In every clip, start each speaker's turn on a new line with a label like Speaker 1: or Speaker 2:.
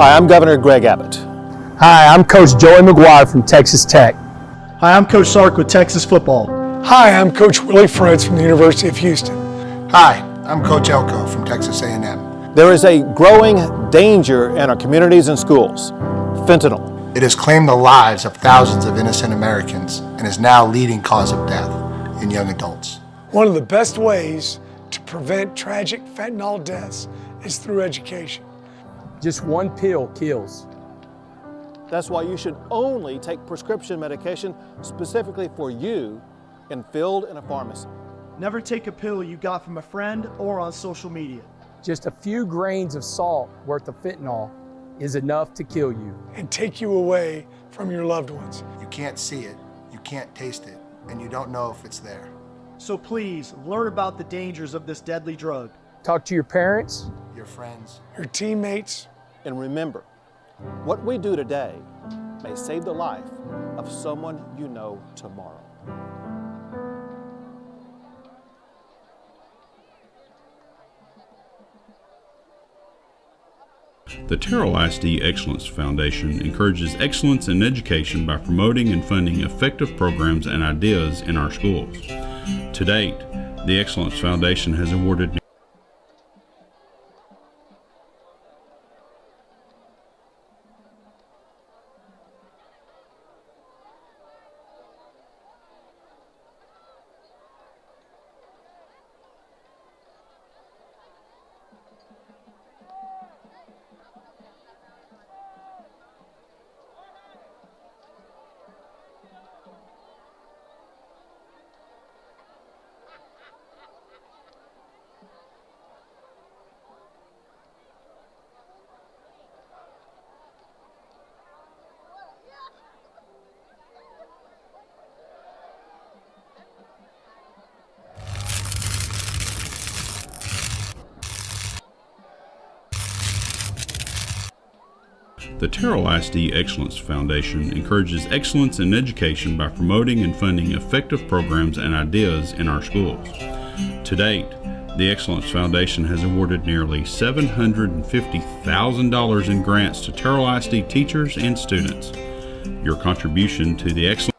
Speaker 1: Hi, I'm Governor Greg Abbott.
Speaker 2: Hi, I'm Coach Joey McGuire from Texas Tech.
Speaker 3: Hi, I'm Coach Sark with Texas Football.
Speaker 4: Hi, I'm Coach Willie Fritz from the University of Houston.
Speaker 5: Hi, I'm Coach Elko from Texas A&M.
Speaker 1: There is a growing danger in our communities and schools: fentanyl.
Speaker 5: It has claimed the lives of thousands of innocent Americans and is now leading cause of death in young adults.
Speaker 4: One of the best ways to prevent tragic fentanyl deaths is through education.
Speaker 2: Just one pill kills.
Speaker 1: That's why you should only take prescription medication specifically for you and filled in a pharmacy.
Speaker 3: Never take a pill you got from a friend or on social media.
Speaker 2: Just a few grains of salt worth of fentanyl is enough to kill you
Speaker 4: and take you away from your loved ones.
Speaker 5: You can't see it, you can't taste it, and you don't know if it's there.
Speaker 3: So please, learn about the dangers of this deadly drug.
Speaker 2: Talk to your parents,
Speaker 5: your friends,
Speaker 4: your teammates,
Speaker 1: and remember, what we do today may save the life of someone you know tomorrow.
Speaker 6: The Terrell ISD Excellence Foundation encourages excellence in education by promoting and funding effective programs and ideas in our schools. To date, the Excellence Foundation has awarded The Terrell ISD Excellence Foundation encourages excellence in education by promoting and funding effective programs and ideas in our schools. To date, the Excellence Foundation has awarded nearly $750,000 in grants to Terrell ISD teachers and students. Your contribution to the Excellence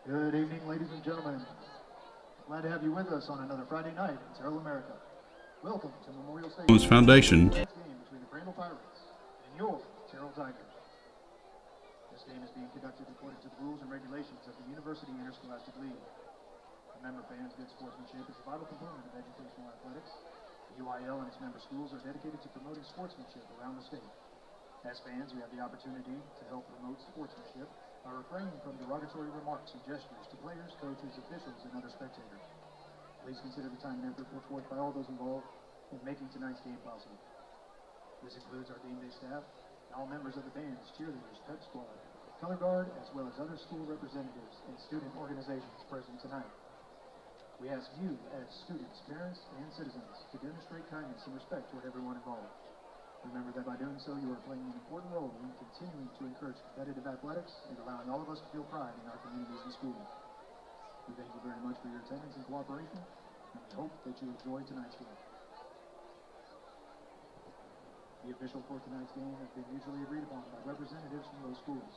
Speaker 7: Good evening, ladies and gentlemen. Glad to have you with us on another Friday night in Terrell, America. Welcome to Memorial Stadium.
Speaker 6: Foundation.
Speaker 7: Game between the Crandall Pirates and your Terrell Tigers. This game is being conducted according to the rules and regulations of the University Interscholastic League. Remember, fans, good sportsmanship is a vital component of educational athletics. The UIL and its member schools are dedicated to promoting sportsmanship around the state. As fans, you have the opportunity to help promote sportsmanship by refraining from derogatory remarks and gestures to players, coaches, officials, and other spectators. Please consider the time and effort put forth by all those involved in making tonight's game possible. This includes our game day staff, all members of the bands, cheerleaders, pep squad, color guard, as well as other school representatives and student organizations present tonight. We ask you, as students, parents, and citizens, to demonstrate kindness and respect toward everyone involved. Remember that by doing so, you are playing an important role in continuing to encourage competitive athletics and allowing all of us to feel pride in our communities and schools. We thank you very much for your attendance and cooperation, and we hope that you enjoy tonight's game. The official for tonight's game has been mutually agreed upon by representatives from those schools.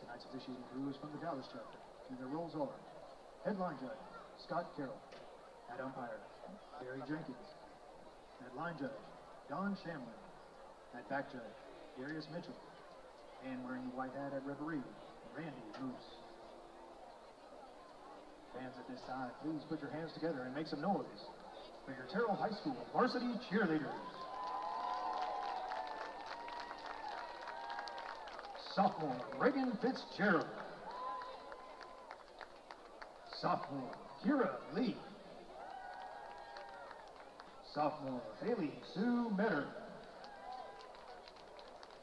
Speaker 7: Tonight's officiating crew is from the Dallas chapter, and their roles are: headline judge, Scott Carroll; at umpire, Barry Jenkins; at line judge, Don Shamlin; at back judge, Darius Mitchell; and wearing the white hat at referee, Randy Moose. Fans, at this time, please put your hands together and make some noise for your Terrell High School varsity cheerleaders. Sophomore, Reagan Fitzgerald. Sophomore, Kira Lee. Sophomore, Haley Sue Metter.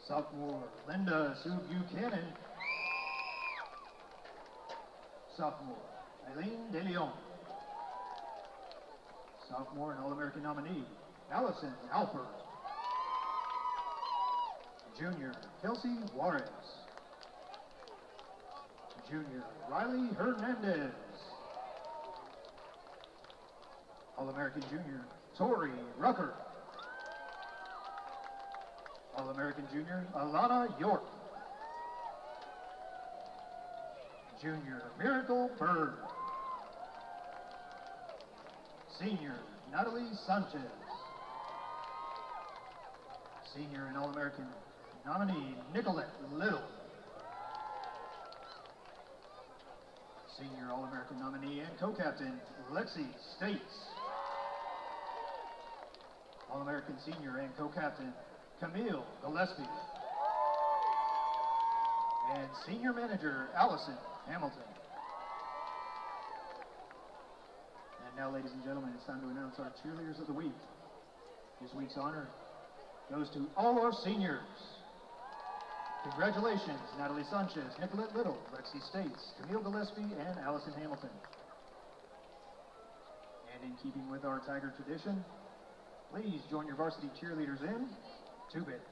Speaker 7: Sophomore, Linda Sue Buchanan. Sophomore, Eileen De Leon. Sophomore and All-American nominee, Allison Alford. Junior, Kelsey Juarez. Junior, Riley Hernandez. All-American Junior, Tori Rucker. All-American Junior, Alana York. Junior, Miracle Bird. Senior, Natalie Sanchez. Senior and All-American nominee, Nicolette Little. Senior All-American nominee and co-captain, Lexi States. All-American senior and co-captain, Camille Gillespie. And senior manager, Allison Hamilton. And now, ladies and gentlemen, it's time to announce our cheerleaders of the week. This week's honor goes to all our seniors. Congratulations, Natalie Sanchez, Nicolette Little, Lexi States, Camille Gillespie, and Allison Hamilton. And in keeping with our Tiger tradition, please join your varsity cheerleaders in 2 bits.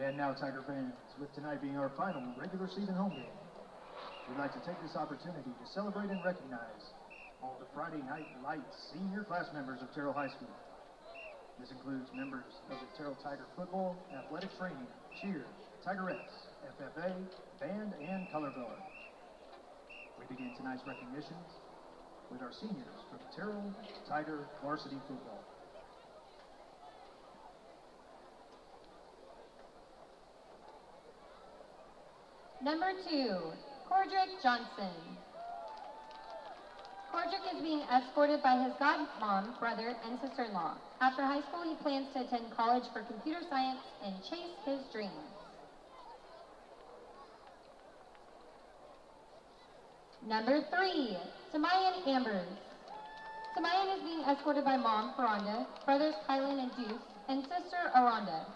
Speaker 7: And now, Tiger fans, with tonight being our final regular season home game, we'd like to take this opportunity to celebrate and recognize all the Friday Night Lights senior class members of Terrell High School. This includes members of the Terrell Tiger football, athletic training, cheer, Tigerettes, FFA, band, and color guard. We begin tonight's recognitions with our seniors from Terrell Tiger varsity football.
Speaker 8: Number 2, Cordrick Johnson. Cordrick is being escorted by his godmom, brother, and sister-in-law. After high school, he plans to attend college for computer science and chase his dreams. Number 3, Tamayan Ambers. Tamayan is being escorted by mom, Ferronda, brothers Kylan and Deuce, and sister Aranda.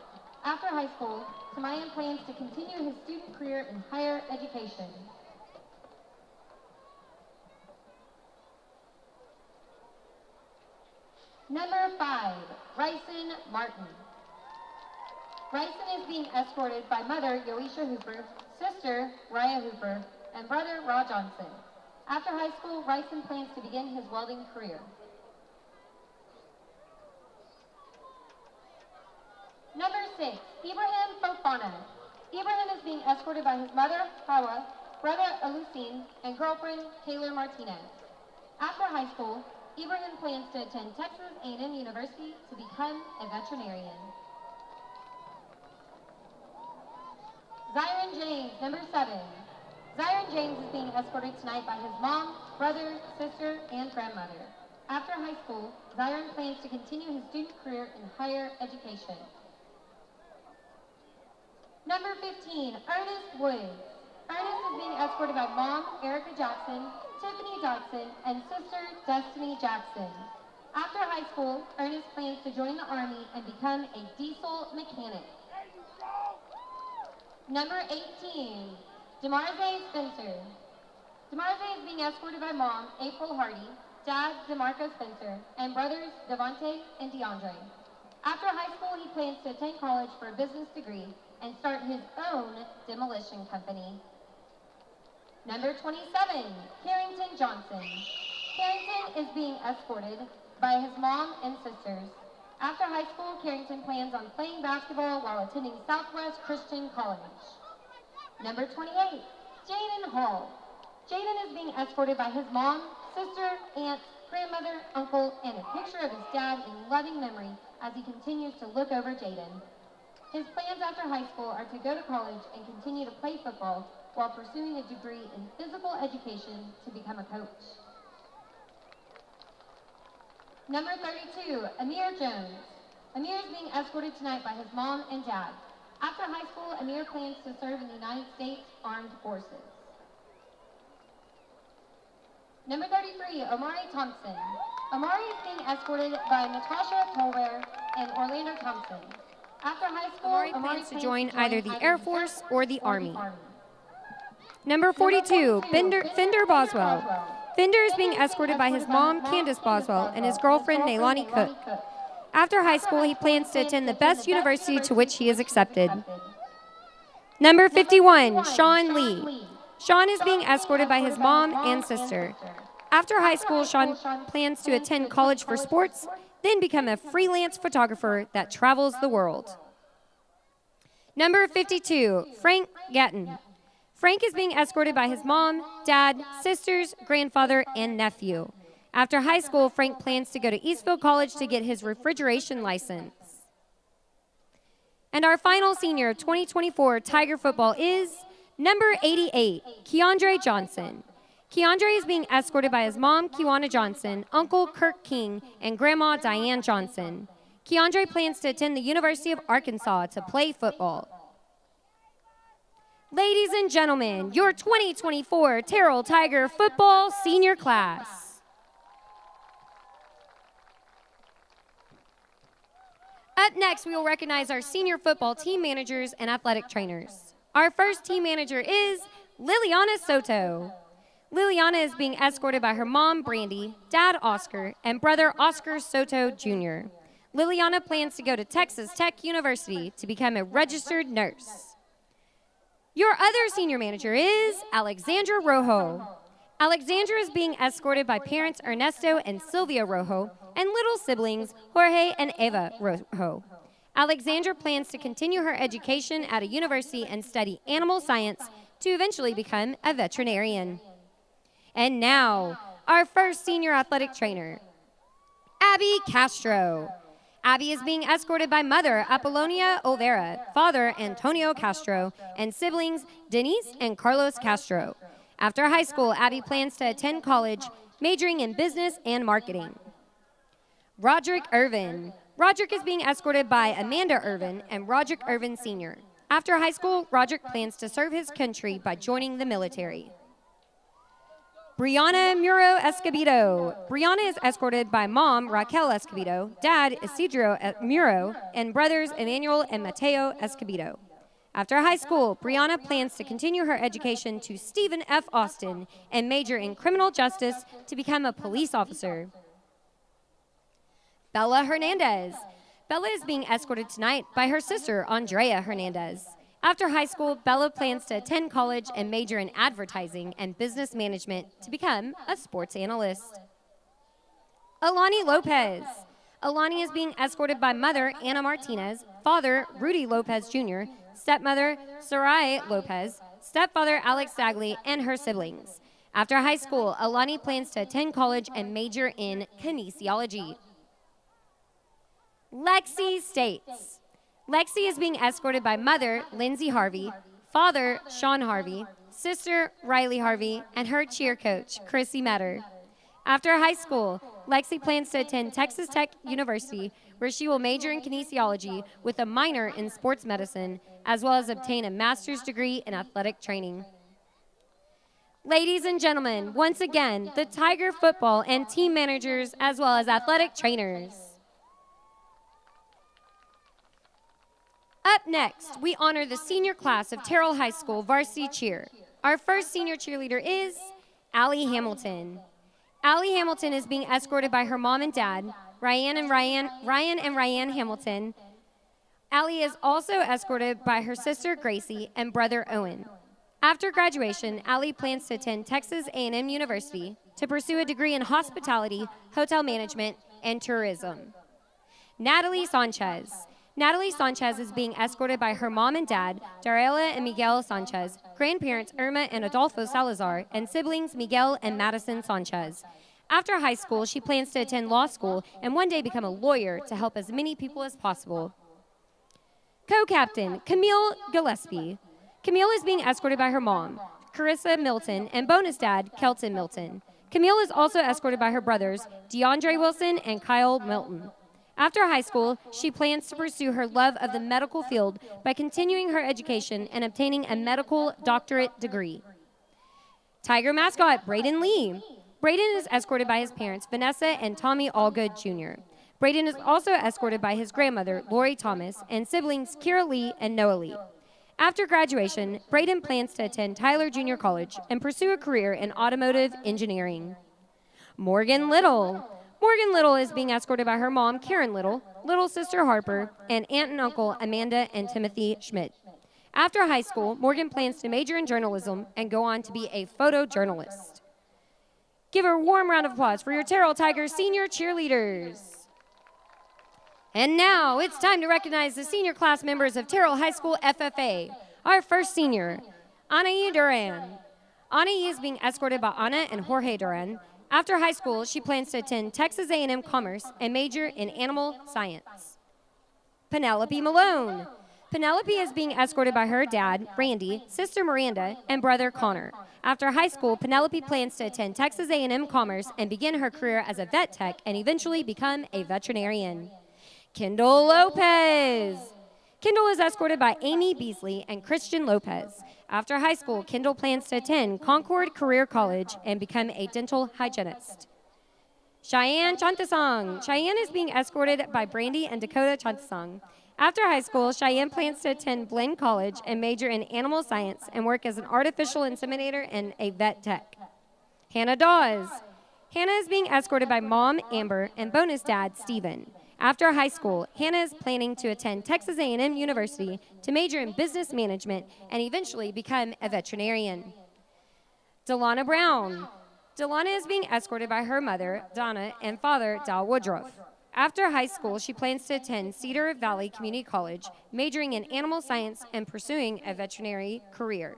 Speaker 8: After high school, Tamayan plans to continue his student career in higher education. Number 5, Ryson Martin. Ryson is being escorted by mother, Yoisha Hooper, sister, Raya Hooper, and brother, Ra Johnson. After high school, Ryson plans to begin his welding career. 6, Ibrahim Fofana. Ibrahim is being escorted by his mother, Hawa, brother Alucine, and girlfriend, Taylor Martinez. After high school, Ibrahim plans to attend Texas A&M University to become a veterinarian. Zyron James, number 7. Zyron James is being escorted tonight by his mom, brother, sister, and grandmother. After high school, Zyron plans to continue his student career in higher education. Number 15, Ernest Woods. Ernest is being escorted by mom, Erica Jackson, Tiffany Jackson, and sister, Destiny Jackson. After high school, Ernest plans to join the Army and become a diesel mechanic. Number 18, Demarze Spencer. Demarze is being escorted by mom, April Hardy, dad, DeMarco Spencer, and brothers, Devontae and DeAndre. After high school, he plans to attend college for a business degree and start his own demolition company. Number 27, Carrington Johnson. Carrington is being escorted by his mom and sisters. After high school, Carrington plans on playing basketball while attending Southwest Christian College. Number 28, Jaden Hall. Jaden is being escorted by his mom, sister, aunt, grandmother, uncle, and a picture of his dad in loving memory as he continues to look over Jaden. His plans after high school are to go to college and continue to play football while pursuing a degree in physical education to become a coach. Number 32, Amir Jones. Amir is being escorted tonight by his mom and dad. After high school, Amir plans to serve in the United States Armed Forces. Number 33, Omari Thompson. Omari is being escorted by Natasha Tolware and Orlando Thompson. After high school,
Speaker 9: Omari plans to join either the Air Force or the Army. Number 42, Fender Boswell. Fender is being escorted by his mom, Candace Boswell, and his girlfriend, Nailani Cook. After high school, he plans to attend the best university to which he is accepted. Number 51, Sean Lee. Sean is being escorted by his mom and sister. After high school, Sean plans to attend college for sports, then become a freelance photographer that travels the world. Number 52, Frank Gatton. Frank is being escorted by his mom, dad, sisters, grandfather, and nephew. After high school, Frank plans to go to Eastville College to get his refrigeration license. And our final senior of 2024 Tiger football is number 88, Keandre Johnson. Keandre is being escorted by his mom, Kiwana Johnson, Uncle Kirk King, and Grandma Diane Johnson. Keandre plans to attend the University of Arkansas to play football. Ladies and gentlemen, your 2024 Terrell Tiger football senior class. Up next, we will recognize our senior football team managers and athletic trainers. Our first team manager is Liliana Soto. Liliana is being escorted by her mom, Brandy, dad, Oscar, and brother, Oscar Soto Jr. Liliana plans to go to Texas Tech University to become a registered nurse. Your other senior manager is Alexandra Rojo. Alexandra is being escorted by parents Ernesto and Sylvia Rojo and little siblings Jorge and Eva Rojo. Alexandra plans to continue her education at a university and study animal science to eventually become a veterinarian. And now, our first senior athletic trainer, Abby Castro. Abby is being escorted by mother Apollonia Olvera, father Antonio Castro, and siblings Denise and Carlos Castro. After high school, Abby plans to attend college, majoring in business and marketing. Roderick Irvin. Roderick is being escorted by Amanda Irvin and Roderick Irvin Sr. After high school, Roderick plans to serve his country by joining the military. Brianna Muro Escobedo. Brianna is escorted by mom, Raquel Escobedo, dad, Isidro Muro, and brothers, Emmanuel and Mateo Escobedo. After high school, Brianna plans to continue her education to Stephen F. Austin and major in criminal justice to become a police officer. Bella Hernandez. Bella is being escorted tonight by her sister, Andrea Hernandez. After high school, Bella plans to attend college and major in advertising and business management to become a sports analyst. Alani Lopez. Alani is being escorted by mother, Anna Martinez, father, Rudy Lopez Jr., stepmother, Sarai Lopez, stepfather, Alex Dagley, and her siblings. After high school, Alani plans to attend college and major in kinesiology. Lexi states, Lexi is being escorted by mother, Lindsay Harvey, father, Sean Harvey, sister, Riley Harvey, and her cheer coach, Chrissy Metter. After high school, Lexi plans to attend Texas Tech University, where she will major in kinesiology with a minor in sports medicine, as well as obtain a master's degree in athletic training. Ladies and gentlemen, once again, the Tiger football and team managers, as well as athletic trainers. Up next, we honor the senior class of Terrell High School varsity cheer. Our first senior cheerleader is Allie Hamilton. Allie Hamilton is being escorted by her mom and dad, Ryan and Ryan Hamilton. Allie is also escorted by her sister Gracie and brother Owen. After graduation, Allie plans to attend Texas A&M University to pursue a degree in hospitality, hotel management, and tourism. Natalie Sanchez. Natalie Sanchez is being escorted by her mom and dad, Terrell and Miguel Sanchez, grandparents Irma and Adolfo Salazar, and siblings Miguel and Madison Sanchez. After high school, she plans to attend law school and one day become a lawyer to help as many people as possible. Co-captain, Camille Gillespie. Camille is being escorted by her mom, Carissa Milton, and bonus dad, Kelton Milton. Camille is also escorted by her brothers, DeAndre Wilson and Kyle Milton. After high school, she plans to pursue her love of the medical field by continuing her education and obtaining a medical doctorate degree. Tiger mascot, Braden Lee. Braden is escorted by his parents, Vanessa and Tommy Allgood Jr. Braden is also escorted by his grandmother, Lori Thomas, and siblings Kira Lee and Noah Lee. After graduation, Braden plans to attend Tyler Junior College and pursue a career in automotive engineering. Morgan Little. Morgan Little is being escorted by her mom, Karen Little, little sister Harper, and aunt and uncle Amanda and Timothy Schmidt. After high school, Morgan plans to major in journalism and go on to be a photojournalist. Give a warm round of applause for your Terrell Tigers senior cheerleaders. And now it's time to recognize the senior class members of Terrell High School FFA. Our first senior, Anaí Duran. Anaí is being escorted by Ana and Jorge Duran. After high school, she plans to attend Texas A&M Commerce and major in animal science. Penelope Malone. Penelope is being escorted by her dad, Randy, sister Miranda, and brother Connor. After high school, Penelope plans to attend Texas A&M Commerce and begin her career as a vet tech and eventually become a veterinarian. Kendall Lopez. Kendall is escorted by Amy Beasley and Christian Lopez. After high school, Kendall plans to attend Concord Career College and become a dental hygienist. Cheyenne Chantasang. Cheyenne is being escorted by Brandy and Dakota Chantasang. After high school, Cheyenne plans to attend Glenn College and major in animal science and work as an artificial inseminator and a vet tech. Hannah Dawes. Hannah is being escorted by mom, Amber, and bonus dad, Stephen. After high school, Hannah is planning to attend Texas A&M University to major in business management and eventually become a veterinarian. Delana Brown. Delana is being escorted by her mother, Donna, and father, Dal Woodruff. After high school, she plans to attend Cedar Valley Community College, majoring in animal science and pursuing a veterinary career.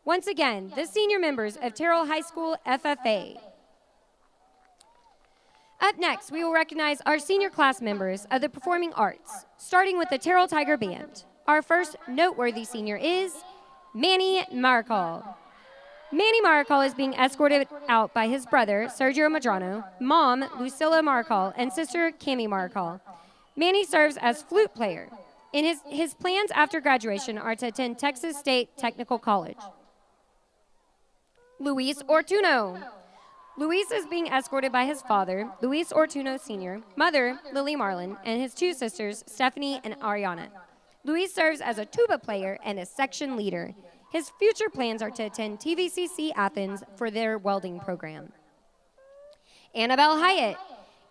Speaker 9: Once again, the senior members of Terrell High School FFA. Up next, we will recognize our senior class members of the performing arts, starting with the Terrell Tiger Band. Our first noteworthy senior is Manny Maricol. Manny Maricol is being escorted out by his brother, Sergio Madrano, mom, Lucilla Maricol, and sister, Cami Maricol. Manny serves as flute player. His plans after graduation are to attend Texas State Technical College. Luis Ortuno. Luis is being escorted by his father, Luis Ortuno Sr., mother, Lily Marlin, and his two sisters, Stephanie and Ariana. Luis serves as a tuba player and a section leader. His future plans are to attend TVCC Athens for their welding program. Annabelle Hyatt.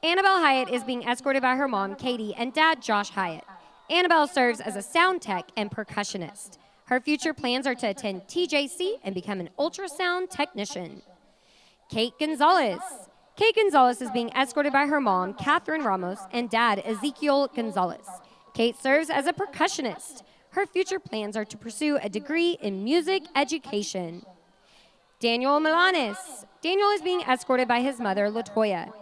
Speaker 9: Annabelle Hyatt is being escorted by her mom, Katie, and dad, Josh Hyatt. Annabelle serves as a sound tech and percussionist. Her future plans are to attend TJC and become an ultrasound technician. Kate Gonzalez. Kate Gonzalez is being escorted by her mom, Catherine Ramos, and dad, Ezekiel Gonzalez. Kate serves as a percussionist. Her future plans are to pursue a degree in music education. Daniel Milanes. Daniel is being escorted by his mother, LaToya.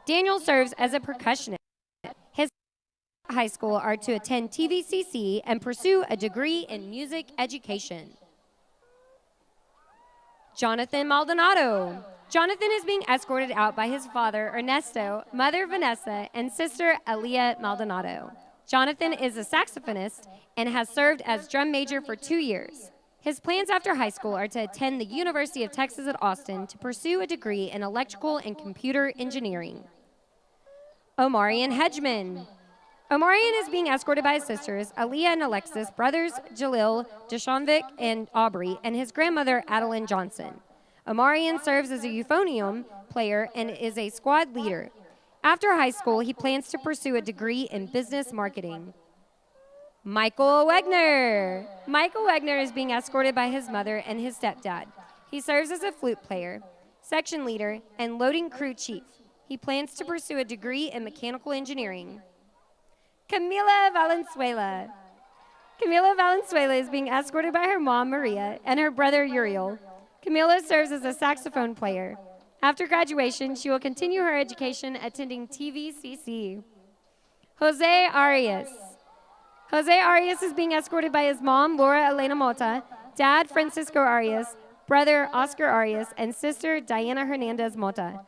Speaker 9: Daniel serves as a percussionist. His high school are to attend TVCC and pursue a degree in music education. Jonathan Maldonado. Jonathan is being escorted out by his father, Ernesto, mother, Vanessa, and sister, Aaliyah Maldonado. Jonathan is a saxophonist and has served as drum major for 2 years. His plans after high school are to attend the University of Texas at Austin to pursue a degree in electrical and computer engineering. Omarion Hedgeman. Omarion is being escorted by his sisters, Aaliyah and Alexis, brothers Jalil, Deshaunvik, and Aubrey, and his grandmother, Adeline Johnson. Omarion serves as a euphonium player and is a squad leader. After high school, he plans to pursue a degree in business marketing. Michael Wegner. Michael Wegner is being escorted by his mother and his stepdad. He serves as a flute player, section leader, and loading crew chief. He plans to pursue a degree in mechanical engineering. Camila Valenzuela. Camila Valenzuela is being escorted by her mom, Maria, and her brother, Uriel. Camila serves as a saxophone player. After graduation, she will continue her education attending TVCC. Jose Arias. Jose Arias is being escorted by his mom, Laura Elena Mota, dad, Francisco Arias, brother, Oscar Arias, and sister, Diana Hernandez Mota.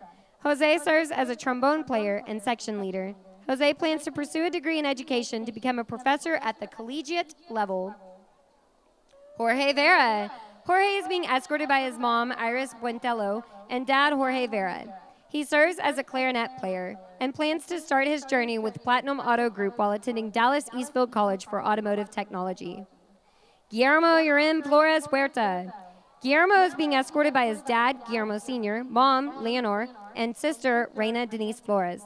Speaker 9: Jose serves as a trombone player and section leader. Jose plans to pursue a degree in education to become a professor at the collegiate level. Jorge Vera. Jorge is being escorted by his mom, Iris Buentello, and dad, Jorge Vera. He serves as a clarinet player and plans to start his journey with Platinum Auto Group while attending Dallas Eastfield College for Automotive Technology. Guillermo Urim Flores Huerta. Guillermo is being escorted by his dad, Guillermo Sr., mom, Leonor, and sister, Reina Denise Flores,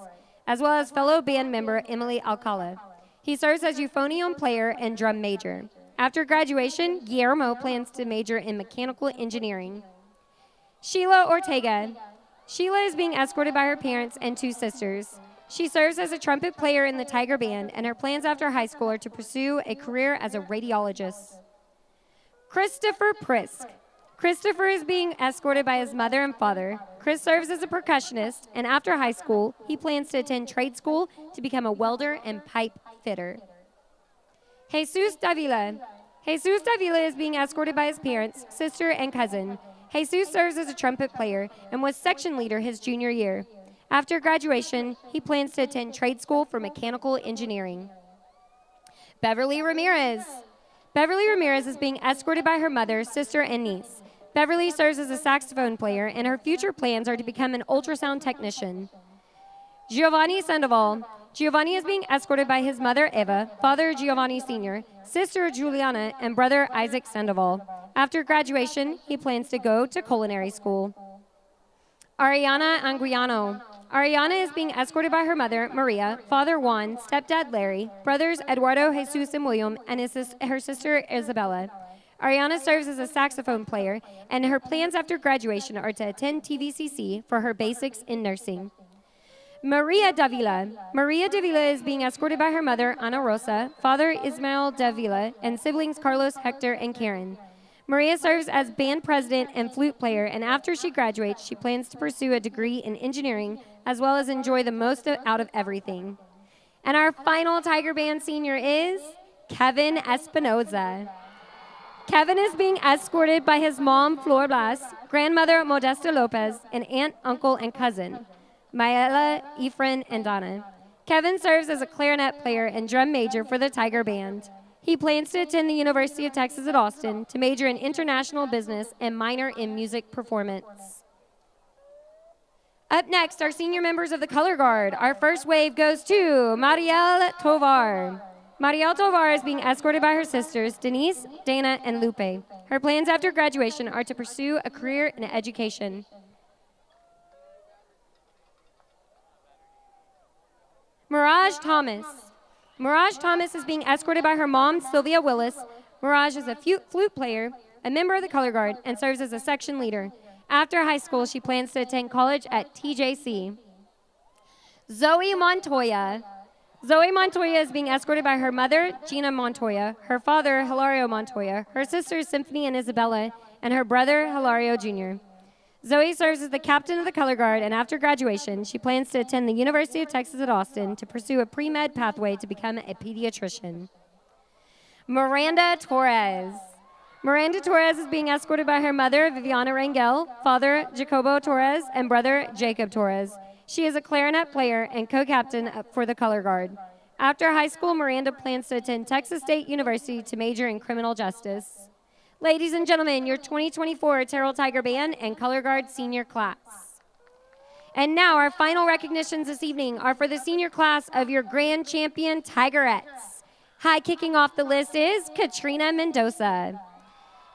Speaker 9: as well as fellow band member Emily Alcala. He serves as euphonium player and drum major. After graduation, Guillermo plans to major in mechanical engineering. Sheila Ortega. Sheila is being escorted by her parents and 2 sisters. She serves as a trumpet player in the Tiger Band, and her plans after high school are to pursue a career as a radiologist. Christopher Prisk. Christopher is being escorted by his mother and father. Chris serves as a percussionist, and after high school, he plans to attend trade school to become a welder and pipe fitter. Jesus Davila. Jesus Davila is being escorted by his parents, sister, and cousin. Jesus serves as a trumpet player and was section leader his junior year. After graduation, he plans to attend trade school for mechanical engineering. Beverly Ramirez. Beverly Ramirez is being escorted by her mother, sister, and niece. Beverly serves as a saxophone player, and her future plans are to become an ultrasound technician. Giovanni Sandoval. Giovanni is being escorted by his mother, Eva, father, Giovanni Sr., sister, Juliana, and brother, Isaac Sandoval. After graduation, he plans to go to culinary school. Ariana Anguiano. Ariana is being escorted by her mother, Maria, father, Juan, stepdad, Larry, brothers, Eduardo, Jesus, and William, and her sister, Isabella. Ariana serves as a saxophone player, and her plans after graduation are to attend TVCC for her basics in nursing. Maria Davila. Maria Davila is being escorted by her mother, Ana Rosa, father, Ismael Davila, and siblings, Carlos, Hector, and Karen. Maria serves as band president and flute player, and after she graduates, she plans to pursue a degree in engineering, as well as enjoy the most out of everything. And our final Tiger Band senior is Kevin Espinoza. Kevin is being escorted by his mom, Flor Blas, grandmother, Modesta Lopez, and aunt, uncle, and cousin, Maela, Efren, and Donna. Kevin serves as a clarinet player and drum major for the Tiger Band. He plans to attend the University of Texas at Austin to major in international business and minor in music performance. Up next, our senior members of the Color Guard. Our first wave goes to Marielle Tovar. Marielle Tovar is being escorted by her sisters, Denise, Dana, and Lupe. Her plans after graduation are to pursue a career in education. Mirage Thomas. Mirage Thomas is being escorted by her mom, Sylvia Willis. Mirage is a flute player, a member of the Color Guard, and serves as a section leader. After high school, she plans to attend college at TJC. Zoe Montoya. Zoe Montoya is being escorted by her mother, Gina Montoya, her father, Hilario Montoya, her sisters, Symphony and Isabella, and her brother, Hilario Jr. Zoe serves as the captain of the color guard, and after graduation, she plans to attend the University of Texas at Austin to pursue a pre-med pathway to become a pediatrician. Miranda Torres. Miranda Torres is being escorted by her mother, Viviana Rangel, father, Jacobo Torres, and brother, Jacob Torres. She is a clarinet player and co-captain for the color guard. After high school, Miranda plans to attend Texas State University to major in criminal justice. Ladies and gentlemen, your 2024 Terrell Tiger Band and Color Guard senior class. And now our final recognitions this evening are for the senior class of your grand champion Tigerettes. High kicking off the list is Katrina Mendoza.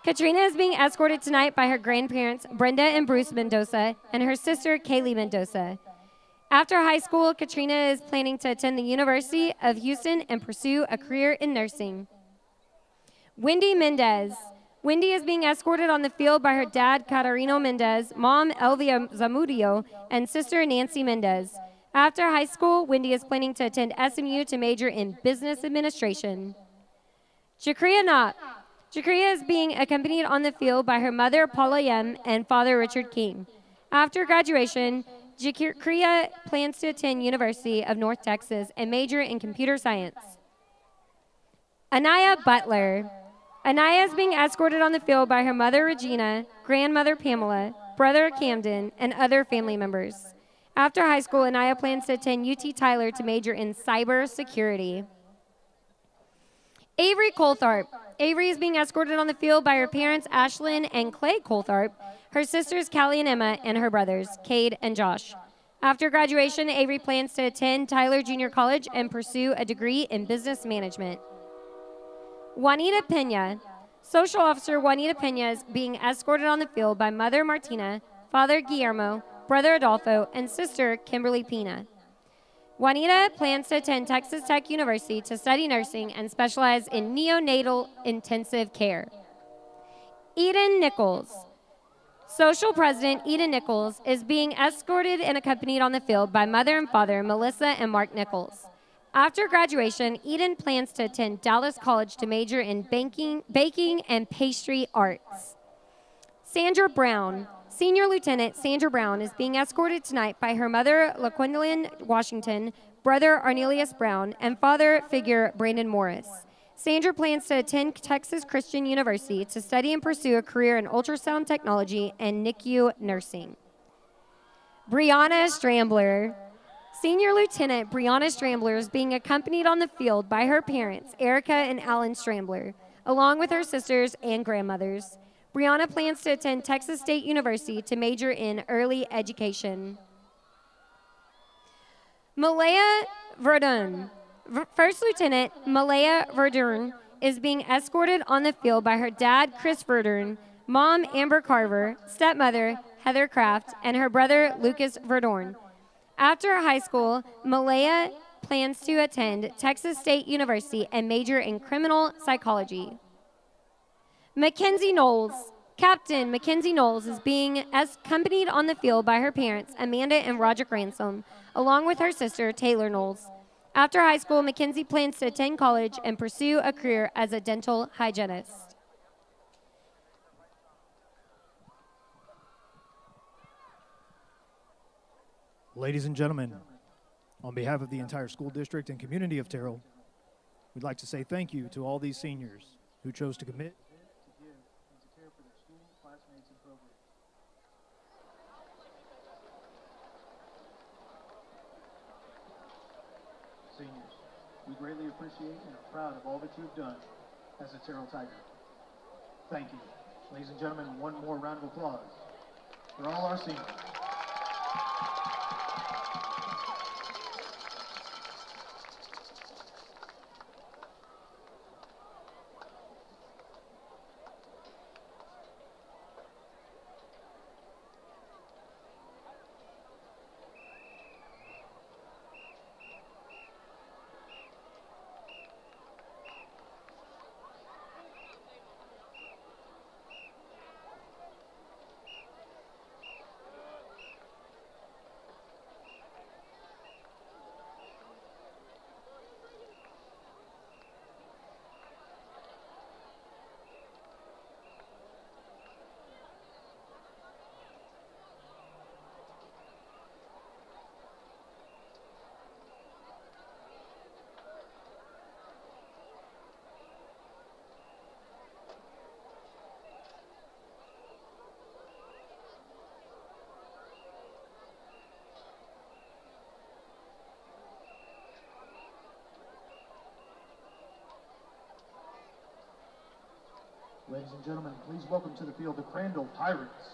Speaker 9: Katrina is being escorted tonight by her grandparents, Brenda and Bruce Mendoza, and her sister, Kaylee Mendoza. After high school, Katrina is planning to attend the University of Houston and pursue a career in nursing. Wendy Mendez. Wendy is being escorted on the field by her dad, Catarino Mendez, mom, Elvia Zamudio, and sister, Nancy Mendez. After high school, Wendy is planning to attend SMU to major in business administration. Jakria Knott. Jakria is being accompanied on the field by her mother, Paula Yem, and father, Richard King. After graduation, Jakria plans to attend University of North Texas and major in computer science. Anaya Butler. Anaya is being escorted on the field by her mother, Regina, grandmother, Pamela, brother, Camden, and other family members. After high school, Anaya plans to attend UT Tyler to major in cyber security. Avery Coltharp. Avery is being escorted on the field by her parents, Ashlyn and Clay Coltharp, her sisters, Callie and Emma, and her brothers, Cade and Josh. After graduation, Avery plans to attend Tyler Junior College and pursue a degree in business management. Juanita Pena. Social officer Juanita Pena is being escorted on the field by mother Martina, father Guillermo, brother Adolfo, and sister Kimberly Pena. Juanita plans to attend Texas Tech University to study nursing and specialize in neonatal intensive care. Eden Nichols. Social president Eden Nichols is being escorted and accompanied on the field by mother and father Melissa and Mark Nichols. After graduation, Eden plans to attend Dallas College to major in baking and pastry arts. Sandra Brown. Senior Lieutenant Sandra Brown is being escorted tonight by her mother, LaQuindalyn Washington, brother Arnelius Brown, and father figure Brandon Morris. Sandra plans to attend Texas Christian University to study and pursue a career in ultrasound technology and NICU nursing. Brianna Strambler. Senior Lieutenant Brianna Strambler is being accompanied on the field by her parents, Erica and Alan Strambler, along with her sisters and grandmothers. Brianna plans to attend Texas State University to major in early education. Malaya Verdun. First Lieutenant Malaya Verdun is being escorted on the field by her dad, Chris Verdun, mom, Amber Carver, stepmother, Heather Kraft, and her brother, Lucas Verdun. After high school, Malaya plans to attend Texas State University and major in criminal psychology. Mackenzie Knowles. Captain Mackenzie Knowles is being accompanied on the field by her parents, Amanda and Roger Ransom, along with her sister, Taylor Knowles. After high school, Mackenzie plans to attend college and pursue a career as a dental hygienist.
Speaker 7: Ladies and gentlemen, on behalf of the entire school district and community of Terrell, we'd like to say thank you to all these seniors who chose to commit, to give, and to care for their school, classmates, and programs. Seniors, we greatly appreciate and are proud of all that you've done as a Terrell Tiger. Thank you. Ladies and gentlemen, one more round of applause for all our seniors. Ladies and gentlemen, please welcome to the field the Crandall Pirates.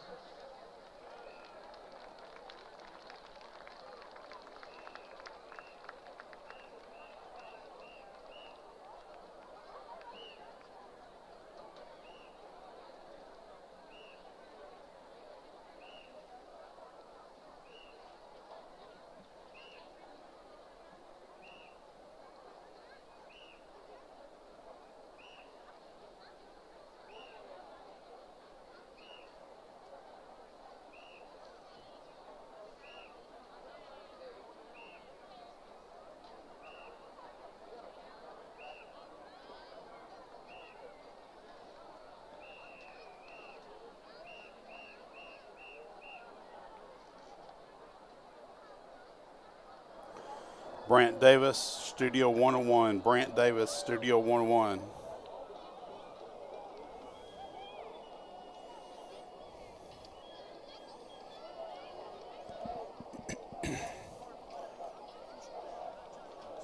Speaker 10: Brant Davis, Studio 101. Brant Davis, Studio 101.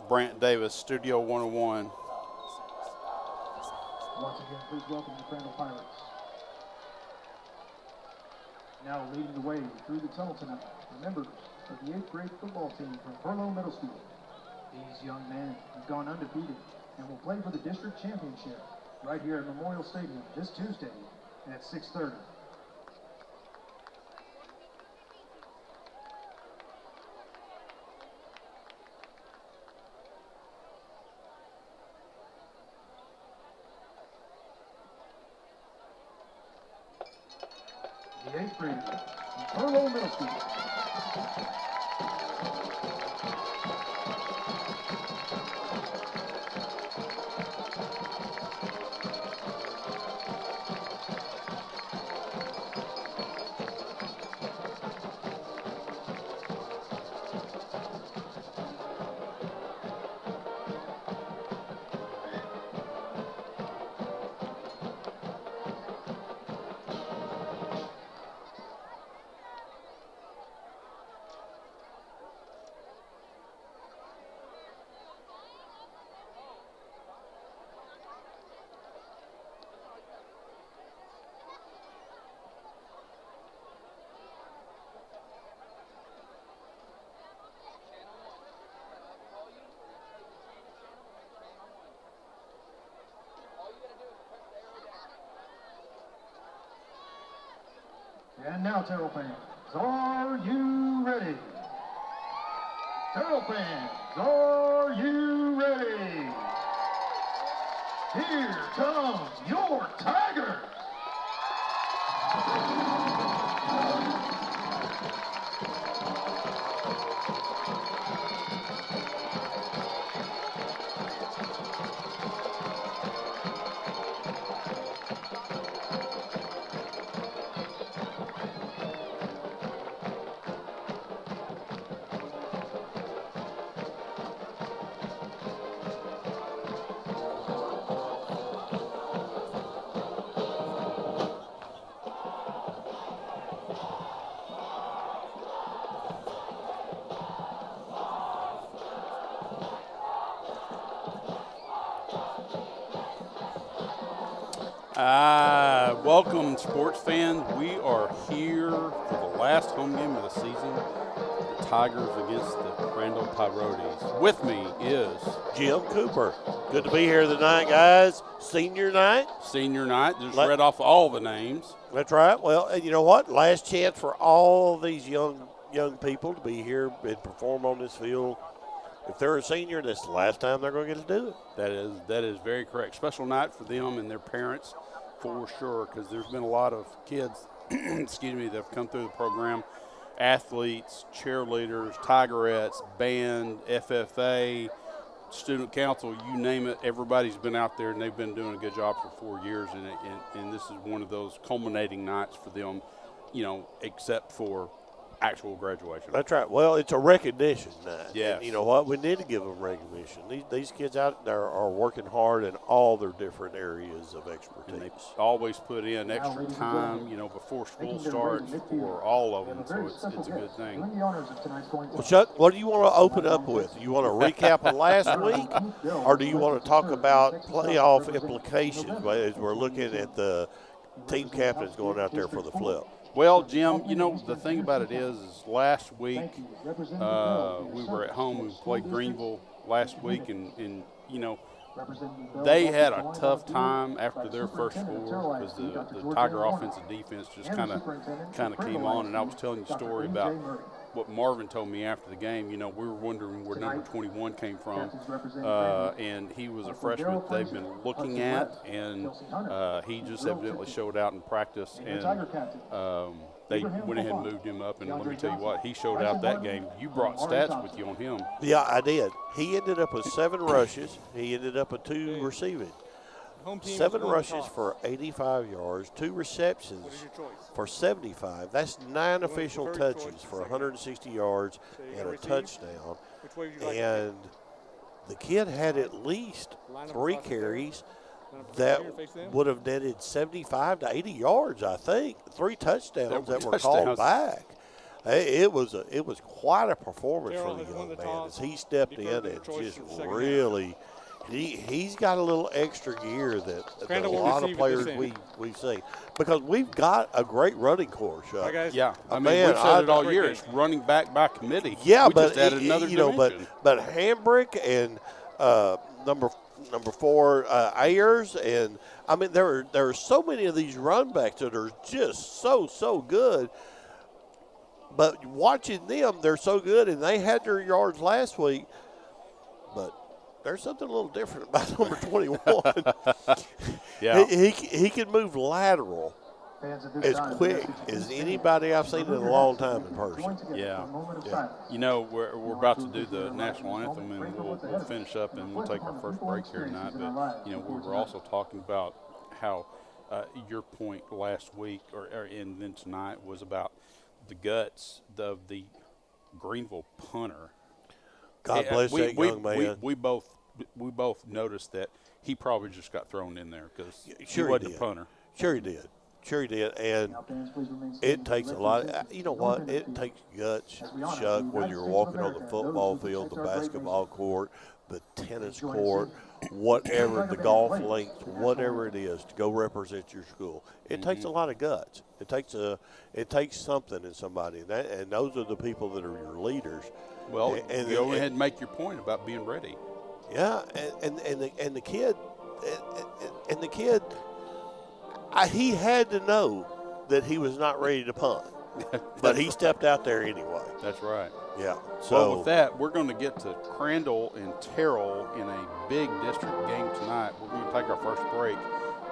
Speaker 10: Brant Davis, Studio 101.
Speaker 7: Once again, please welcome the Crandall Pirates. Now leading the way through the tunnel tonight, the members of the 8th grade football team from Terrell Middle School. These young men have gone undefeated and will play for the district championship right here at Memorial Stadium this Tuesday at 6:30. The 8th graders from Terrell Middle School. And now, Terrell fans, are you ready? Terrell fans, are you ready? Here comes your Tigers!
Speaker 10: Welcome, sports fans. We are here for the last home game of the season. The Tigers against the Crandall Pirates. With me is
Speaker 11: Jim Cooper. Good to be here tonight, guys. Senior night.
Speaker 10: Senior night. Just read off all the names.
Speaker 11: That's right. Well, you know what? Last chance for all these young people to be here and perform on this field. If they're a senior, this is the last time they're going to get to do it.
Speaker 10: That is very correct. Special night for them and their parents, for sure, because there's been a lot of kids, excuse me, that have come through the program, athletes, cheerleaders, Tigerettes, band, FFA, student council, you name it. Everybody's been out there, and they've been doing a good job for 4 years, and this is one of those culminating nights for them, you know, except for actual graduation.
Speaker 11: That's right. Well, it's a recognition night.
Speaker 10: Yes.
Speaker 11: And you know what? We need to give them recognition. These kids out there are working hard in all their different areas of expertise.
Speaker 10: And they always put in extra time, before school starts for all of them, so it's a good thing.
Speaker 11: Well, Chuck, what do you want to open up with? You want to recap of last week, or do you want to talk about playoff implications as we're looking at the team captains going out there for the flip?
Speaker 10: Well, Jim, the thing about it is last week we were at home. We played Greenville last week, and they had a tough time after their first score because the Tiger offensive defense just kind of came on. And I was telling you a story about what Marvin told me after the game. We were wondering where number 21 came from, and he was a freshman that they've been looking at, and he just evidently showed out in practice, and they went ahead and moved him up. And let me tell you what, he showed out that game. You brought stats with you on him.
Speaker 11: Yeah, I did. He ended up with 7 rushes. He ended up with 2 receiving. 7 rushes for 85 yards, 2 receptions for 75. That's 9 official touches for 160 yards and a touchdown. And the kid had at least 3 carries that would have netted 75 to 80 yards, I think. 3 touchdowns that were called back. It was quite a performance for the young man as he stepped in and just really – He's got a little extra gear that a lot of players we've seen, because we've got a great running core, Chuck.
Speaker 10: Yeah, we've said it all year. It's running back by committee.
Speaker 11: Yeah,
Speaker 10: we
Speaker 11: but
Speaker 10: just added another dimension.
Speaker 11: but Hambrick and number 4 Ayers, and I mean there are so many of these run backs that are just so good. But watching them, they're so good, and they had their yards last week, but there's something a little different about number 21.
Speaker 10: Yeah.
Speaker 11: He can move lateral as quick as anybody I've seen in a long time in person.
Speaker 10: Yeah. We're about to do the national anthem, and we'll finish up, and we'll take our first break here tonight. But, we were also talking about how your point last week and then tonight was about the guts of the Greenville punter.
Speaker 11: God bless that young man.
Speaker 10: We both noticed that he probably just got thrown in there because
Speaker 11: he
Speaker 10: wasn't a punter.
Speaker 11: Sure he did. And it takes a lot. You know what? It takes guts, Chuck, whether you're walking on the football field, the basketball court, the tennis court, whatever, the golf links, whatever it is, to go represent your school. It takes a lot of guts. It takes something in somebody, and those are the people that are your leaders.
Speaker 10: Well, go ahead and make your point about being ready.
Speaker 11: Yeah, and the kid, he had to know that he was not ready to punt, but he stepped out there anyway.
Speaker 10: That's right.
Speaker 11: Yeah.
Speaker 10: So with that, we're going to get to Crandall and Terrell in a big district game tonight. We're going to take our first break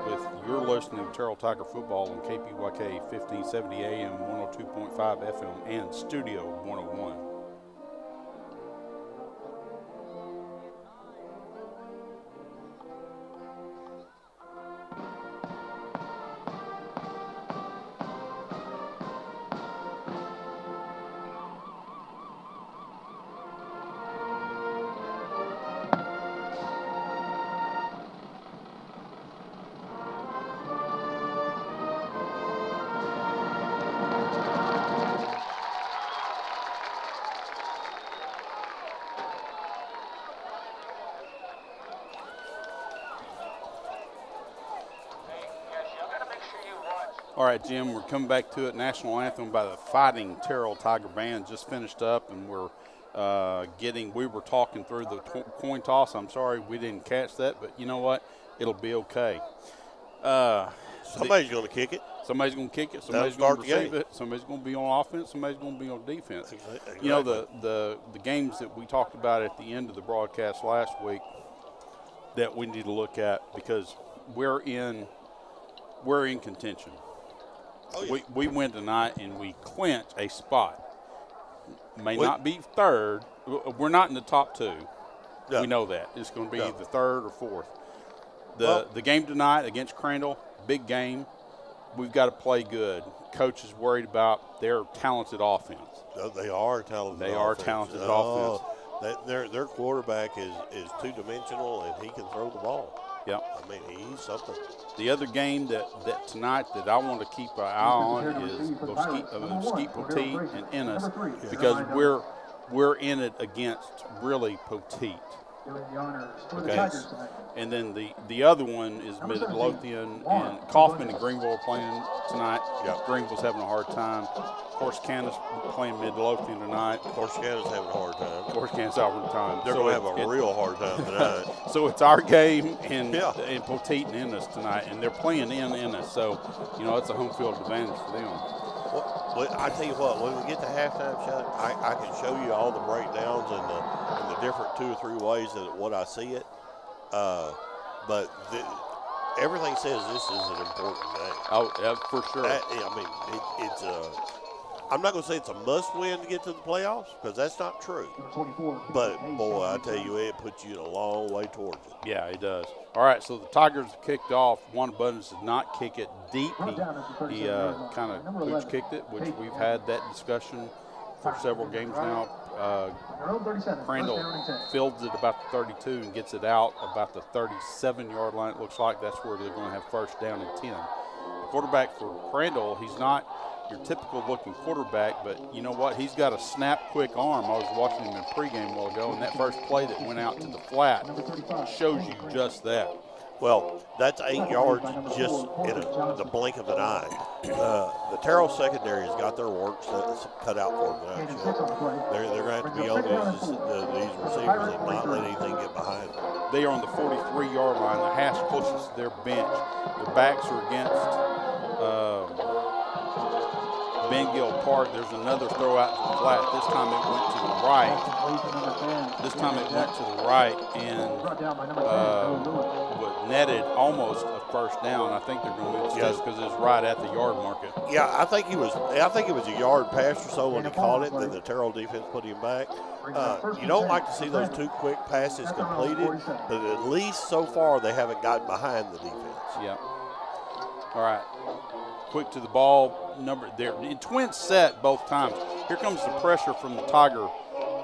Speaker 10: with you're listening to Terrell Tiger Football on KPYK 1570 AM, 102.5 FM, and Studio 101. All right, Jim, we're coming back to it. National Anthem by the Fighting Terrell Tiger Band just finished up, and we're we were talking through the coin toss. I'm sorry we didn't catch that, but you know what? It'll be okay.
Speaker 11: Somebody's going to kick it.
Speaker 10: Somebody's going to kick it. Somebody's going to receive it. Somebody's going to be on offense. Somebody's going to be on defense. Exactly. You know, the games that we talked about at the end of the broadcast last week that we need to look at because we're in contention. Oh, yeah. We win tonight and we clinch a spot. Not be third. We're not in the top 2. No. We know that. It's going to be the third or fourth. The game tonight against Crandall, big game. we've got to play good. Coach is worried about their talented offense.
Speaker 11: They are talented.
Speaker 10: They are talented offense.
Speaker 11: Their quarterback is two-dimensional, and he can throw the ball.
Speaker 10: Yep.
Speaker 11: I mean, he's something.
Speaker 10: The other game that tonight that I want to keep an eye on is Mesquite Poteet and Ennis, because we're in it against really Poteet. Okay. And then the other one is Midlothian, and Kaufman and Greenville are playing tonight.
Speaker 11: Yep.
Speaker 10: Greenville's having a hard time. Corsicana's playing Midlothian tonight.
Speaker 11: Corsicana's having a hard time.
Speaker 10: Corsicana's having a hard time.
Speaker 11: They're going to have a real hard time tonight.
Speaker 10: So it's our game and Poteet and Ennis tonight, and they're playing in Ennis. So, it's a home field advantage for them.
Speaker 11: Well, I tell you what, when we get to halftime, Chuck, I can show you all the breakdowns and the different 2 or 3 ways that what I see it. But everything says this is an important game.
Speaker 10: Oh, yeah, for sure.
Speaker 11: It's I'm not going to say it's a must-win to get to the playoffs, because that's not true. But, boy, I tell you, it puts you a long way towards it.
Speaker 10: Yeah, it does. All right, so the Tigers kicked off. Juan Buttons did not kick it deep. He kind of pooch kicked it, which we've had that discussion for several games now. Crandall fields it about the 32 and gets it out about the 37-yard line. It looks like that's where they're going to have first down and 10. The quarterback for Crandall, he's not your typical looking quarterback, but you know what? He's got a snap quick arm. I was watching him in pregame a while ago, and that first play that went out to the flat shows you just that.
Speaker 11: Well, that's 8 yards just in the blink of an eye. The Terrell secondary has got their work cut out for them tonight. They're going to have to be on these receivers and not let anything get behind them.
Speaker 10: They are on the 43-yard line. The hash closest to their bench. Their backs are against Ben Gill Park. There's another throw out to the flat. This time it went to the right. And was netted almost a first down. I think they're going to move this because it's right at the yard market.
Speaker 11: Yeah, I think it was a yard pass or so when he caught it. Then the Terrell defense put him back. You don't like to see those 2 quick passes completed, but at least so far they haven't gotten behind the defense.
Speaker 10: Yeah. All right. Quick to the ball. They're in twin set both times. Here comes the pressure from the Tiger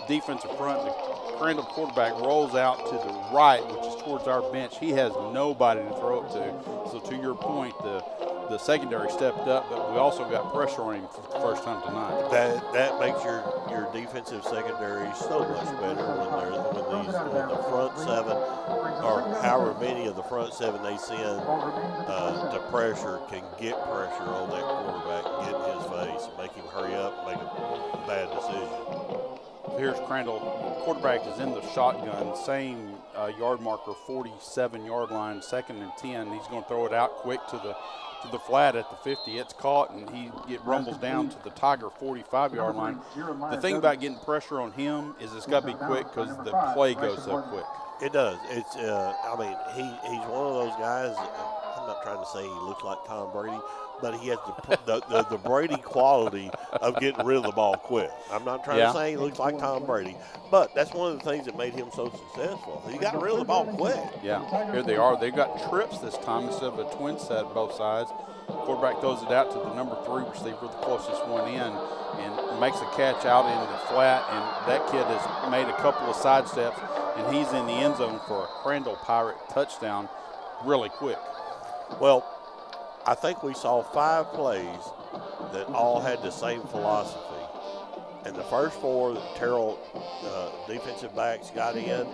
Speaker 10: defensive front. The Crandall quarterback rolls out to the right, which is towards our bench. He has nobody to throw it to. So to your point, the secondary stepped up, but we also got pressure on him for the first time tonight.
Speaker 11: That makes your defensive secondary so much better when the front 7 or however many of the front 7 they send to pressure can get pressure on that quarterback, get in his face, make him hurry up, make a bad decision.
Speaker 10: Here's Crandall. Quarterback is in the shotgun, same yard marker, 47-yard line, 2nd and 10. He's going to throw it out quick to the flat at the 50. It's caught, and it rumbles down to the Tiger 45-yard line. The thing about getting pressure on him is it's got to be quick because the play goes so quick.
Speaker 11: It does. It's he's one of those guys. I'm not trying to say he looks like Tom Brady, but he has the Brady quality of getting rid of the ball quick. I'm not trying to say he looks like Tom Brady, but that's one of the things that made him so successful. He got rid of the ball quick.
Speaker 10: Yeah, here they are. They've got trips this time instead of a twin set both sides. Quarterback throws it out to the number 3 receiver, the closest one in, and makes a catch out in the flat, and that kid has made a couple of side steps, and he's in the end zone for a Crandall Pirate touchdown really quick.
Speaker 11: Well, I think we saw 5 plays that all had the same philosophy. And the first 4, the Terrell defensive backs got in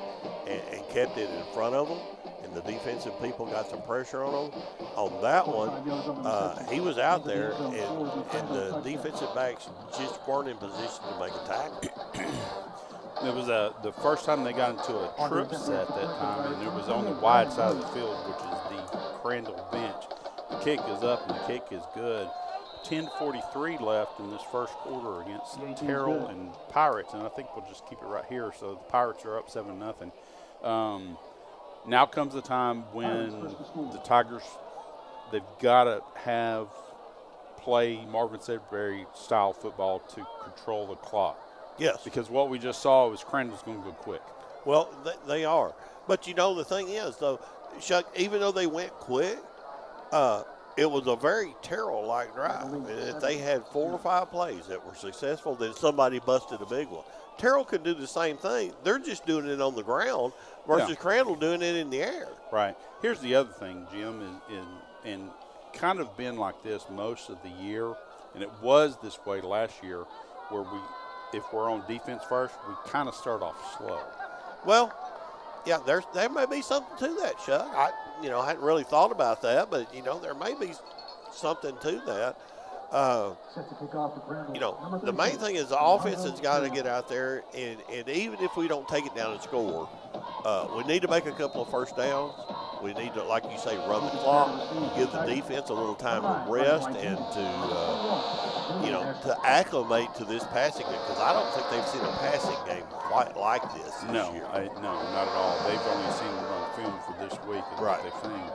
Speaker 11: and kept it in front of them, and the defensive people got some pressure on them. On that one, he was out there, and the defensive backs just weren't in position to make a tackle.
Speaker 10: It was the first time they got into a trip set that time, and it was on the wide side of the field, which is the Crandall bench. The kick is up, and the kick is good. 10:43 left in this first quarter against Terrell and Pirates, and I think we'll just keep it right here. So the Pirates are up 7-0. Now comes the time when the Tigers, they've got to play Marvin Sedbury style football to control the clock.
Speaker 11: Yes.
Speaker 10: Because what we just saw was Crandall's going to go quick.
Speaker 11: Well, they are. But, the thing is, though, Chuck, even though they went quick, it was a very Terrell-like drive. And if they had 4 or 5 plays that were successful, then somebody busted a big one. Terrell could do the same thing. They're just doing it on the ground versus Crandall doing it in the air.
Speaker 6: Right. Here's the other thing, Jim, and kind of been like this most of the year, and it was this way last year, where if we're on defense first, we kind of start off slow.
Speaker 11: Well, yeah, there may be something to that, Chuck. I hadn't really thought about that, but, there may be something to that. The main thing is the offense has got to get out there, and even if we don't take it down and score, we need to make a couple of first downs. We need to, like you say, run the clock, give the defense a little time to rest and to acclimate to this passing game, because I don't think they've seen a passing game quite like this year.
Speaker 6: No, not at all. They've only seen it on film for this week. Right. They've seen.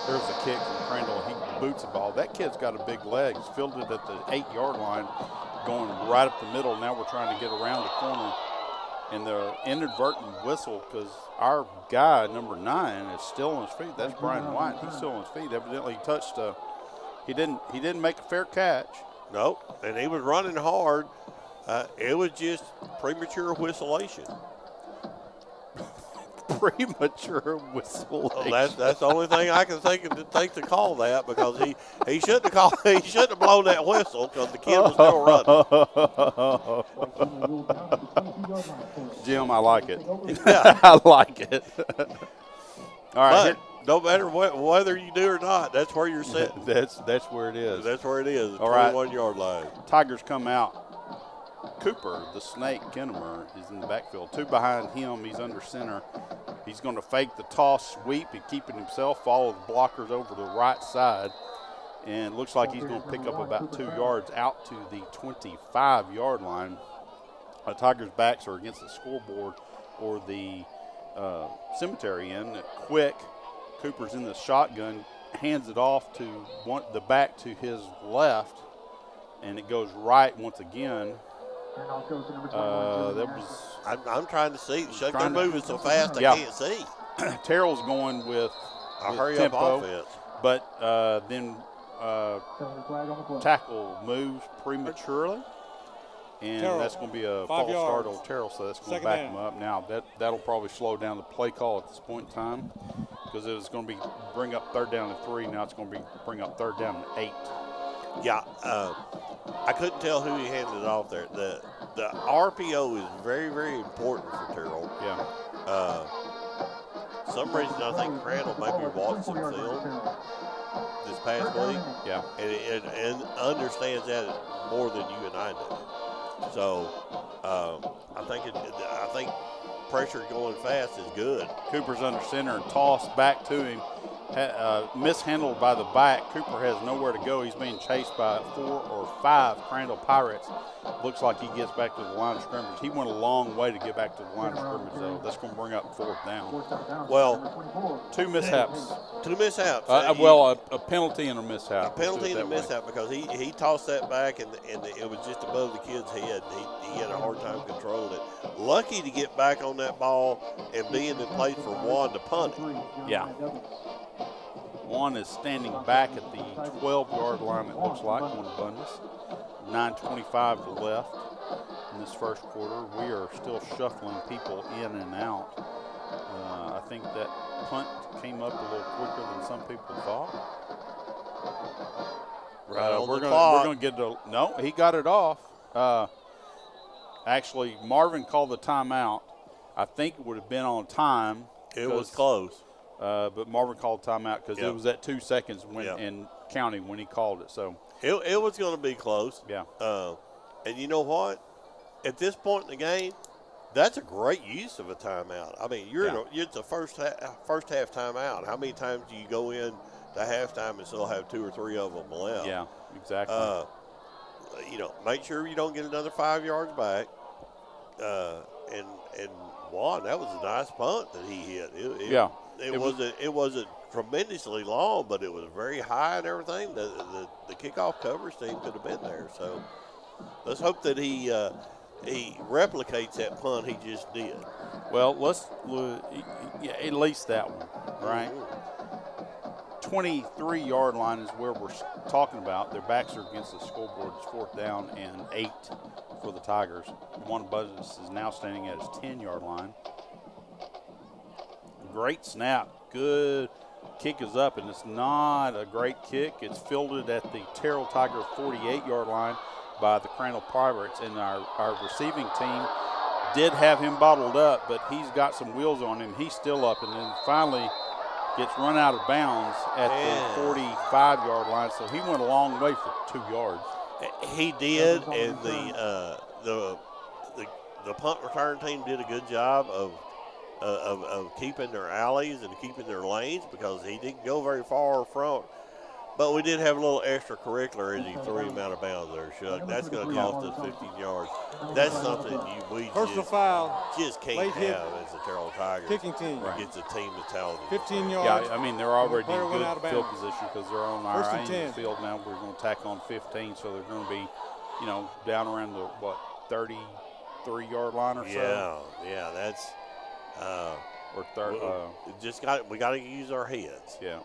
Speaker 6: There's a kick from Crandall. He boots the ball. That kid's got a big leg. He's fielded at the 8-yard line, going right up the middle. Now we're trying to get around the corner. And the inadvertent whistle, because our guy, number 9, is still on his feet. That's Brian White. He's still on his feet. Evidently, he touched. He didn't make a fair catch.
Speaker 11: Nope. And he was running hard. It was just premature whistlation.
Speaker 6: Premature whistle.
Speaker 11: Well, that's the only thing I can think to call that, because he shouldn't have blown that whistle, because the kid was still running.
Speaker 6: Jim, I like it.
Speaker 11: Yeah.
Speaker 6: I like it. All right.
Speaker 11: But no matter whether you do or not, that's where you're sitting.
Speaker 6: That's where it is.
Speaker 11: That's where it is.
Speaker 6: All right.
Speaker 11: 21-yard line.
Speaker 6: Tigers come out. Cooper, the snake, Kinnemer, is in the backfield. 2 behind him. He's under center. He's going to fake the toss sweep and keeping himself, follow the blockers over the right side. And it looks like he's going to pick up about 2 yards out to the 25-yard line. Tigers' backs are against the scoreboard or the cemetery end. Quick, Cooper's in the shotgun, hands it off to the back to his left, and it goes right once again.
Speaker 11: I'm trying to see. They're moving so fast I can't see.
Speaker 6: Terrell's going with
Speaker 11: hurry
Speaker 6: tempo,
Speaker 11: up offense.
Speaker 6: But then tackle moves prematurely. And Terrell, that's going to be a false start on Terrell, so that's going to back him up. Now, that'll probably slow down the play call at this point in time, because it was going to bring up 3rd down and 3. Now it's going to bring up 3rd down and 8.
Speaker 11: Yeah, I couldn't tell who he handed it off there. The RPO is very, very important for Terrell.
Speaker 6: Yeah.
Speaker 11: Some reason I think Crandall maybe watched some film this past week.
Speaker 6: Yeah.
Speaker 11: And understands that more than you and I do. So I think pressure going fast is good.
Speaker 6: Cooper's under center and tossed back to him. Mishandled by the back. Cooper has nowhere to go. He's being chased by 4 or 5 Crandall Pirates. Looks like he gets back to the line of scrimmage. He went a long way to get back to the line of scrimmage, though. That's going to bring up 4th down.
Speaker 11: Well,
Speaker 6: 2 mishaps.
Speaker 11: 2 mishaps.
Speaker 6: A penalty and a mishap.
Speaker 11: A penalty and a mishap, because he tossed that back, and it was just above the kid's head. He had a hard time controlling it. Lucky to get back on that ball and be in the place for Juan to punt it.
Speaker 6: Yeah. Juan is standing back at the 12-yard line, it looks like, on Bundes. 9:25 to left in this first quarter. We are still shuffling people in and out. I think that punt came up a little quicker than some people thought. We're going to get to – no, he got it off. Actually, Marvin called the timeout. I think it would have been on time.
Speaker 11: It was close.
Speaker 6: But Marvin called timeout because it was at 2 seconds and counting when he called it. So
Speaker 11: it was going to be close.
Speaker 6: Yeah.
Speaker 11: And you know what? At this point in the game, that's a great use of a timeout. I mean, it's a first half timeout. How many times do you go in to halftime and still have 2 or 3 of them left?
Speaker 6: Yeah, exactly.
Speaker 11: Make sure you don't get another 5 yards back. And Juan, that was a nice punt that he hit. It wasn't tremendously long, but it was very high and everything. The kickoff coverage team could have been there. So let's hope that he replicates that punt he just did.
Speaker 6: Well, let's at least that one, right?
Speaker 10: 23-yard line is where we're talking about. Their backs are against the scoreboard. It's 4th down and 8 for the Tigers. One of us is now standing at his 10-yard line. Great snap. Good kick is up, and it's not a great kick. It's fielded at the Terrell Tiger 48-yard line by the Crandall Pirates, and our receiving team did have him bottled up, but he's got some wheels on him. He's still up, and then finally gets run out of bounds at the 45-yard line, so he went a long way for 2 yards.
Speaker 11: He did, and the punt return team did a good job of keeping their alleys and keeping their lanes, because he didn't go very far front. But we did have a little extracurricular as he threw him out of bounds there, Chuck. That's going to cost us 15 yards. That's something we just can't have as a Terrell Tigers.
Speaker 12: Kicking team.
Speaker 11: Gets a team mentality.
Speaker 12: 15 yards.
Speaker 10: Yeah, I mean, they're already in good field position because they're on our end of the field now. We're going to tack on 15, so they're going to be, down around the, 33-yard line or so?
Speaker 11: Yeah, that's we got to use our heads.
Speaker 10: Yeah.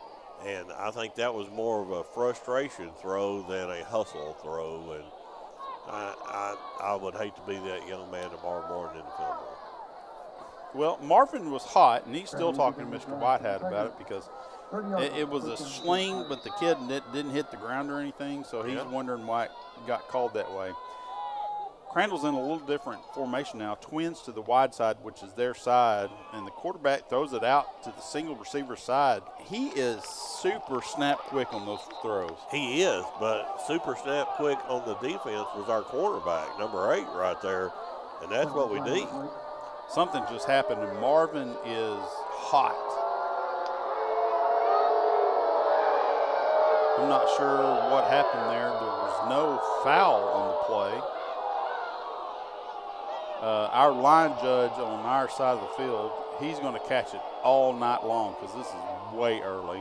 Speaker 11: And I think that was more of a frustration throw than a hustle throw. And I would hate to be that young man tomorrow morning in the Fillmore.
Speaker 10: Well, Marvin was hot, and he's still talking to Mr. Whitehead about it because it was a sling, but the kid didn't hit the ground or anything, so he's wondering why it got called that way. Crandall's in a little different formation now, twins to the wide side, which is their side, and the quarterback throws it out to the single receiver side. He is super snap quick on those throws.
Speaker 11: He is, but super snap quick on the defense was our quarterback, number 8 right there, and that's what we need.
Speaker 10: Something just happened, and Marvin is hot. I'm not sure what happened there. There was no foul on the play. Our line judge on our side of the field, he's going to catch it all night long because this is way early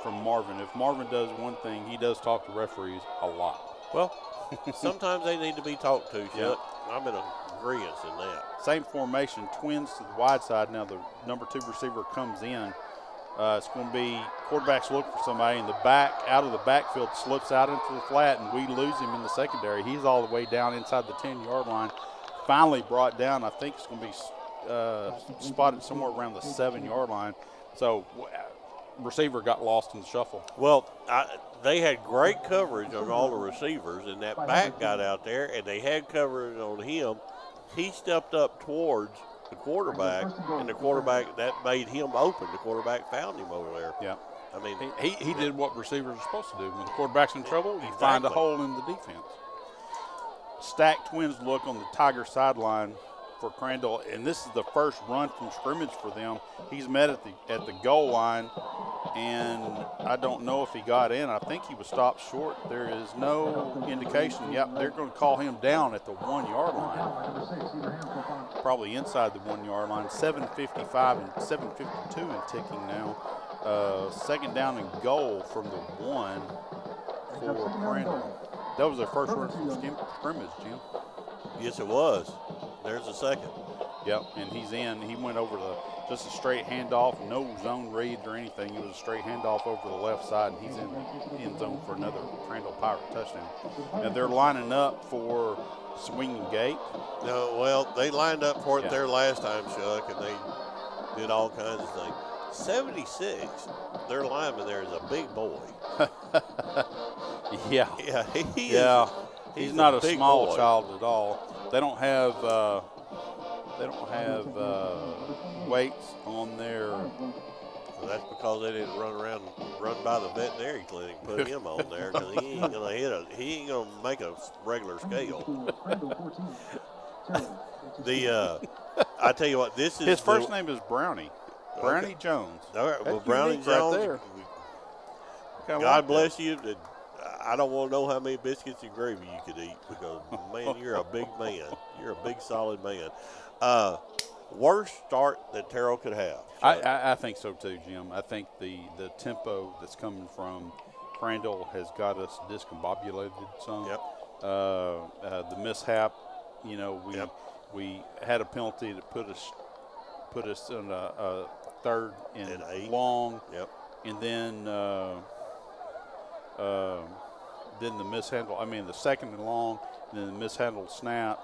Speaker 10: from Marvin. If Marvin does one thing, he does talk to referees a lot.
Speaker 11: Well, sometimes they need to be talked to, Chuck. Yeah. I'm in agreement in that.
Speaker 10: Same formation, twins to the wide side. Now the number 2 receiver comes in. It's going to be quarterbacks look for somebody, and the back out of the backfield slips out into the flat, and we lose him in the secondary. He's all the way down inside the 10-yard line. Finally brought down. I think it's going to be spotted somewhere around the 7-yard line. So receiver got lost in the shuffle.
Speaker 11: Well, they had great coverage on all the receivers, and that back got out there, and they had coverage on him. He stepped up towards the quarterback, and the quarterback, that made him open. The quarterback found him over there.
Speaker 10: Yeah.
Speaker 11: I mean,
Speaker 10: he did what receivers are supposed to do. When the quarterback's in trouble, you find a hole in the defense. Stacked twins look on the Tiger sideline for Crandall, and this is the first run from scrimmage for them. He's met at the goal line, and I don't know if he got in. I think he was stopped short. There is no indication. Yep, they're going to call him down at the 1-yard line, probably inside the 1-yard line. 7:55 and 7:52 and ticking now. 2nd down and goal from the 1 for Crandall. That was their first run from scrimmage, Jim.
Speaker 11: Yes, it was. There's a second.
Speaker 10: Yep, and he's in. He went over just a straight handoff, no zone read or anything. It was a straight handoff over the left side, and he's in the end zone for another Crandall Pirate touchdown. And they're lining up for swinging gate.
Speaker 11: No, well, they lined up for it there last time, Chuck, and they did all kinds of things. 76, their lineman there is a big boy.
Speaker 10: Yeah. He's not a small child at all. They don't have weights on their.
Speaker 11: Well, that's because they didn't run by the veterinary clinic, put him on there, because he ain't gonna make a regular scale. I tell you what, this is
Speaker 10: his first name is Brownie. Brownie Jones.
Speaker 11: All right, well, Brownie Jones.
Speaker 10: Right there.
Speaker 11: God bless you. I don't want to know how many biscuits and gravy you could eat because, man, you're a big man. You're a big, solid man. Worst start that Terrell could have.
Speaker 10: I think so too, Jim. I think the tempo that's coming from Crandall has got us discombobulated some.
Speaker 11: Yep.
Speaker 10: The mishap, we had a penalty that put us in a 3rd and 8 long.
Speaker 11: Yep.
Speaker 10: and then the mishandle. I mean, the second and long, and then the mishandled snap.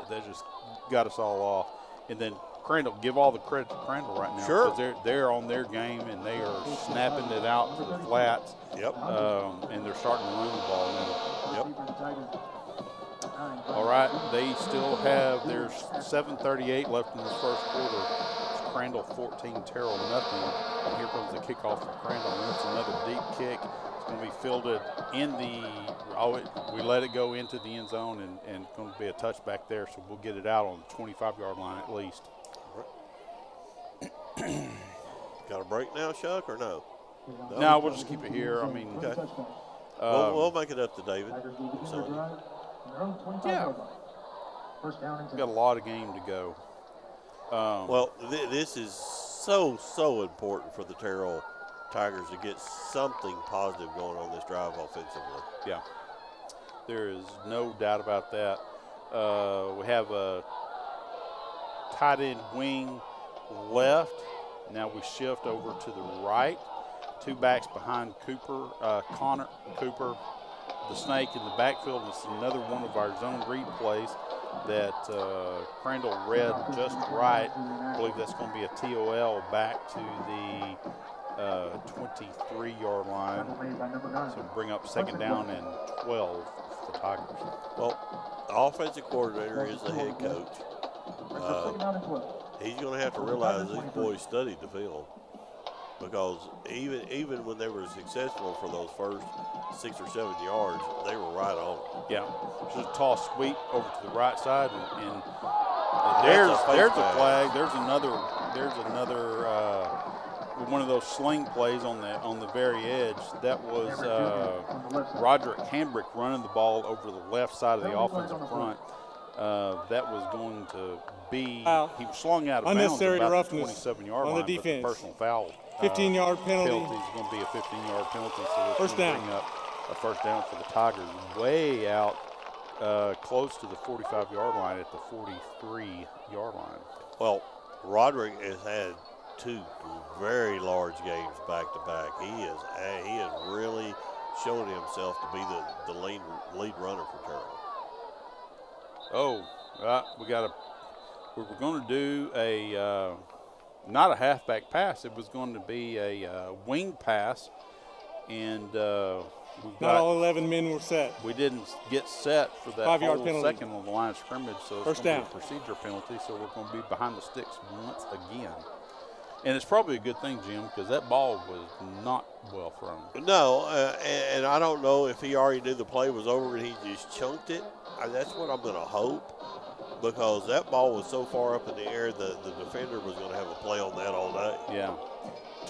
Speaker 10: That just got us all off. And then Crandall, give all the credit to Crandall right now.
Speaker 11: Sure.
Speaker 10: Because they're on their game, and they are snapping it out to the flats.
Speaker 11: Yep.
Speaker 10: And they're starting to run the ball now.
Speaker 11: Yep.
Speaker 10: All right, they still have, there's 7:38 left in this first quarter. It's Crandall 14, Terrell nothing. And here comes the kickoff for Crandall, and it's another deep kick. It's going to be fielded in we let it go into the end zone, and going to be a touchback there, so we'll get it out on the 25-yard line at least.
Speaker 11: Got a break now, Chuck, or no?
Speaker 10: No, we'll just keep it here. I mean,
Speaker 11: okay. We'll make it up to David. So.
Speaker 10: Yeah. We've got a lot of game to go.
Speaker 11: This is so important for the Terrell Tigers to get something positive going on this drive offensively.
Speaker 10: Yeah. There is no doubt about that. We have a tight end wing left. Now we shift over to the right. Two backs behind Cooper, Connor Cooper, the snake in the backfield. It's another one of our zone read plays that Crandall read just right. I believe that's going to be a TOL back to the 23-yard line. So bring up second down and 12 for the Tigers.
Speaker 11: Well, the offensive coordinator is the head coach. He's going to have to realize these boys studied the field, because even when they were successful for those first 6 or 7 yards, they were right on it.
Speaker 10: Yeah, just a toss sweep over to the right side, and there's a flag. There's another one of those sling plays on the very edge. That was Roderick Hambrick running the ball over the left side of the offensive front. That was going to be, he was slung out of bounds about the 27-yard line,
Speaker 12: on the defense.
Speaker 10: But the personal foul
Speaker 12: 15-yard penalty.
Speaker 10: Penalty is going to be a 15-yard penalty, so it's
Speaker 12: first down.
Speaker 10: Bring up a first down for the Tigers, way out close to the 45-yard line at the 43-yard line.
Speaker 11: Well, Roderick has had 2 very large games back to back. He has really shown himself to be the lead runner for Terrell.
Speaker 10: We were going to do not a halfback pass. It was going to be a wing pass, and
Speaker 12: not all 11 men were set.
Speaker 10: We didn't get set for that
Speaker 12: 5-yard
Speaker 10: whole
Speaker 12: penalty.
Speaker 10: second on the line of scrimmage, so it's
Speaker 12: first
Speaker 10: going
Speaker 12: down.
Speaker 10: to be a procedure penalty. So we're going to be behind the sticks once again. And it's probably a good thing, Jim, because that ball was not well thrown.
Speaker 11: No, and I don't know if he already knew the play was over and he just chunked it. That's what I'm going to hope, because that ball was so far up in the air the defender was going to have a play on that all day.
Speaker 10: Yeah.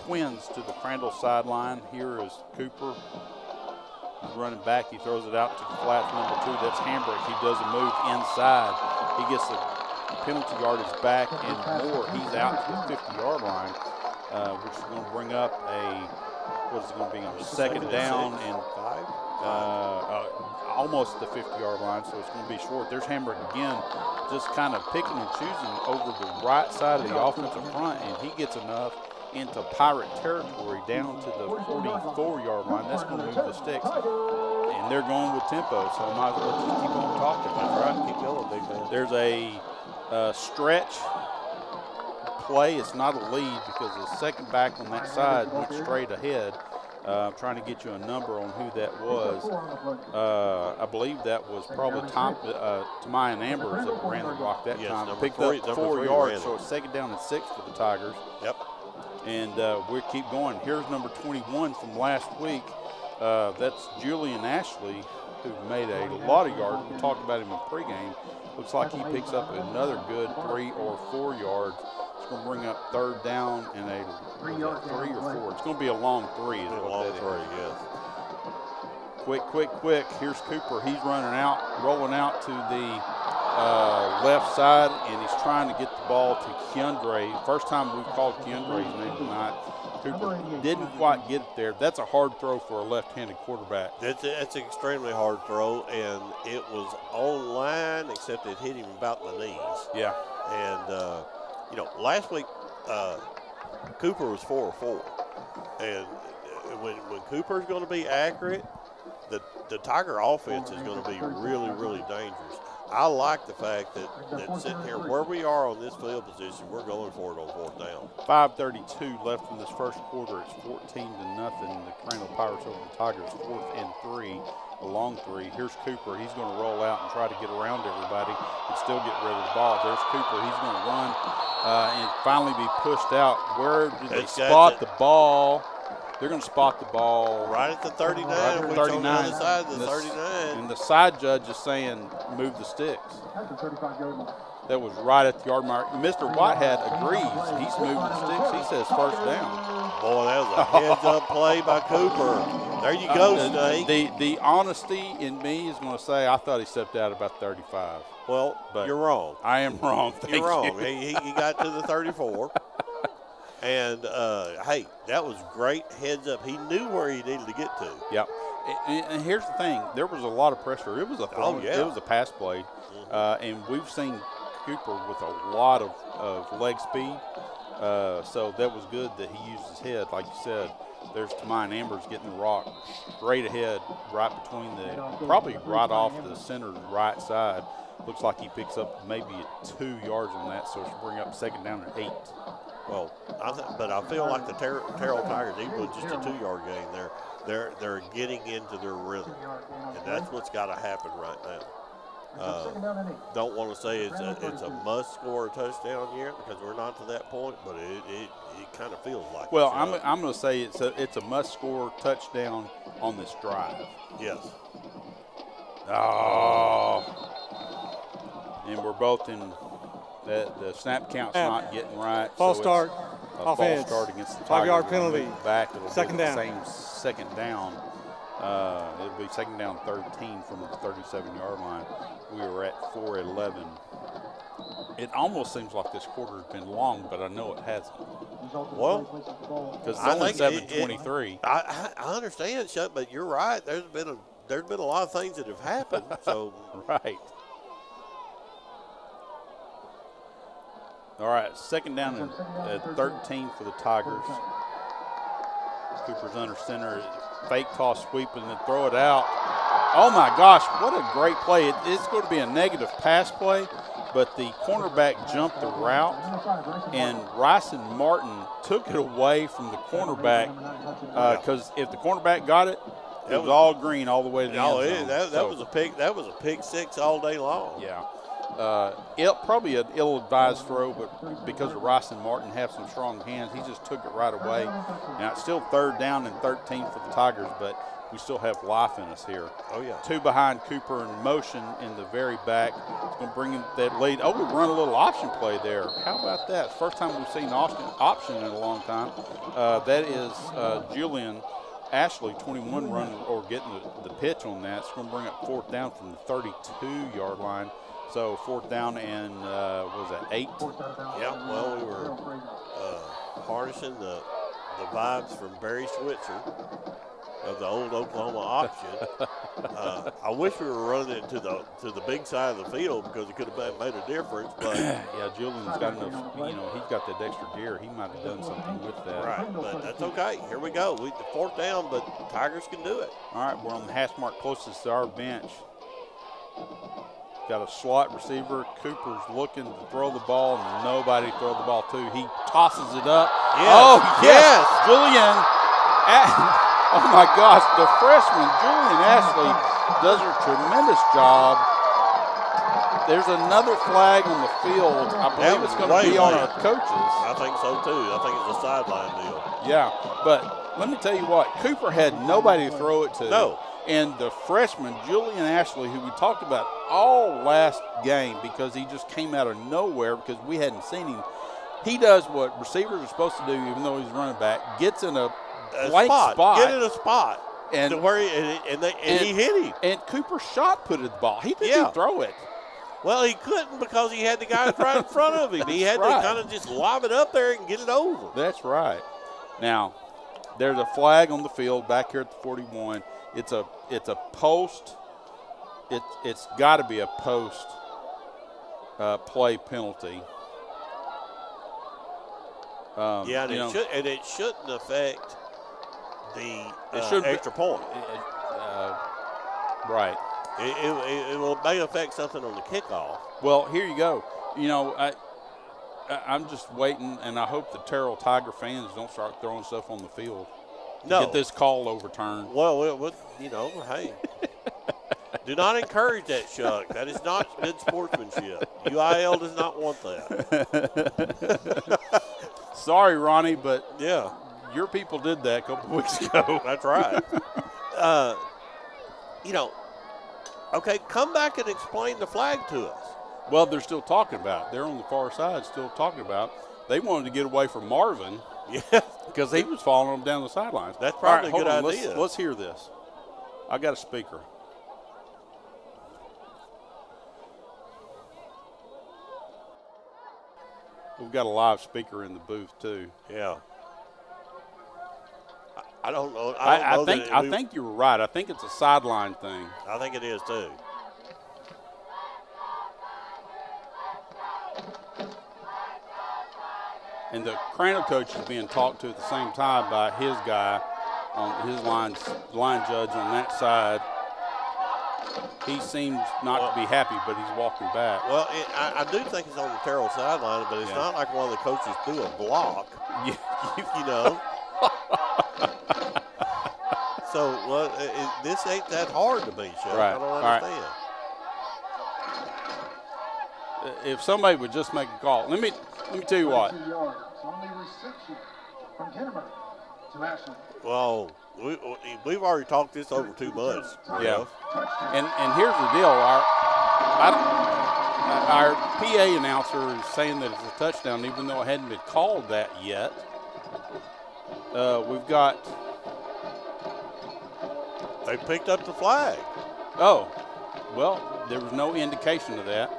Speaker 10: Twins to the Crandall sideline. Here is Cooper. He's running back. He throws it out to the flat number 2. That's Hambrick. He does a move inside. He gets the penalty yardage back and more. He's out to the 50-yard line, which is going to bring up what is it going to be, a second down and 5? Almost the 50-yard line, so it's going to be short. There's Hambrick again, just kind of picking and choosing over the right side of the offensive front, and he gets enough into Pirate territory down to the 44-yard line. That's going to move the sticks. And they're going with tempo, so I might as well just keep on talking. That's right, keep going, big man. There's a stretch play. It's not a lead because the second back on that side went straight ahead. I'm trying to get you a number on who that was. I believe that was probably Tamian Ambers that ran the rock that time. Picked up 4 yards, so it's second down and 6 for the Tigers.
Speaker 11: Yep.
Speaker 10: And we'll keep going. Here's number 21 from last week. That's Julian Ashley, who made a lot of yards. We talked about him in pregame. Looks like he picks up another good 3 or 4 yards. It's going to bring up third down and a 3 or 4. It's going to be a long 3. Is what that is.
Speaker 11: Yes.
Speaker 10: Quick. Here's Cooper. He's rolling out to the left side, and he's trying to get the ball to Keandre. First time we've called Keandre's name tonight. Cooper didn't quite get it there. That's a hard throw for a left-handed quarterback.
Speaker 11: That's an extremely hard throw, and it was on line, except it hit him about the knees.
Speaker 10: Yeah.
Speaker 11: And, last week Cooper was 4 of 4. And when Cooper's going to be accurate, the Tiger offense is going to be really, really dangerous. I like the fact that sitting here where we are on this field position, we're going for it on 4th down.
Speaker 10: 5:32 left in this first quarter. It's 14-0. The Crandall Pirates over the Tigers, 4th and 3, a long 3. Here's Cooper. He's going to roll out and try to get around everybody and still get rid of the ball. There's Cooper. He's going to run and finally be pushed out. Where do they spot the ball? They're going to spot the ball
Speaker 11: right at the 39,
Speaker 10: right at the 39.
Speaker 11: On the other side of the 39.
Speaker 10: And the side judge is saying move the sticks. That was right at the yard mark. Mr. Whitehead agrees. He's moving the sticks. He says first down.
Speaker 11: Boy, that was a heads-up play by Cooper. There you go, Snake.
Speaker 10: The honesty in me is going to say I thought he stepped out about 35.
Speaker 11: Well, but you're wrong.
Speaker 10: I am wrong.
Speaker 11: You're wrong. He got to the 34. And, hey, that was great heads up. He knew where he needed to get to.
Speaker 10: Yep. And here's the thing. There was a lot of pressure. It was a throw. It was a pass play. And we've seen Cooper with a lot of leg speed. So that was good that he used his head. Like you said, there's Tamian Ambers getting the rock straight ahead, right between probably right off the center right side. Looks like he picks up maybe 2 yards on that, so it should bring up 2nd down and 8.
Speaker 11: Well, but I feel like the Terrell Tigers, even with just a 2-yard gain there, they're getting into their rhythm, and that's what's got to happen right now. Don't want to say it's a must score a touchdown yet because we're not to that point, but it kind of feels like.
Speaker 10: Well, I'm going to say it's a must score touchdown on this drive.
Speaker 11: Yes.
Speaker 10: Oh. And we're both in the snap count's not getting right.
Speaker 12: False start.
Speaker 10: A false start against the Tigers.
Speaker 12: 5-yard penalty.
Speaker 10: Back. It'll
Speaker 12: 2nd down.
Speaker 10: Same 2nd down. It'll be 2nd down 13 from the 37-yard line. We were at 4:11. It almost seems like this quarter has been long, but I know it hasn't.
Speaker 11: Well,
Speaker 10: because it's only 7:23.
Speaker 11: I understand, Chuck, but you're right. There's been a lot of things that have happened. So
Speaker 10: right. All right, 2nd down and 13 for the Tigers. Cooper's under center, fake toss sweep and then throw it out. Oh my gosh, what a great play. It's going to be a negative pass play, but the cornerback jumped the route and Rice and Martin took it away from the cornerback because if the cornerback got it, it was all green all the way to the end zone.
Speaker 11: That was a pick 6 all day long.
Speaker 10: Yeah. Probably an ill-advised throw, but because of Rice and Martin have some strong hands, he just took it right away. Now it's still 3rd down and 13 for the Tigers, but we still have life in us here.
Speaker 11: Oh yeah.
Speaker 10: 2 behind Cooper in motion in the very back. It's going to bring in that lead. Oh, we run a little option play there. How about that? First time we've seen option in a long time. That is Julian Ashley, 21, running or getting the pitch on that. It's going to bring up 4th down from the 32-yard line. So 4th down and was that 8?
Speaker 11: Yeah, well, we were harnessing the vibes from Barry Switzer of the old Oklahoma option. I wish we were running it to the big side of the field because it could have made a difference. But
Speaker 10: yeah, Julian's got enough. He's got that extra gear. He might have done something with that.
Speaker 11: Right, but that's okay. Here we go. The 4th down, but Tigers can do it.
Speaker 10: All right, we're on the hash mark closest to our bench. Got a slot receiver. Cooper's looking to throw the ball, and nobody to throw the ball to. He tosses it up.
Speaker 11: Yes.
Speaker 10: Oh, yes. Julian. Oh, my gosh. The freshman, Julian Ashley, does a tremendous job. There's another flag on the field. I believe it's going to be on our coaches.
Speaker 11: I think so, too. I think it's a sideline deal.
Speaker 10: Yeah, but let me tell you what. Cooper had nobody to throw it to.
Speaker 11: No.
Speaker 10: And the freshman, Julian Ashley, who we talked about all last game because he just came out of nowhere because we hadn't seen him, he does what receivers are supposed to do even though he's running back, gets in a blank spot.
Speaker 11: Get in a spot.
Speaker 10: And,
Speaker 11: to where he hit him.
Speaker 10: And Cooper shot put the ball. He didn't throw it.
Speaker 11: Well, he couldn't because he had the guy right in front of him. He had to kind of just lob it up there and get it over.
Speaker 10: That's right. Now, there's a flag on the field back here at the 41. It's a post. It's got to be a post play penalty.
Speaker 11: Yeah, and it shouldn't affect the extra point.
Speaker 10: Right.
Speaker 11: It may affect something on the kickoff.
Speaker 10: Well, here you go. You know, I'm just waiting, and I hope the Terrell Tiger fans don't start throwing stuff on the field to get this call overturned.
Speaker 11: Well, you know, hey. Do not encourage that, Chuck. That is not good sportsmanship. UIL does not want that.
Speaker 10: Sorry, Ronnie, but
Speaker 11: yeah,
Speaker 10: your people did that a couple weeks ago.
Speaker 11: That's right. You know, okay, come back and explain the flag to us.
Speaker 10: Well, they're still talking about it. They're on the far side still talking about it. They wanted to get away from Marvin because he was following them down the sidelines.
Speaker 11: That's probably a good idea.
Speaker 10: Let's hear this. I got a speaker. We've got a live speaker in the booth too.
Speaker 11: Yeah. I don't know.
Speaker 10: I think you're right. I think it's a sideline thing.
Speaker 11: I think it is too.
Speaker 10: And the Crandall coach is being talked to at the same time by his guy on his line judge on that side. He seems not to be happy, but he's walking back.
Speaker 11: Well, I do think it's on the Terrell sideline, but it's not like one of the coaches threw a block. You know. So this ain't that hard to me, Chuck.
Speaker 10: Right.
Speaker 11: I don't understand.
Speaker 10: If somebody would just make a call, let me tell you what.
Speaker 11: Well, we've already talked this over too much.
Speaker 10: Yeah. And here's the deal. Our PA announcer is saying that it's a touchdown, even though it hadn't been called that yet. We've got.
Speaker 11: They picked up the flag.
Speaker 10: Oh, well, there was no indication of that.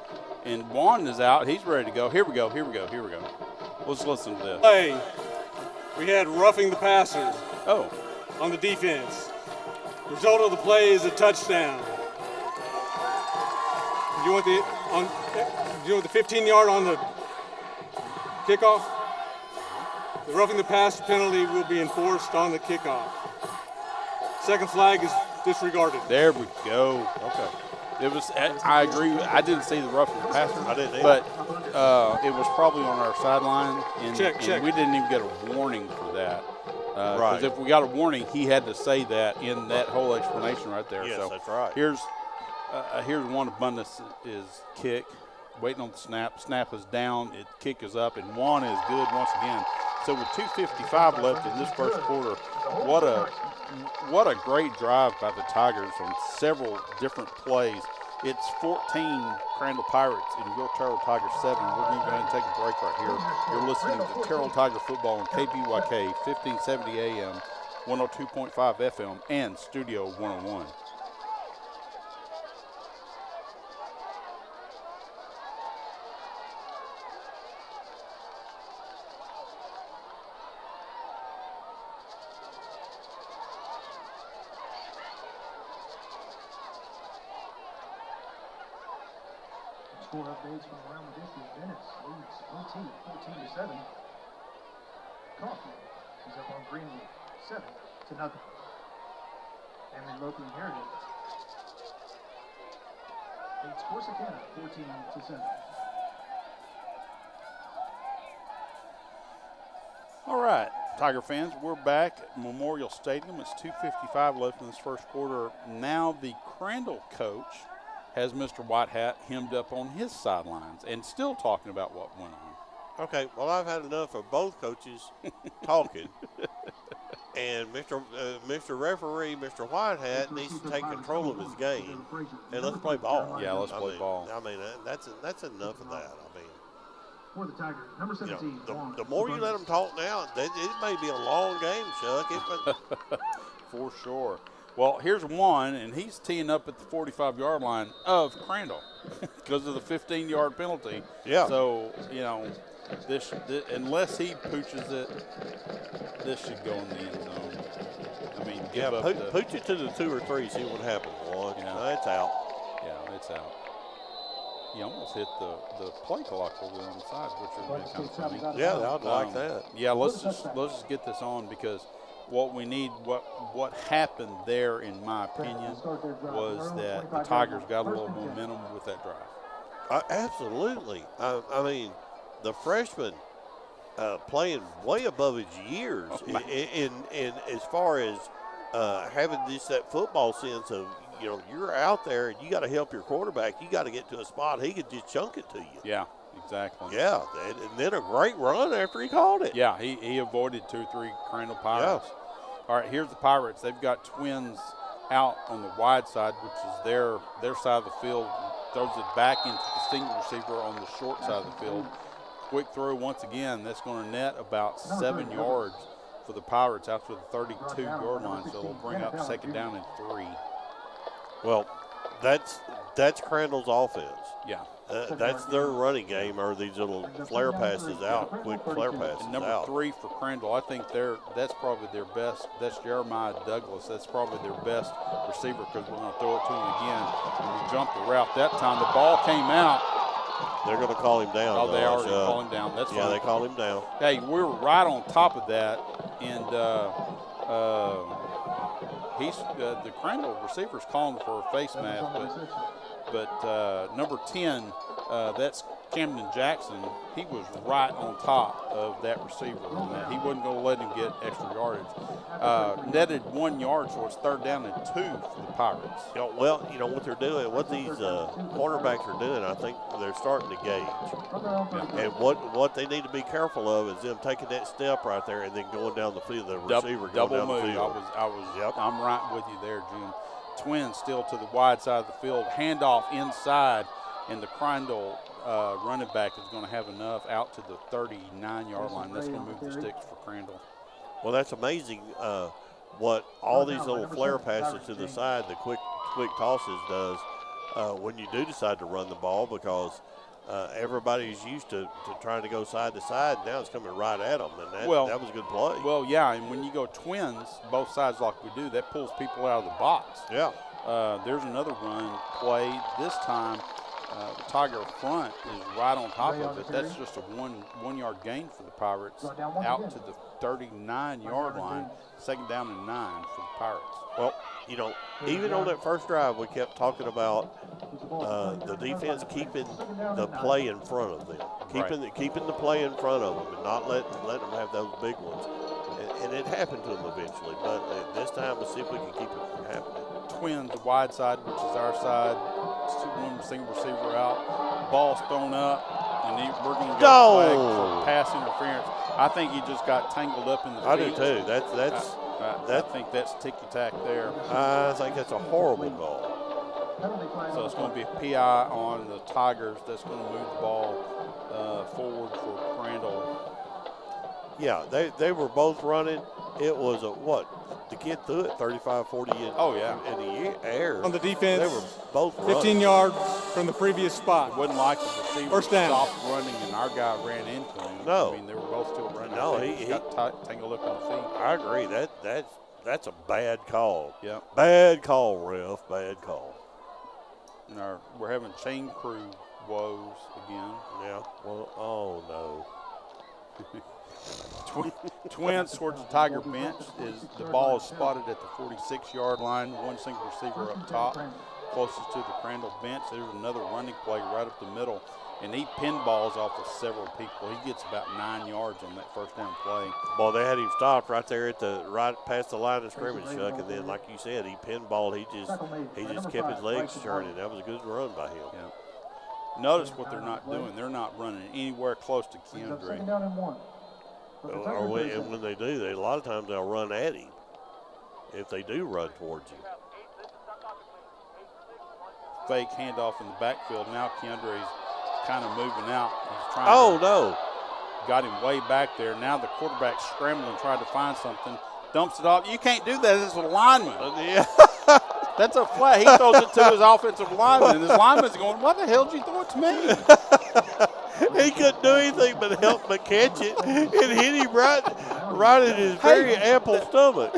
Speaker 10: And Juan is out. He's ready to go. Here we go. Let's listen to this.
Speaker 12: Hey, we had roughing the passer.
Speaker 10: Oh.
Speaker 12: On the defense. The result of the play is a touchdown. You want the 15-yard on the kickoff? The roughing the passer penalty will be enforced on the kickoff. Second flag is disregarded.
Speaker 10: There we go. Okay. It was. I agree. I didn't see the roughing the passer.
Speaker 11: I didn't either.
Speaker 10: But it was probably on our sideline, and we didn't even get a warning for that.
Speaker 11: Right.
Speaker 10: Because if we got a warning, he had to say that in that whole explanation right there.
Speaker 11: Yes,
Speaker 10: so
Speaker 11: that's right.
Speaker 10: Here's one abundance is kick, waiting on the snap. Snap is down. Kick is up, and Juan is good once again. So with 2:55 left in this first quarter, what a great drive by the Tigers on several different plays. It's 14 Crandall Pirates and your Terrell Tigers 7. We're going to go ahead and take a break right here. You're listening to Terrell Tiger Football on KBYK, 1570 AM, 102.5 FM, and Studio 101.
Speaker 7: Score updates from around the district. Bennett's leads OT 14-7. Coffee is up on Greenwood 7-0. And then locally inherited leads Corsicana 14-7.
Speaker 10: All right, Tiger fans, we're back at Memorial Stadium. It's 2:55 left in this first quarter. Now the Crandall coach has Mr. Whitehat hemmed up on his sidelines and still talking about what went on.
Speaker 11: Okay, well, I've had enough of both coaches talking. And Mr. Referee, Mr. Whitehat, needs to take control of his game. And let's play ball.
Speaker 10: Yeah, let's play ball.
Speaker 11: I mean, that's enough of that. I mean,
Speaker 7: For the Tigers, number 17.
Speaker 11: The more you let them talk now, it may be a long game, Chuck.
Speaker 10: For sure. Well, here's one, and he's teeing up at the 45-yard line of Crandall because of the 15-yard penalty.
Speaker 11: Yeah.
Speaker 10: So, you know, this unless he pooches it, this should go in the end zone. I mean,
Speaker 11: pooch it to the 2 or 3, see what happens. One, it's out.
Speaker 10: Yeah, it's out. You almost hit the play clock over there on the side, which would be kind of funny.
Speaker 11: Yeah, I'd like that.
Speaker 10: Yeah, let's just get this on, because what we need, what happened there, in my opinion, was that the Tigers got a little momentum with that drive.
Speaker 11: Absolutely. I mean, the freshman playing way above his years in as far as having just that football sense of, you know, you're out there and you got to help your quarterback. You got to get to a spot he could just chunk it to you.
Speaker 10: Yeah, exactly.
Speaker 11: Yeah, and then a great run after he called it.
Speaker 10: Yeah, he avoided 2-3 Crandall Pirates.
Speaker 11: Yeah.
Speaker 10: All right, here's the Pirates. They've got Twins out on the wide side, which is their side of the field. Throws it back into the single receiver on the short side of the field. Quick throw once again. That's going to net about 7 yards for the Pirates after the 32-yard line, so it'll bring up second down and 3.
Speaker 11: Well, that's Crandall's offense.
Speaker 10: Yeah.
Speaker 11: That's their running game, or these little flare passes out, quick flare passes
Speaker 10: and number
Speaker 11: out.
Speaker 10: 3 for Crandall, I think that's probably their best. That's Jeremiah Douglas. That's probably their best receiver, because we're going to throw it to him again. And we jumped the route that time. The ball came out.
Speaker 11: They're going to call him down.
Speaker 10: Oh, they already call him down. That's
Speaker 11: yeah,
Speaker 10: fine.
Speaker 11: they call him down.
Speaker 10: Hey, we were right on top of that, and he's the Crandall receiver's calling for a face mask, but number 10, that's Camden Jackson. He was right on top of that receiver. He wasn't going to let him get extra yardage. Netted 1 yard, so it's third down and 2 for the Pirates.
Speaker 11: Well, you know what they're doing, what these quarterbacks are doing, I think they're starting to gauge. Yeah. And what they need to be careful of is them taking that step right there and then going down the field. The receiver
Speaker 10: double
Speaker 11: going down
Speaker 10: move.
Speaker 11: the field.
Speaker 10: Yep. I'm right with you there, Jim. Twins still to the wide side of the field. Handoff inside, and the Crandall running back is going to have enough out to the 39-yard line. That's going to move the sticks for Crandall.
Speaker 11: Well, that's amazing what all these little flare passes to the side, the quick tosses does when you do decide to run the ball, because everybody's used to trying to go side to side. Now it's coming right at them, and that was a good play.
Speaker 10: Well, yeah, and when you go twins, both sides like we do, that pulls people out of the box.
Speaker 11: Yeah.
Speaker 10: There's another run play. This time, the Tiger front is right on top of it. That's just a one yard gain for the Pirates out to the 39-yard line. Second down and 9 for the Pirates.
Speaker 11: Well, you know, even on that first drive, we kept talking about the defense keeping the play in front of them, keeping the play in front of them, and not letting them have those big ones. And it happened to them eventually, but this time we'll see if we can keep it from happening.
Speaker 10: Twins wide side, which is our side. One single receiver out. Ball's thrown up, and we're going to get a flag for pass interference. I think he just got tangled up in the
Speaker 11: I
Speaker 10: feet.
Speaker 11: do too.
Speaker 10: I think that's ticky-tack there.
Speaker 11: I think that's a horrible call.
Speaker 10: So it's going to be a PI on the Tigers. That's going to move the ball forward for Crandall.
Speaker 11: Yeah, they were both running. It was to get through it 35, 40 in the air.
Speaker 12: On the defense,
Speaker 11: they were both
Speaker 12: 15
Speaker 11: running.
Speaker 12: yards from the previous spot.
Speaker 10: It wasn't like the receiver
Speaker 12: First down.
Speaker 10: stopped running and our guy ran into him.
Speaker 11: No.
Speaker 10: I mean, they were both still running.
Speaker 11: No,
Speaker 10: he got tangled up in the feet.
Speaker 11: I agree. That's a bad call.
Speaker 10: Yeah.
Speaker 11: Bad call, ref. Bad call.
Speaker 10: And we're having chain crew woes again.
Speaker 11: Yeah. Well, oh no.
Speaker 10: Twins towards the Tiger bench. The ball is spotted at the 46-yard line. One single receiver up top, closest to the Crandall bench. There's another running play right up the middle, and he pinballs off of several people. He gets about 9 yards on that first down play.
Speaker 11: Well, they had him stopped right there at right past the line of scrimmage, Chuck, and then, like you said, he pinballed. He just kept his legs turning. That was a good run by him.
Speaker 10: Yeah. Notice what they're not doing. They're not running anywhere close to Keandre.
Speaker 11: Or when they do, a lot of times they'll run at him if they do run towards him.
Speaker 10: Fake handoff in the backfield. Now Keandre's kind of moving out. He's trying
Speaker 11: no.
Speaker 10: Got him way back there. Now the quarterback's scrambling, trying to find something. Dumps it off. You can't do that as a lineman.
Speaker 11: Yeah.
Speaker 10: That's a flag. He throws it to his offensive lineman, and his lineman's going, "What the hell did you throw it to me?"
Speaker 11: He couldn't do anything but help but catch it. It hit him right right in his very ample stomach.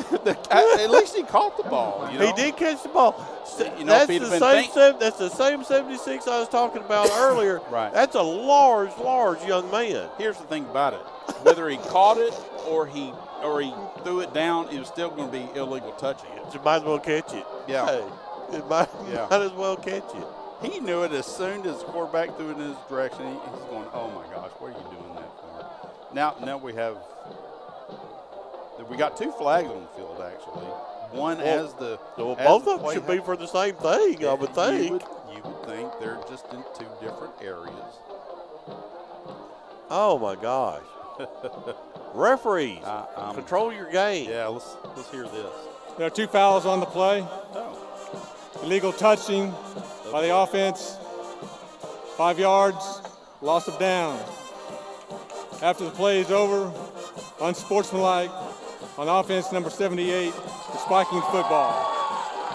Speaker 10: At least he caught the ball. You know?
Speaker 11: He did catch the ball.
Speaker 10: That's
Speaker 11: That's the same 76 I was talking about earlier.
Speaker 10: Right.
Speaker 11: That's a large young man.
Speaker 10: Here's the thing about it: whether he caught it or he threw it down, it was still going to be illegal touching it.
Speaker 11: You might as well catch it.
Speaker 10: Yeah.
Speaker 11: Hey, might as well catch it.
Speaker 10: He knew it as soon as the quarterback threw it in his direction. He's going, "Oh my gosh, what are you doing that for?" Now we got 2 flags on the field actually. One as the
Speaker 11: both of them should be for the same thing, I would think.
Speaker 10: You would think they're just in 2 different areas.
Speaker 11: Oh my gosh! Referees, control your game.
Speaker 10: Yeah, let's hear this.
Speaker 12: There are 2 fouls on the play.
Speaker 10: Oh.
Speaker 12: Illegal touching by the offense. 5 yards, loss of down. After the play is over, unsportsmanlike on offense number 78, the spiking football.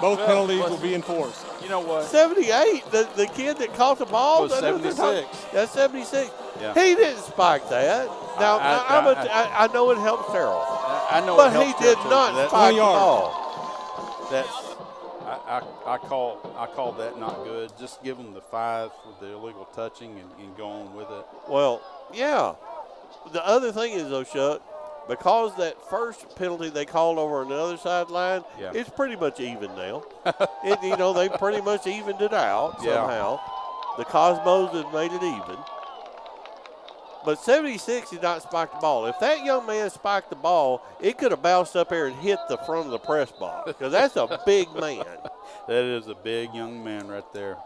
Speaker 12: Both penalties will be enforced.
Speaker 10: You know what?
Speaker 11: 78, the kid that caught the ball?
Speaker 10: Was 76.
Speaker 11: That's 76.
Speaker 10: Yeah.
Speaker 11: He didn't spike that. Now, I know it helps Terrell.
Speaker 10: I know
Speaker 11: but
Speaker 10: it helps
Speaker 11: he did
Speaker 10: Terrell,
Speaker 11: not
Speaker 10: too.
Speaker 11: spike the ball.
Speaker 10: I call that not good. Just give them the 5 for the illegal touching and go on with it.
Speaker 11: Well, yeah. The other thing is, though, Chuck, because that first penalty they called over on the other sideline, it's pretty much even now. They pretty much evened it out somehow. The Cosmos have made it even. But 76 did not spike the ball. If that young man spiked the ball, it could have bounced up here and hit the front of the press box because that's a big man.
Speaker 10: That is a big young man right there.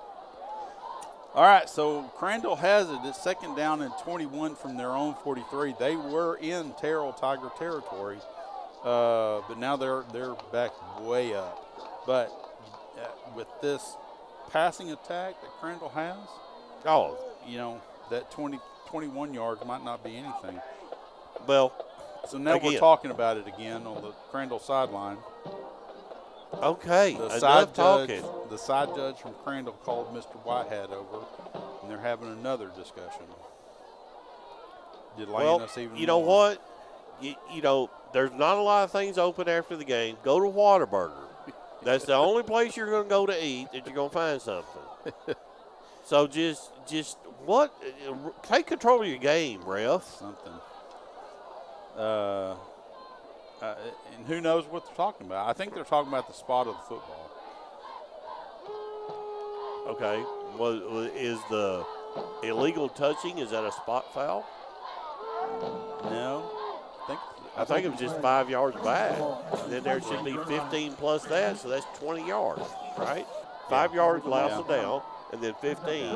Speaker 10: All right, so Crandall has it. It's 2nd down and 21 from their own 43. They were in Terrell Tiger territory, but now they're back way up. But with this passing attack that Crandall has, that 21 yards might not be anything.
Speaker 11: Well,
Speaker 10: so now we're talking about it again on the Crandall sideline.
Speaker 11: Okay,
Speaker 10: the side judge from Crandall called Mr. Whitehead over, and they're having another discussion. Did Lioness even?
Speaker 11: You know what? There's not a lot of things open after the game. Go to Whataburger. That's the only place you're going to go to eat that you're going to find something. So just take control of your game, ref.
Speaker 10: Something. And who knows what they're talking about. I think they're talking about the spot of the football.
Speaker 11: Okay. Well, is the illegal touching, is that a spot foul?
Speaker 10: No.
Speaker 11: I think it was just 5 yards back. Then there should be 15 plus that, so that's 20 yards, right? 5 yards loss of down, and then 15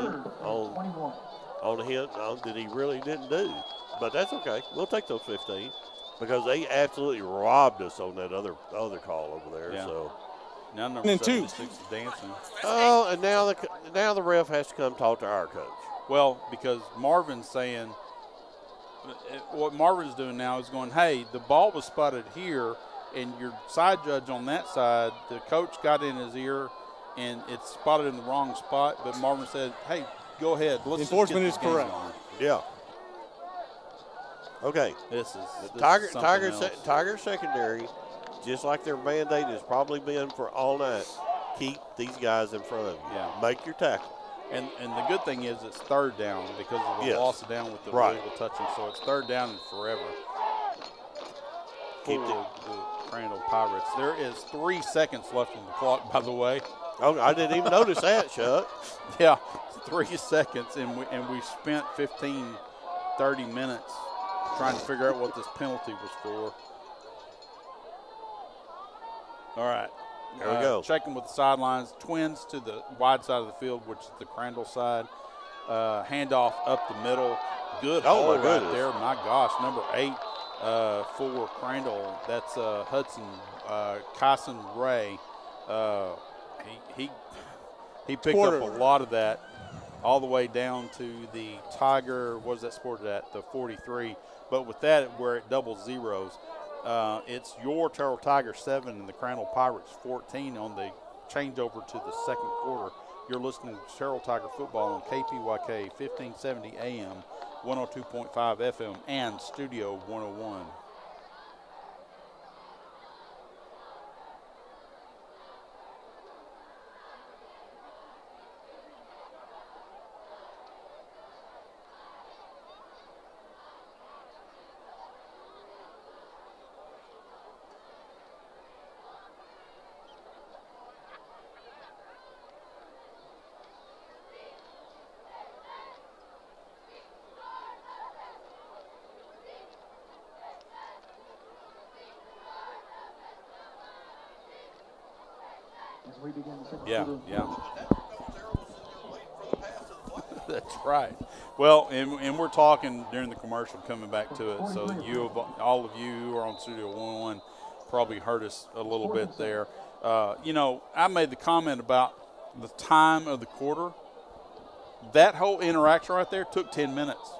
Speaker 11: on him that he really didn't do. But that's okay. We'll take those 15. Because they absolutely robbed us on that other call over there. Yeah. So
Speaker 10: now number 76 is dancing.
Speaker 11: Oh, and now the ref has to come talk to our coach.
Speaker 10: Well, because Marvin's saying what Marvin's doing now is going, hey, the ball was spotted here, and your side judge on that side, the coach got in his ear, and it's spotted in the wrong spot. But Marvin said, hey, go ahead.
Speaker 12: Enforcement is correct.
Speaker 11: Yeah. Okay.
Speaker 10: This is
Speaker 11: Tiger secondary, just like their mandate has probably been for all night. Keep these guys in front of you.
Speaker 10: Yeah.
Speaker 11: Make your tackle.
Speaker 10: And the good thing is it's 3rd down because of the loss of down with the illegal touching. So it's 3rd down and forever. Keep the Crandall Pirates. There is 3 seconds left on the clock, by the way.
Speaker 11: Oh, I didn't even notice that, Chuck.
Speaker 10: Yeah, 3 seconds, and we spent 30 minutes trying to figure out what this penalty was for. All right.
Speaker 11: There we go.
Speaker 10: Checking with the sidelines. Twins to the wide side of the field, which is the Crandall side. Handoff up the middle. Good hole right there. My gosh, number 8 for Crandall. That's Hudson Kyson Ray. He picked up a lot of that all the way down to the Tiger. What is that sported at? The 43. But with that, where it doubles zeros, it's your Terrell Tiger 7 and the Crandall Pirates 14 on the changeover to the 2nd quarter. You're listening to Terrell Tiger football on KPYK 1570 AM, 102.5 FM, and Studio 101.
Speaker 7: as we begin the second
Speaker 10: Yeah,
Speaker 7: quarter.
Speaker 10: yeah. That's right. Well, and we're talking during the commercial coming back to it, so all of you who are on Studio 101 probably heard us a little bit there. I made the comment about the time of the quarter. That whole interaction right there took 10 minutes.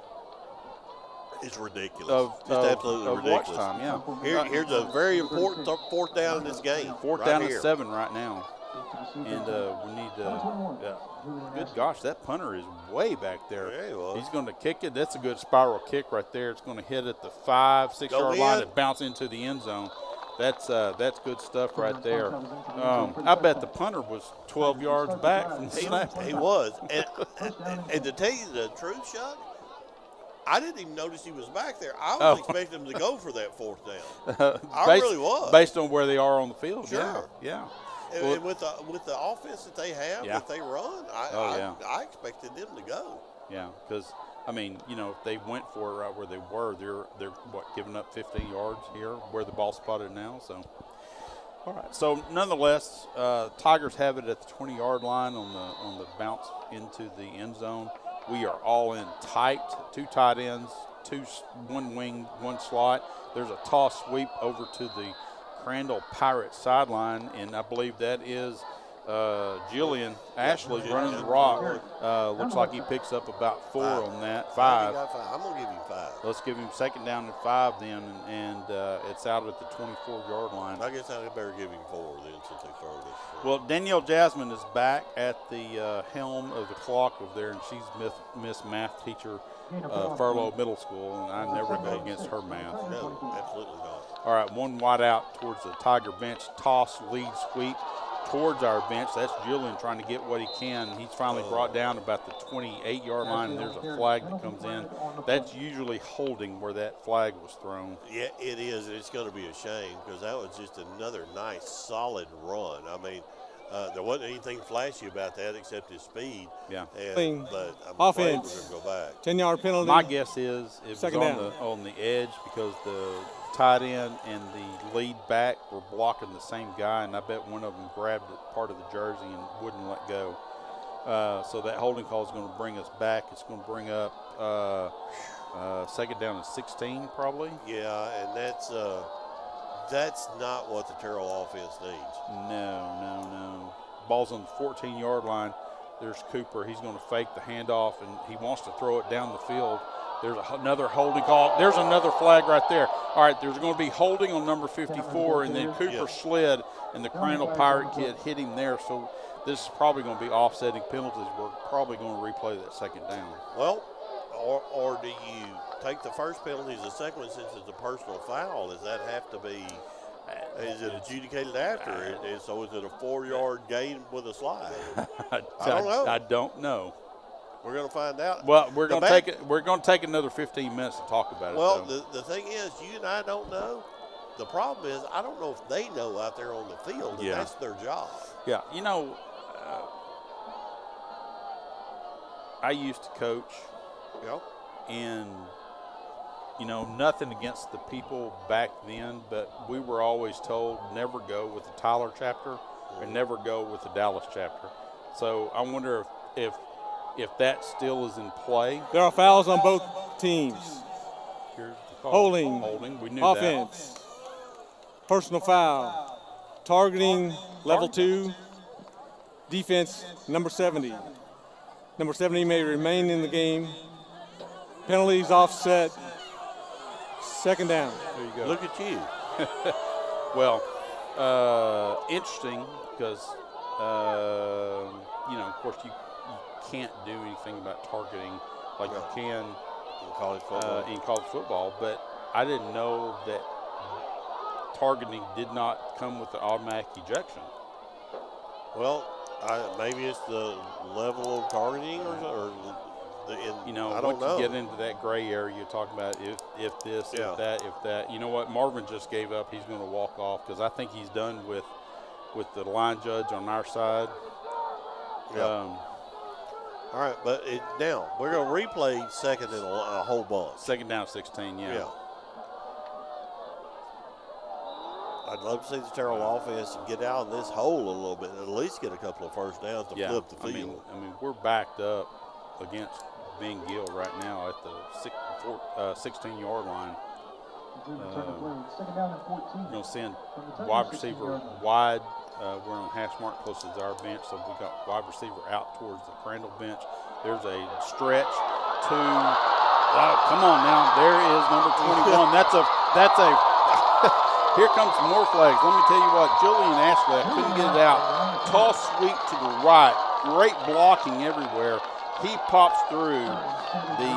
Speaker 11: It's ridiculous. Absolutely ridiculous.
Speaker 10: Watch time, yeah.
Speaker 11: Here's a very important fourth down in this game.
Speaker 10: Fourth
Speaker 11: right
Speaker 10: down
Speaker 11: here.
Speaker 10: and 7 right now. And we need good gosh, that punter is way back there.
Speaker 11: Yeah, he was.
Speaker 10: He's going to kick it. That's a good spiral kick right there. It's going to hit at the 5-6 yard line and bounce into the end zone. That's good stuff right there. I bet the punter was 12 yards back from the snap.
Speaker 11: He was. And to tell you the truth, Chuck, I didn't even notice he was back there. I was expecting him to go for that fourth down. I really was.
Speaker 10: Based on where they are on the field.
Speaker 11: Sure.
Speaker 10: Yeah.
Speaker 11: And with the offense that they have, that they run, I expected them to go.
Speaker 10: Yeah, because, if they went for it right where they were, they're giving up 15 yards here where the ball spotted now. So, all right. So, nonetheless, Tigers have it at the 20-yard line on the bounce into the end zone. We are all in tight, 2 tight ends, 1 wing, 1 slot. There's a toss sweep over to the Crandall Pirates sideline, and I believe that is Julian Ashley running the rock. Looks like he picks up about 4 on that, 5.
Speaker 11: I'm going to give him 5.
Speaker 10: Let's give him second down and 5 then, and it's out at the 24-yard line.
Speaker 11: I guess I better give him 4 then since they started this.
Speaker 10: Well, Danielle Jasmine is back at the helm of the clock over there, and she's Miss Math teacher, Furlough Middle School, and I never go against her math.
Speaker 11: No, absolutely not.
Speaker 10: All right, 1 wide out towards the Tiger bench, toss, lead, sweep towards our bench. That's Julian trying to get what he can. He's finally brought down about the 28-yard line, and there's a flag that comes in. That's usually holding where that flag was thrown.
Speaker 11: Yeah, it is, and it's going to be a shame because that was just another nice, solid run. There wasn't anything flashy about that except his speed.
Speaker 10: Yeah.
Speaker 11: But I'm
Speaker 12: offense,
Speaker 11: afraid we're going to go back.
Speaker 12: 10-yard penalty.
Speaker 10: My guess is it was
Speaker 12: Second down.
Speaker 10: on the edge because the tight end and the lead back were blocking the same guy, and I bet one of them grabbed part of the jersey and wouldn't let go. So that holding call is going to bring us back. It's going to bring up second down and 16 probably.
Speaker 11: Yeah, and that's not what the Terrell offense needs.
Speaker 10: No. Ball's on the 14-yard line. There's Cooper. He's going to fake the handoff, and he wants to throw it down the field. There's another holding call. There's another flag right there. All right, there's going to be holding on number 54, and then Cooper slid, and the Crandall Pirate kid hit him there. So this is probably going to be offsetting penalties. We're probably going to replay that second down.
Speaker 11: Well, or do you take the first penalty as the second one since it's a personal foul? Does that have to be – is it adjudicated after? So is it a 4-yard gain with a slide? I don't know.
Speaker 10: I don't know.
Speaker 11: We're going to find out.
Speaker 10: Well, we're going to take another 15 minutes to talk about it.
Speaker 11: Well, the thing is, you and I don't know. The problem is, I don't know if they know out there on the field, and that's their job.
Speaker 10: Yeah, I used to coach.
Speaker 11: Yep.
Speaker 10: And nothing against the people back then, but we were always told never go with the Tyler chapter and never go with the Dallas chapter. So I wonder if that still is in play.
Speaker 12: There are fouls on both teams.
Speaker 10: Here's the call.
Speaker 12: Holding.
Speaker 10: We knew
Speaker 12: offense.
Speaker 10: that.
Speaker 12: Personal foul. Targeting, level 2. Defense, number 70. Number 70 may remain in the game. Penalties offset. Second down.
Speaker 10: There you go.
Speaker 11: Look at you.
Speaker 10: Well, interesting because, of course, you can't do anything about targeting like you can in college football. But I didn't know that targeting did not come with the automatic ejection.
Speaker 11: Well, maybe it's the level of targeting or I don't know.
Speaker 10: You get into that gray area, you're talking about if this, if that. You know what? Marvin just gave up. He's going to walk off because I think he's done with the line judge on our side.
Speaker 11: Yeah. All right, but now we're going to replay second and a whole bunch.
Speaker 10: Second down 16, yeah.
Speaker 11: I I'd love to see the Terrell offense get out of this hole a little bit, at least get a couple of first downs to flip the field.
Speaker 10: I mean, we're backed up against Ben Gill right now at the 16-yard line. We're going to send wide receiver wide. We're on hash mark close to our bench, so we got wide receiver out towards the Crandall bench. There's a stretch to. Come on now, there is number 21. That's a. Here comes some more flags. Let me tell you what, Julian Ashley, I couldn't get it out. Toss sweep to the right. Great blocking everywhere. He pops through. The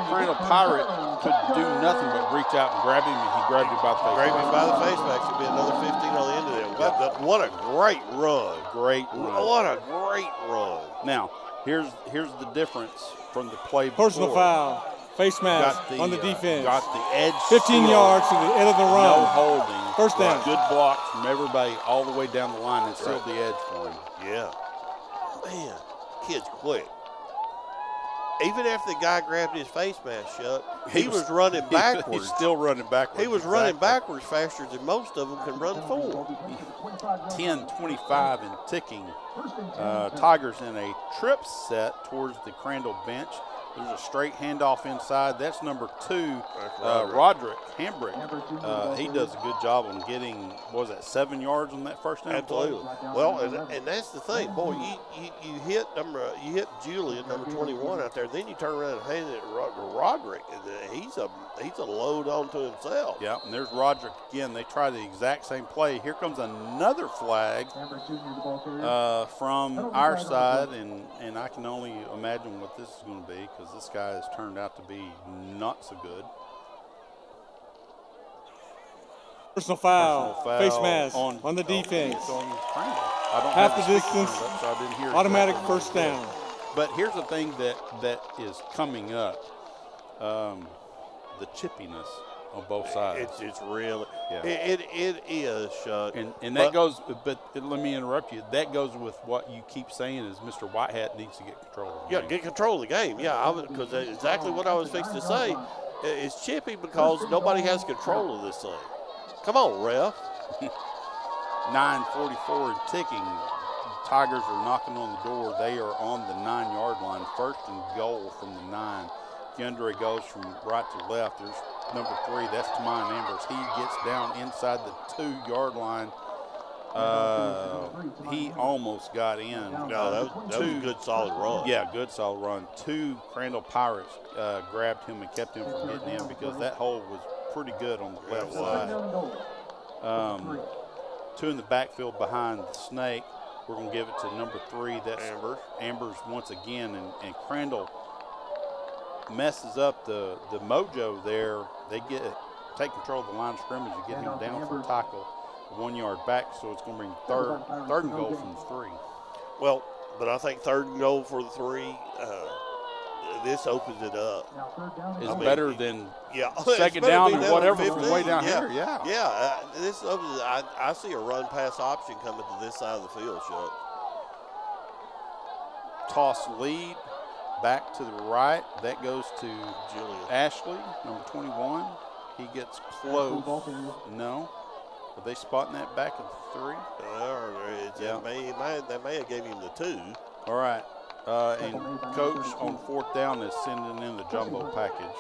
Speaker 10: Crandall Pirate could do nothing but reach out and grab him, and he grabbed him by the face.
Speaker 11: Grabbed him by the face mask. It'll be another 15 on the end of it. What a great run.
Speaker 10: Great run.
Speaker 11: What a great run.
Speaker 10: Now, here's the difference from the play before.
Speaker 12: Personal foul. Face mask on the defense.
Speaker 10: Got the edge.
Speaker 12: 15 yards to the end of the run.
Speaker 10: No holding.
Speaker 12: First down.
Speaker 10: Good blocks from everybody all the way down the line and sealed the edge for him.
Speaker 11: Yeah. Man, kid's quick. Even after the guy grabbed his face mask shut, he was running backwards.
Speaker 10: He's still running backwards.
Speaker 11: He was running backwards faster than most of them can run forward.
Speaker 10: 10-25 and ticking. Tigers in a trip set towards the Crandall bench. There's a straight handoff inside. That's number 2, Roderick Hambrick. He does a good job on getting, what was that, 7 yards on that first down?
Speaker 11: Absolutely. Well, and that's the thing, boy. You hit Julian, number 21 out there. Then you turn around and hand it to Roderick. He's a load onto himself.
Speaker 10: Yeah, and there's Roderick again. They try the exact same play. Here comes another flag from our side, and I can only imagine what this is going to be, because this guy has turned out to be not so good.
Speaker 12: Personal foul. Face mask on the defense. Half the distance.
Speaker 10: So I didn't hear
Speaker 12: automatic first down.
Speaker 10: But here's the thing that is coming up: the chippiness on both sides.
Speaker 11: It's really it is, Chuck.
Speaker 10: And that goes. But let me interrupt you. That goes with what you keep saying is Mr. Whitehat needs to get control of the game.
Speaker 11: Get control of the game. Yeah, because that's exactly what I was fixing to say. It's chippy because nobody has control of this thing. Come on, ref.
Speaker 10: 9:44 and ticking. Tigers are knocking on the door. They are on the 9-yard line. First and goal from the 9. Keandre goes from right to left. There's number 3. That's Tamian Ambers. He gets down inside the 2-yard line. He almost got in.
Speaker 11: No, that was a good, solid run.
Speaker 10: Yeah, good, solid run. 2 Crandall Pirates grabbed him and kept him from getting in because that hole was pretty good on the left side. 2 in the backfield behind the Snake. We're going to give it to number 3. That's Ambers once again. And Crandall messes up the mojo there. They take control of the line of scrimmage and get him down for a tackle, 1 yard back. So it's going to bring third and goal from the 3.
Speaker 11: Well, but I think 3rd and goal for the 3. This opens it up.
Speaker 10: It's better than
Speaker 11: second
Speaker 10: down or whatever from way down here.
Speaker 11: Yeah. This opens. I see a run pass option coming to this side of the field, Chuck.
Speaker 10: Toss lead back to the right. That goes to Julian Ashley, number 21. He gets close. No. Are they spotting that back at the 3?
Speaker 11: They may have gave him the 2.
Speaker 10: All right. And Coach on 4th down is sending in the jumbo package.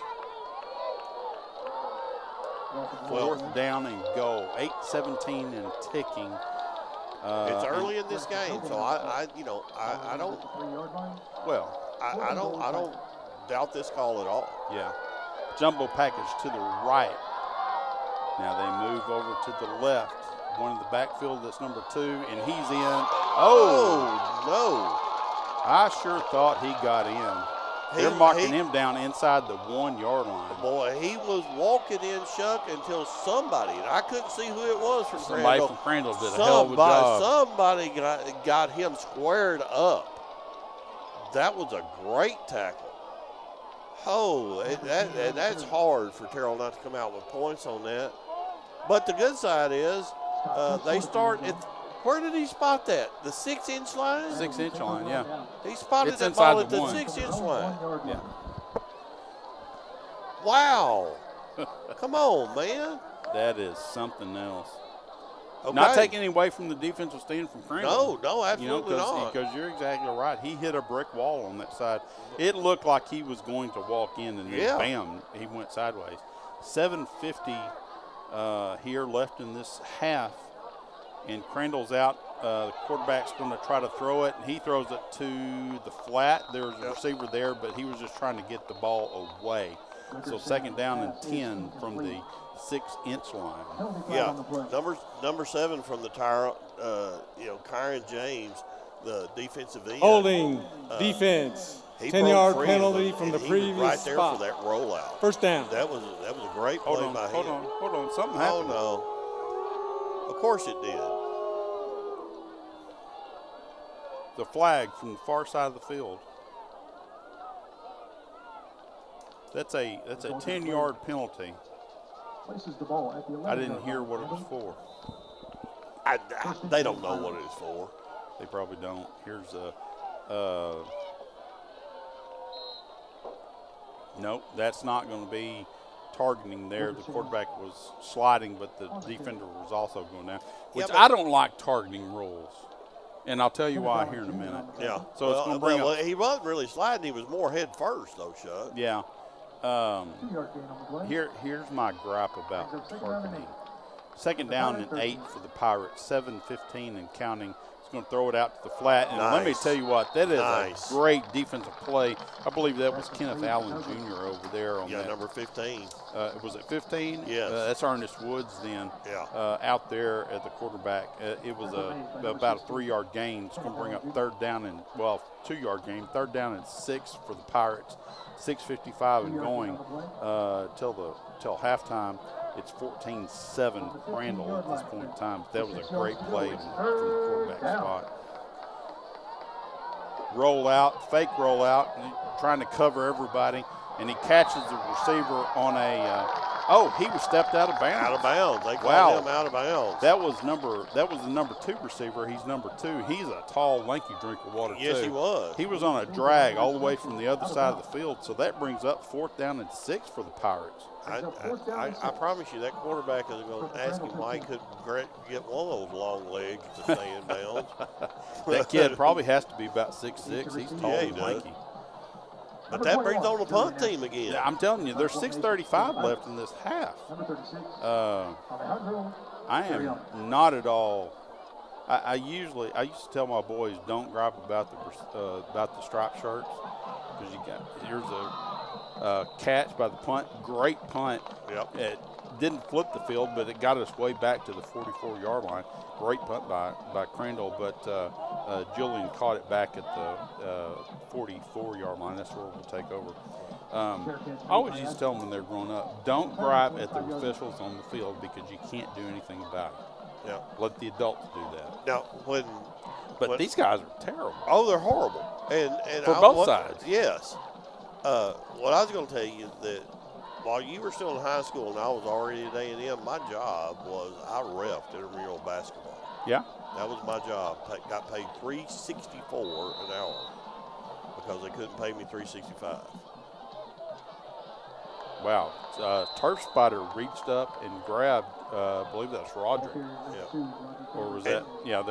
Speaker 10: 4th down and goal. 8:17 and ticking.
Speaker 11: It's early in this game, so I don't.
Speaker 10: Well,
Speaker 11: I don't doubt this call at all.
Speaker 10: Yeah. Jumbo package to the right. Now they move over to the left. One in the backfield, that's number 2, and he's in. Oh
Speaker 11: no.
Speaker 10: I sure thought he got in. They're marking him down inside the 1 yard line.
Speaker 11: Boy, he was walking in, Chuck, until somebody, and I couldn't see who it was from Crandall.
Speaker 10: Somebody from Crandall did a hell of a job.
Speaker 11: Somebody got him squared up. That was a great tackle. Oh, that's hard for Terrell not to come out with points on that. But the good side is they start at. Where did he spot that? The 6-inch line?
Speaker 10: 6-inch line, yeah.
Speaker 11: He spotted that ball at the 6-inch line.
Speaker 10: Yeah.
Speaker 11: Wow. Come on, man.
Speaker 10: That is something else.
Speaker 11: Okay.
Speaker 10: Not taking any away from the defensive stand from Crandall.
Speaker 11: No, absolutely not.
Speaker 10: Because you're exactly right. He hit a brick wall on that side. It looked like he was going to walk in, and then bam, he went sideways. 7:50 here left in this half, and Crandall's out. The quarterback's going to try to throw it, and he throws it to the flat. There's a receiver there, but he was just trying to get the ball away. So 2nd down and 10 from the 6-inch line.
Speaker 11: Yeah, number 7 from the Tyrell, Kyron James, the defensive end.
Speaker 12: Holding defense. 10-yard penalty from the previous
Speaker 11: right there
Speaker 12: spot.
Speaker 11: for that rollout.
Speaker 12: First down.
Speaker 11: That was a great play by him.
Speaker 10: Hold on. Something happened.
Speaker 11: Oh, no. Of course it did.
Speaker 10: The flag from the far side of the field. That's a 10-yard penalty. I didn't hear what it was for.
Speaker 11: They don't know what it is for.
Speaker 10: They probably don't. Here's a nope, that's not going to be targeting there. The quarterback was sliding, but the defender was also going down, which I don't like targeting rules. And I'll tell you why here in a minute.
Speaker 11: Yeah.
Speaker 10: So it's going to bring up.
Speaker 11: He wasn't really sliding. He was more head first, though, Shug.
Speaker 10: Yeah. Here's my gripe about targeting. 2nd down and 8 for the Pirates. 7:15 and counting. He's going to throw it out to the flat. And let me tell you what, that is a great defensive play. I believe that was Kenneth Allen Jr. over there on that.
Speaker 11: Number 15.
Speaker 10: Was it 15?
Speaker 11: Yes.
Speaker 10: That's Ernest Woods then.
Speaker 11: Yeah.
Speaker 10: Out there at the quarterback. It was about a 3-yard gain. It's going to bring up 3rd down and 2-yard gain. 3rd down and 6 for the Pirates. 6:55 and going till halftime. It's 14-7 Crandall at this point in time. That was a great play from the quarterback spot. Fake roll out, trying to cover everybody, and he catches the receiver on he was stepped out of bounds.
Speaker 11: Out of bounds. They called him out of bounds.
Speaker 10: That was the number 2 receiver. He's number 2. He's a tall, lanky drink of water, too.
Speaker 11: Yes, he was.
Speaker 10: He was on a drag all the way from the other side of the field, so that brings up 4th down and 6 for the Pirates.
Speaker 11: I promise you that quarterback is going to ask him why he couldn't get one of those long legs to stay in bounds.
Speaker 10: That kid probably has to be about 6'6". He's tall and lanky.
Speaker 11: But that brings on the punt team again.
Speaker 10: Yeah, I'm telling you, there's 6:35 left in this half. I am not at all. I used to tell my boys, don't gripe about the striped shirts, because here's a catch by the punt, great punt.
Speaker 11: Yep.
Speaker 10: It didn't flip the field, but it got us way back to the 44-yard line. Great punt by Crandall, but Julian caught it back at the 44-yard line. That's where we'll take over. I always used to tell them when they're growing up, don't gripe at the officials on the field because you can't do anything about it.
Speaker 11: Yeah.
Speaker 10: Let the adults do that.
Speaker 11: Now,
Speaker 10: But these guys are terrible.
Speaker 11: Oh, they're horrible. And
Speaker 10: for both sides.
Speaker 11: Yes. What I was going to tell you that while you were still in high school and I was already at A&M, my job was I reffed intramural basketball.
Speaker 10: Yeah.
Speaker 11: That was my job. Got paid $3.64 an hour because they couldn't pay me $3.65.
Speaker 10: Wow. Turf Spider reached up and grabbed, I believe that's Roderick.
Speaker 11: Yeah.
Speaker 10: Or was that? Yeah.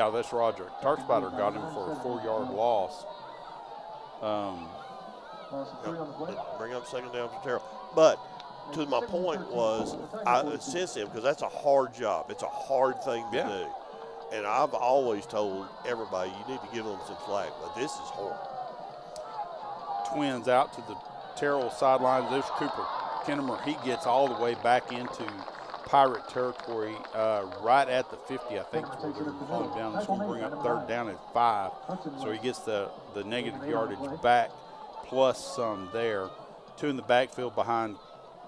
Speaker 10: That's Roderick. Turf Spider got him for a 4-yard loss.
Speaker 11: Bring up 2nd down for Terrell. But to my point was, since then, because that's a hard job. It's a hard thing to do. And I've always told everybody, you need to give them some slack. But this is horrible.
Speaker 10: Twins out to the Terrell sideline. There's Cooper Kennemer. He gets all the way back into Pirate territory, right at the 50, I think, is where they're falling down. It's going to bring up 3rd down at 5. So he gets the negative yardage back plus some there. 2 in the backfield behind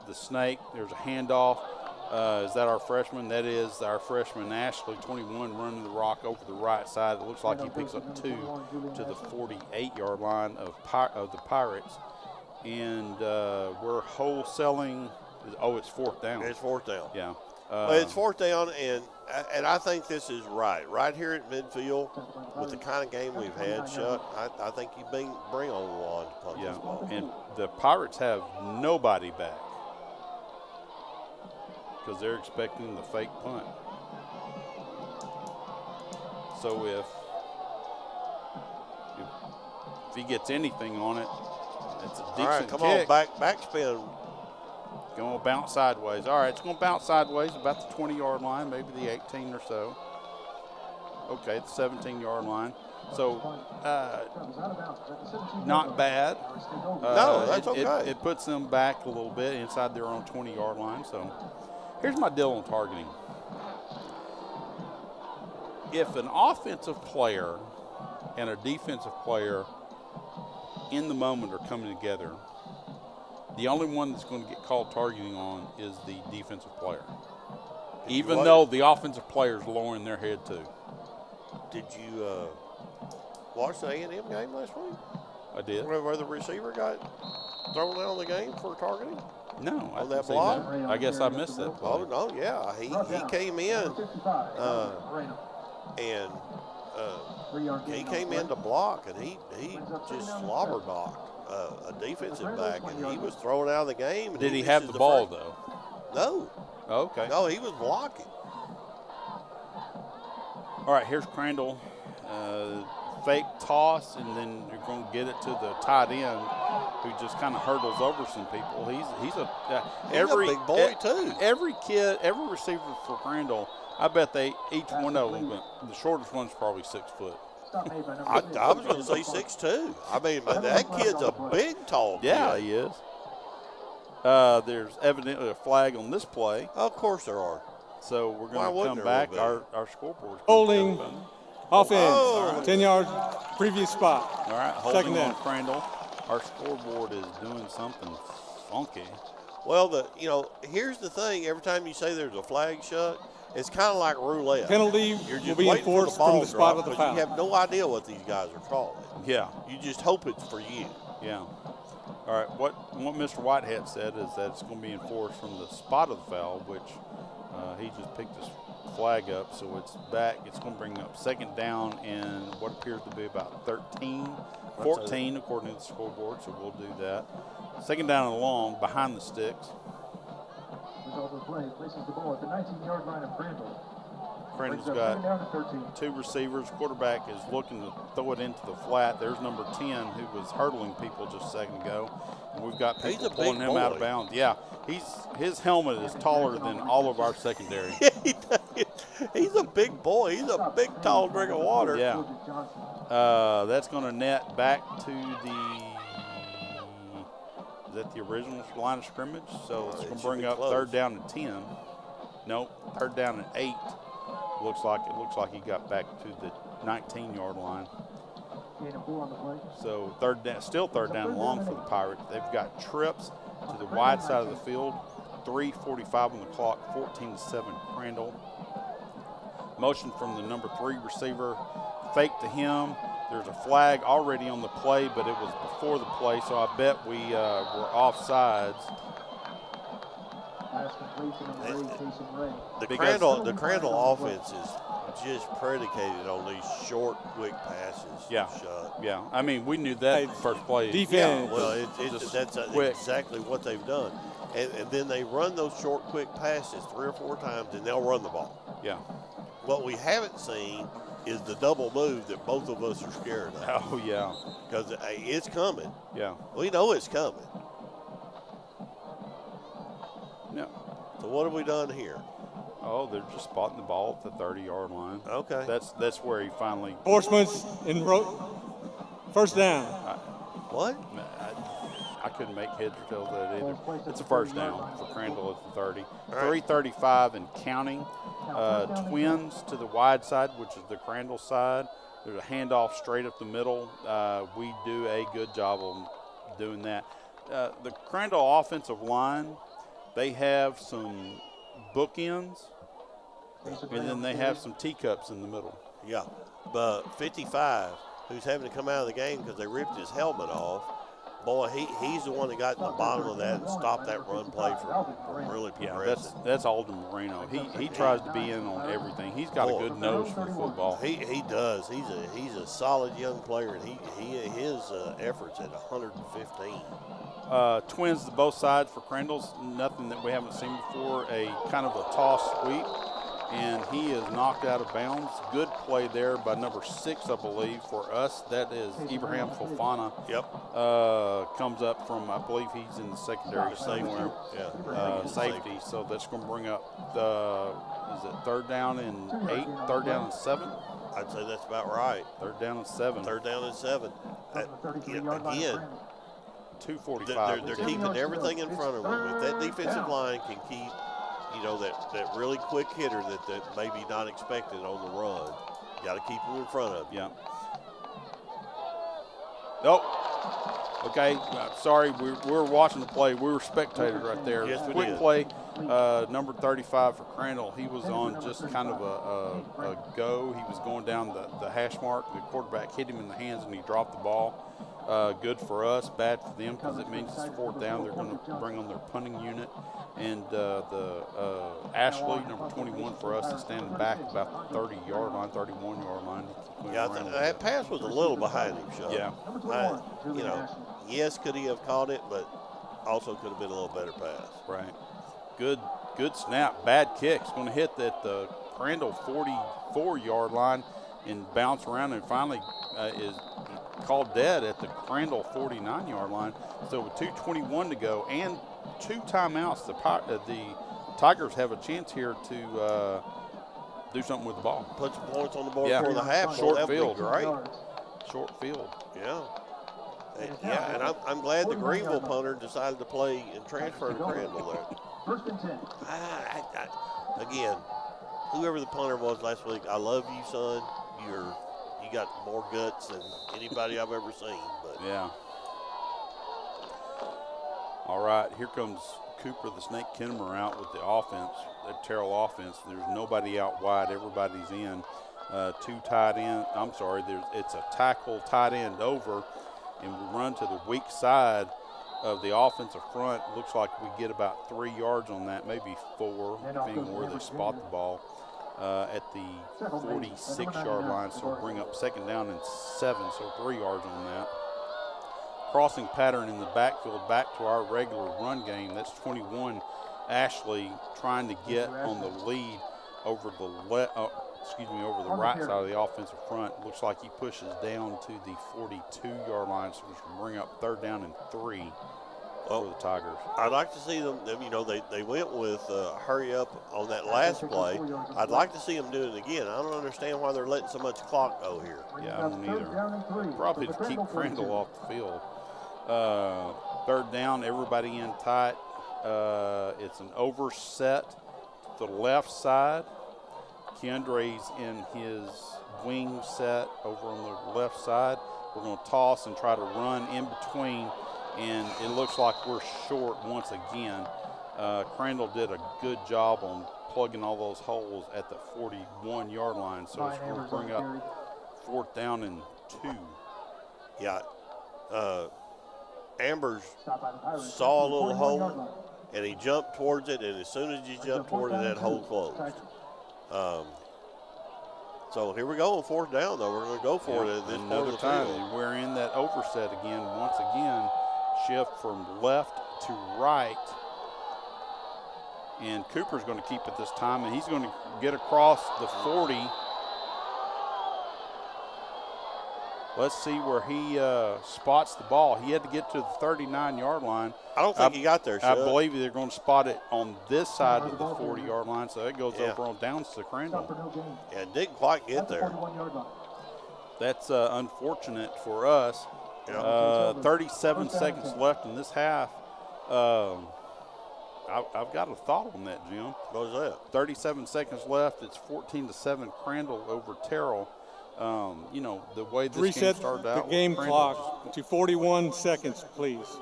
Speaker 10: the Snake. There's a handoff. Is that our freshman? That is our freshman, Ashley, 21, running the rock over the right side. It looks like he picks up 2 to the 48-yard line of the Pirates. And we're wholesaling. Oh, it's 4th down.
Speaker 11: It's 4th down.
Speaker 10: Yeah.
Speaker 11: It's 4th down, and I think this is right. Right here at midfield, with the kind of game we've had, Chuck, I think you bring on the line to punt this ball.
Speaker 10: And the Pirates have nobody back because they're expecting the fake punt.
Speaker 6: So if he gets anything on it, it's a decent
Speaker 11: All right, come
Speaker 6: kick.
Speaker 11: on, backspin.
Speaker 6: Going to bounce sideways. All right, it's going to bounce sideways about the 20-yard line, maybe the 18 or so. Okay, it's 17-yard line. So not bad.
Speaker 11: No, that's okay.
Speaker 6: It puts them back a little bit inside their own 20-yard line. So here's my deal on targeting. If an offensive player and a defensive player in the moment are coming together, the only one that's going to get called targeting on is the defensive player, even though the offensive player is lowering their head too.
Speaker 11: Did you watch the A&M game last week?
Speaker 6: I did.
Speaker 11: Where the receiver got thrown out of the game for targeting?
Speaker 6: No,
Speaker 11: on that block?
Speaker 6: I guess I missed that play.
Speaker 11: Oh, no, yeah. He came in and he came in to block, and he just slobber knocked a defensive back, and he was thrown out of the game.
Speaker 6: Did he have the ball, though?
Speaker 11: No.
Speaker 6: Oh, okay.
Speaker 11: No, he was blocking.
Speaker 6: All right, here's Crandall. Fake toss, and then you're going to get it to the tight end, who just kind of hurdles over some people. He's a
Speaker 11: big boy too.
Speaker 6: Every receiver for Crandall, I bet each one of them. The shortest one's probably 6 foot.
Speaker 11: I was going to say 6'2". I mean, but that kid's a big, tall kid.
Speaker 6: Yeah, he is. There's evidently a flag on this play.
Speaker 11: Of course there are.
Speaker 6: So we're going to come back. Our scoreboard's
Speaker 12: holding offense,
Speaker 6: right.
Speaker 12: 10 yards, previous spot.
Speaker 6: All right, holding
Speaker 12: second
Speaker 6: on
Speaker 12: down.
Speaker 6: Crandall. Our scoreboard is doing something funky.
Speaker 11: Well, here's the thing. Every time you say there's a flag shot, it's kind of like roulette.
Speaker 12: Penalty
Speaker 11: You're just
Speaker 12: will be
Speaker 11: waiting for
Speaker 12: enforced
Speaker 11: the ball
Speaker 12: from the spot of the foul.
Speaker 11: You have no idea what these guys are calling.
Speaker 6: Yeah.
Speaker 11: You just hope it's for you.
Speaker 6: Yeah. All right, what Mr. Whitehead said is that it's going to be enforced from the spot of the foul, which he just picked his flag up, so it's back. It's going to bring up second down and what appears to be about 14 according to the scoreboard, so we'll do that. Second down and long, behind the sticks.
Speaker 7: Result of the play places the ball at the 19-yard line of Crandall.
Speaker 6: Crandall's got 2 receivers. Quarterback is looking to throw it into the flat. There's number 10 who was hurdling people just a second ago. And we've got people pulling him out of bounds. Yeah, his helmet is taller than all of our secondary.
Speaker 11: He's a big boy. He's a big, tall drink of water.
Speaker 6: Yeah. That's going to net back to is that the original line of scrimmage? So it's going to bring up third down and 10. Nope, third down and 8. Looks like he got back to the 19-yard line. So still third down and long for the Pirates. They've got trips to the wide side of the field. 3:45 on the clock. 14-7 Crandall. Motion from the number 3 receiver. Fake to him. There's a flag already on the play, but it was before the play, so I bet we were offsides.
Speaker 11: The Crandall offense is just predicated on these short, quick passes.
Speaker 6: Yeah, yeah. I mean, we knew that first play.
Speaker 11: Defense. Yeah, well, that's exactly what they've done. And then they run those short, quick passes 3 or 4 times, and they'll run the ball.
Speaker 6: Yeah.
Speaker 11: What we haven't seen is the double move that both of us are scared of.
Speaker 6: Oh, yeah.
Speaker 11: Because it's coming.
Speaker 6: Yeah.
Speaker 11: We know it's coming.
Speaker 6: Yeah.
Speaker 11: So what have we done here?
Speaker 6: Oh, they're just spotting the ball at the 30-yard line.
Speaker 11: Okay.
Speaker 6: That's where he finally.
Speaker 12: Enforcement's in first down.
Speaker 11: What?
Speaker 6: I couldn't make heads or tails of that either. It's a first down for Crandall at the 30. 3:35 and counting. Twins to the wide side, which is the Crandall side. There's a handoff straight up the middle. We do a good job of doing that. The Crandall offensive line, they have some bookends, and then they have some teacups in the middle.
Speaker 11: Yeah, but 55, who's having to come out of the game because they ripped his helmet off, boy, he's the one that got in the bottom of that and stopped that run play from really progressing.
Speaker 6: Yeah, that's Alden Moreno. He tries to be in on everything. He's got a good nose for football.
Speaker 11: He does. He's a solid young player, and his efforts at 115.
Speaker 6: Twins to both sides for Crandall's. Nothing that we haven't seen before. A kind of a toss sweep.
Speaker 10: and he is knocked out of bounds. Good play there by number 6, I believe, for us. That is Ibrahim Fofana.
Speaker 11: Yep.
Speaker 10: Comes up from, I believe he's in the secondary somewhere. Safety. So that's going to bring up is it 3rd down and 8, 3rd down and 7?
Speaker 11: I'd say that's about right.
Speaker 10: 3rd down and 7.
Speaker 11: 3rd down and 7. Again,
Speaker 10: 2:45.
Speaker 11: They're keeping everything in front of them. If that defensive line can keep, that really quick hitter that maybe not expected on the run, you got to keep them in front of you.
Speaker 10: Yeah. Nope. Okay, sorry, we were watching the play. We were spectators right there.
Speaker 11: Yes, we
Speaker 10: Quick
Speaker 11: did.
Speaker 10: play, number 35 for Crandall. He was on just kind of a go. He was going down the hash mark. The quarterback hit him in the hands, and he dropped the ball. Good for us, bad for them because it means it's 4th down. They're going to bring on their punting unit. And Ashley, number 21 for us, is standing back about the 30-yard line, 31-yard line.
Speaker 11: Yeah, that pass was a little behind him, Sean.
Speaker 10: Yeah.
Speaker 11: Yes, could he have caught it, but also could have been a little better pass.
Speaker 10: Right. Good snap. Bad kick. It's going to hit at the Crandall 44-yard line and bounce around and finally is called dead at the Crandall 49-yard line. So with 2:21 to go and 2 timeouts, the Tigers have a chance here to do something with the ball.
Speaker 11: Put some points on the board for the half.
Speaker 10: Short field.
Speaker 11: Great.
Speaker 10: Short field.
Speaker 11: Yeah. Yeah, and I'm glad the Greenville punter decided to play and transfer to Crandall there. Again, whoever the punter was last week, I love you, son. You got more guts than anybody I've ever seen. But
Speaker 10: yeah. All right, here comes Cooper, the Snake Kinnemer, out with the offense, the Terrell offense. There's nobody out wide. Everybody's in. 2 tight end. I'm sorry. It's a tackle tight end over, and we run to the weak side of the offensive front. Looks like we get about 3 yards on that, maybe 4, depending on where they spot the ball. At the 46-yard line, so we'll bring up 2nd down and 7, so 3 yards on that. Crossing pattern in the backfield back to our regular run game. That's 21. Ashley trying to get on the lead over the over the right side of the offensive front. Looks like he pushes down to the 42-yard line, so we can bring up 3rd down and 3 for the Tigers.
Speaker 11: I'd like to see them, they went with hurry up on that last play. I'd like to see them do it again. I don't understand why they're letting so much clock go here.
Speaker 10: Yeah, I don't either. Probably to keep Crandall off the field. 3rd down, everybody in tight. It's an overset to the left side. Keandre's in his wing set over on the left side. We're going to toss and try to run in between, and it looks like we're short once again. Crandall did a good job on plugging all those holes at the 41-yard line, so it's going to bring up 4th down and 2.
Speaker 11: Yeah. Ambers saw a little hole, and he jumped towards it, and as soon as he jumped toward it, that hole closed. So here we go on 4th down, though. We're going to go for it at this point of the field.
Speaker 10: We're in that overset again. Once again, shift from left to right. And Cooper's going to keep it this time, and he's going to get across the 40. Let's see where he spots the ball. He had to get to the 39-yard line.
Speaker 11: I don't think he got there,
Speaker 10: I believe they're going to spot it on this side of the 40-yard line, so it goes over on downs to Crandall.
Speaker 11: Yeah, it didn't quite get there.
Speaker 10: That's unfortunate for us. 37 seconds left in this half. I've got a thought on that, Jim.
Speaker 11: What was that?
Speaker 10: 37 seconds left. It's 14-7 Crandall over Terrell. The way this game started out.
Speaker 12: Reset the game clock to 41 seconds, please.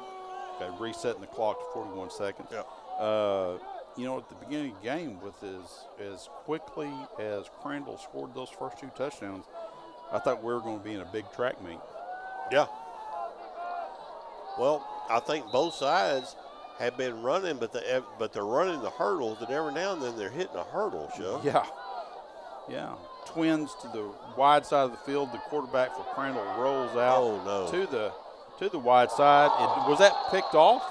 Speaker 10: Okay, resetting the clock to 41 seconds.
Speaker 11: Yeah.
Speaker 10: At the beginning of the game, with as quickly as Crandall scored those first 2 touchdowns, I thought we were going to be in a big track meet.
Speaker 11: Yeah. Well, I think both sides have been running, but they're running the hurdles, and every now and then they're hitting a hurdle, Joe.
Speaker 10: Yeah. Twins to the wide side of the field. The quarterback for Crandall rolls out to the wide side. Was that picked off?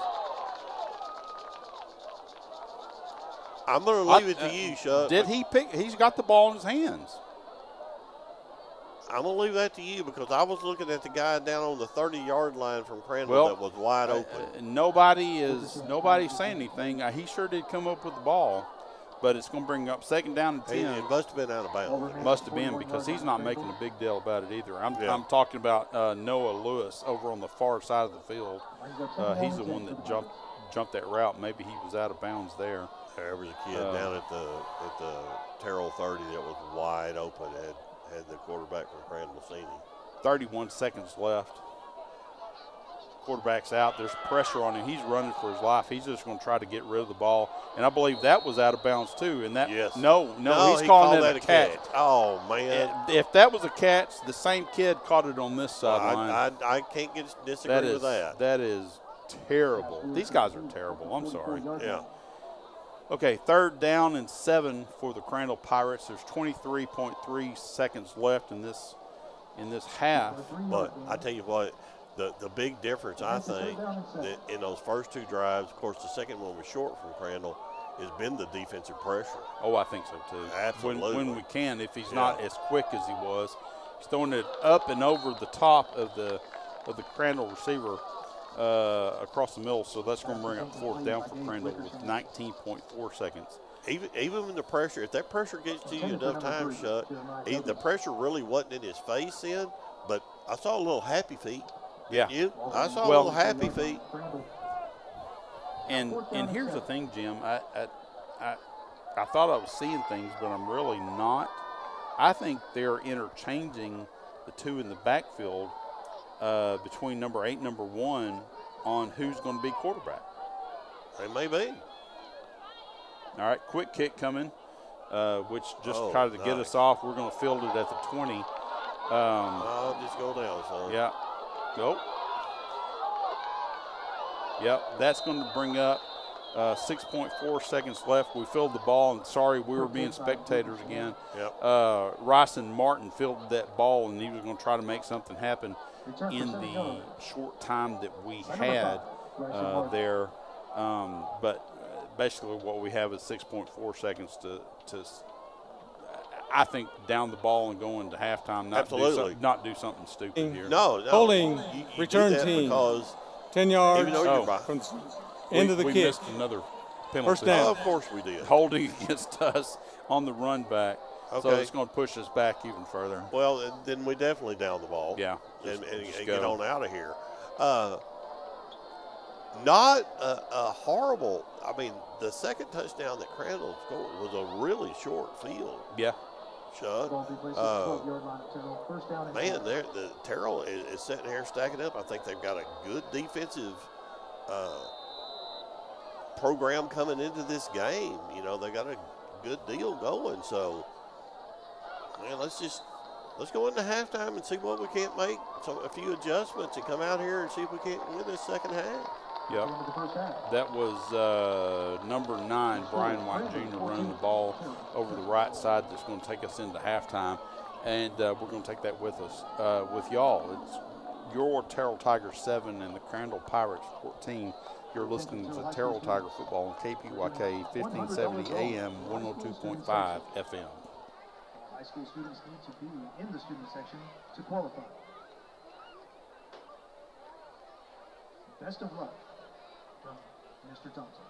Speaker 11: I'm going to leave it to you, Chuck.
Speaker 10: Did he pick? He's got the ball in his hands.
Speaker 11: I'm going to leave that to you because I was looking at the guy down on the 30-yard line from Crandall that was wide open.
Speaker 10: Nobody's saying anything. He sure did come up with the ball, but it's going to bring up 2nd down and 10.
Speaker 11: It must have been out of bounds.
Speaker 10: It must have been because he's not making a big deal about it either. I'm talking about Noah Lewis over on the far side of the field. He's the one that jumped that route. Maybe he was out of bounds there.
Speaker 11: There was a kid down at the Terrell 30 that was wide open. Had the quarterback from Crandall seen him.
Speaker 10: 31 seconds left. Quarterback's out. There's pressure on him. He's running for his life. He's just going to try to get rid of the ball. And I believe that was out of bounds too. And that no, he's calling that a catch.
Speaker 11: Oh man!
Speaker 10: If that was a catch, the same kid caught it on this sideline.
Speaker 11: I can't disagree with that.
Speaker 10: That is terrible. These guys are terrible. I'm sorry.
Speaker 11: Yeah.
Speaker 10: Okay, 3rd down and 7 for the Crandall Pirates. There's 23.3 seconds left in this half.
Speaker 11: But I tell you what, the big difference I think that in those first 2 drives, of course, the second one was short from Crandall, has been the defensive pressure.
Speaker 10: Oh, I think so too.
Speaker 11: Absolutely.
Speaker 10: When we can, if he's not as quick as he was, he's throwing it up and over the top of the Crandall receiver. Across the middle, so that's going to bring up 4th down for Crandall with 19.4 seconds.
Speaker 11: Even when the pressure, if that pressure gets to you enough times, Chuck, the pressure really wasn't in his face then, but I saw a little happy feet.
Speaker 10: Yeah.
Speaker 11: I saw a little happy feet.
Speaker 10: And here's the thing, Jim. I thought I was seeing things, but I'm really not. I think they're interchanging the 2 in the backfield between number 8 and number 1 on who's going to be quarterback.
Speaker 11: They may be.
Speaker 10: All right, quick kick coming, which just tried to get us off. We're going to field it at the 20.
Speaker 11: I'll just go down, son.
Speaker 10: Yeah, go. Yep, that's going to bring up 6.4 seconds left. We filled the ball, and sorry, we were being spectators again.
Speaker 11: Yep.
Speaker 10: Rice and Martin filled that ball, and he was going to try to make something happen in the short time that we had there. But basically what we have is 6.4 seconds to I think, down the ball and go into halftime, not do something stupid here.
Speaker 11: No.
Speaker 12: Holding, return team.
Speaker 11: Because
Speaker 12: 10 yards
Speaker 11: even though you're
Speaker 12: from end of the
Speaker 10: we
Speaker 12: kick.
Speaker 10: missed another penalty.
Speaker 12: First down.
Speaker 11: Oh, of course we did.
Speaker 10: Holding against us on the run back.
Speaker 11: Okay.
Speaker 10: So it's going to push us back even further.
Speaker 11: Well, then we definitely down the ball.
Speaker 10: Yeah.
Speaker 11: And get on out of here. Not a horrible. I mean, the second touchdown that Crandall scored was a really short field.
Speaker 10: Yeah.
Speaker 11: Chuck. Man, the Terrell is sitting here stacking up. I think they've got a good defensive program coming into this game. You know, they got a good deal going. So, man, let's go into halftime and see what we can't make. A few adjustments and come out here and see if we can't win this second half.
Speaker 10: Yep. That was number 9, Brian White Jr. running the ball over the right side. That's going to take us into halftime, and we're going to take that with us, with y'all. It's your Terrell Tigers 7 and the Crandall Pirates 14. You're listening to Terrell Tiger Football on KPYK 1570 AM 102.5 FM.
Speaker 7: High school students need to be in the student section to qualify. Best of luck from Mr. Thompson.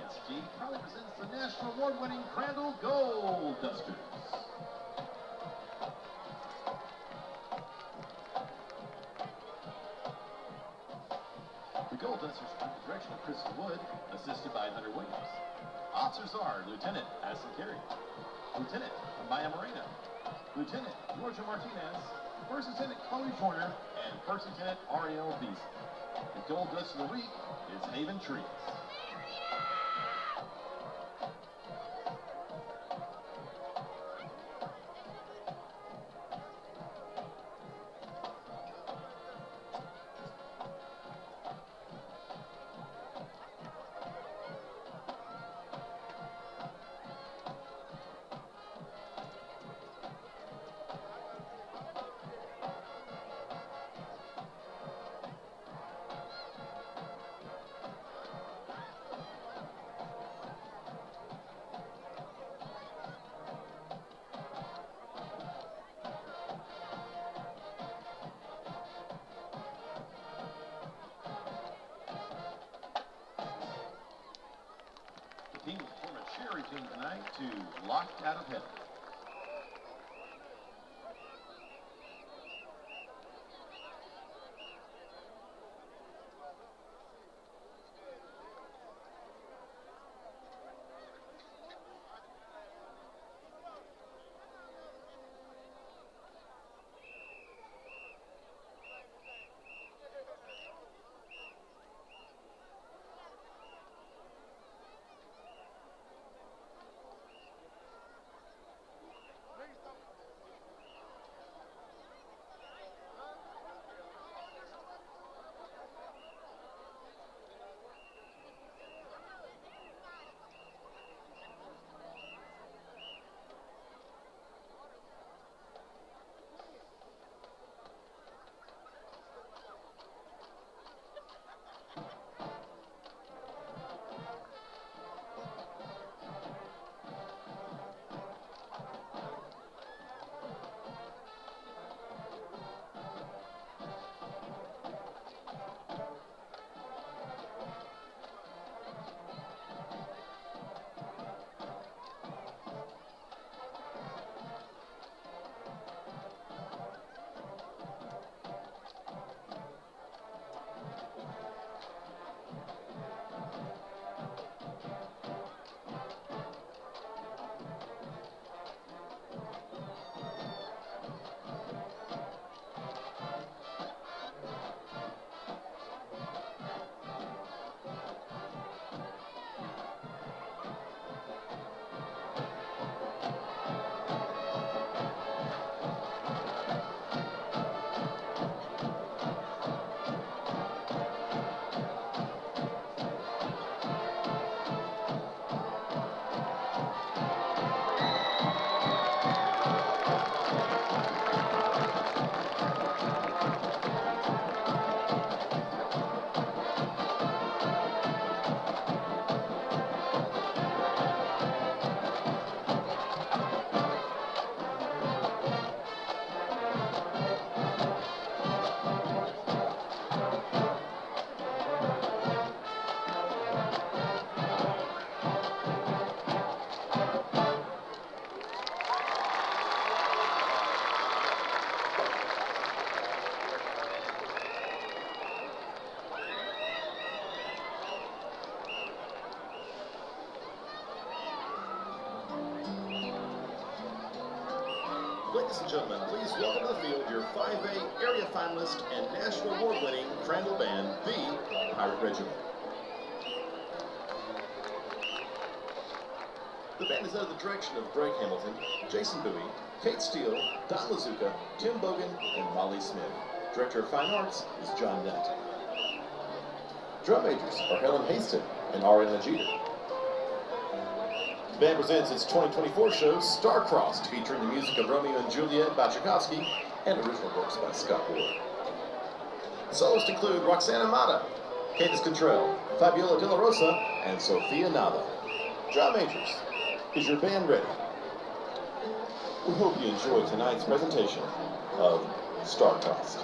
Speaker 13: G proudly presents the national award-winning Crandall Gold Dusters. The Gold Dusters are under the direction of Chris Wood, assisted by Hunter Williams. Officers are Lieutenant Addison Carey, Lieutenant Maya Moreno, Lieutenant Georgia Martinez, First Lieutenant Chloe Joyner, and First Lieutenant Ariel Beasley. The Gold Dust of the week is Haven Trees. The team will form a cheer routine tonight to Locked Out of Heaven. Ladies and gentlemen, please welcome to the field your 5A area finalist and national award-winning Crandall Band, the Pirate Regiment. The band is under the direction of Greg Hamilton, Jason Bowie, Kate Steele, Don Lazuka, Tim Bogan, and Molly Smith. Director of Fine Arts is John Nutt. Drum majors are Helen Haston and Ariana Jeter. The band presents its 2024 show, Star-Crossed, featuring the music of Romeo and Juliet by Tchaikovsky and original works by Scott Ward. Soloists include Roxana Mata, Candice Contrell, Fabiola De La Rosa, and Sofia Nava. Drum majors, is your band ready? We hope you enjoy tonight's presentation of Star-Crossed.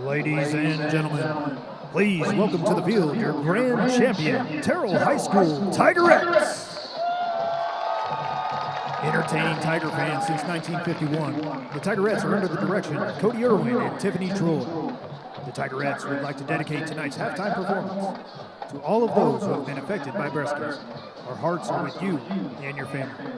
Speaker 14: Ladies and gentlemen, please welcome to the field your grand champion, Terrell High School Tigerettes. Entertaining Tiger fans since 1951, the Tigerettes are under the direction of Cody Irwin and Tiffany Troy. The Tigerettes would like to dedicate tonight's halftime performance to all of those who have been affected by breast cancer. Our hearts are with you and your family.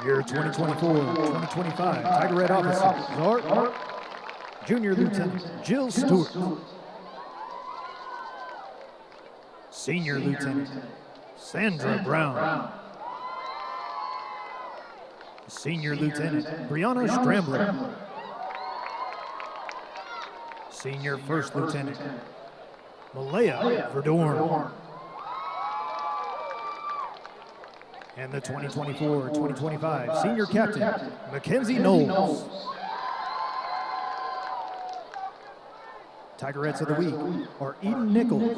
Speaker 14: Year 2024-2025 Tigerette officers are Junior Lieutenant Jill Stewart, Senior Lieutenant Sandra Brown, Senior Lieutenant Brianna Strambler, Senior First Lieutenant Malaya Verdorn, and the 2024-2025 Senior Captain, Mackenzie Knowles. Tigerettes of the Week are Eden Nichols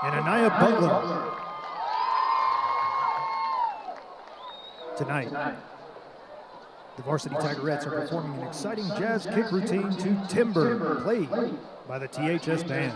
Speaker 14: and Anaya Butler. Tonight, the varsity Tigerettes are performing an exciting jazz kick routine to Timber, played by the THS Band.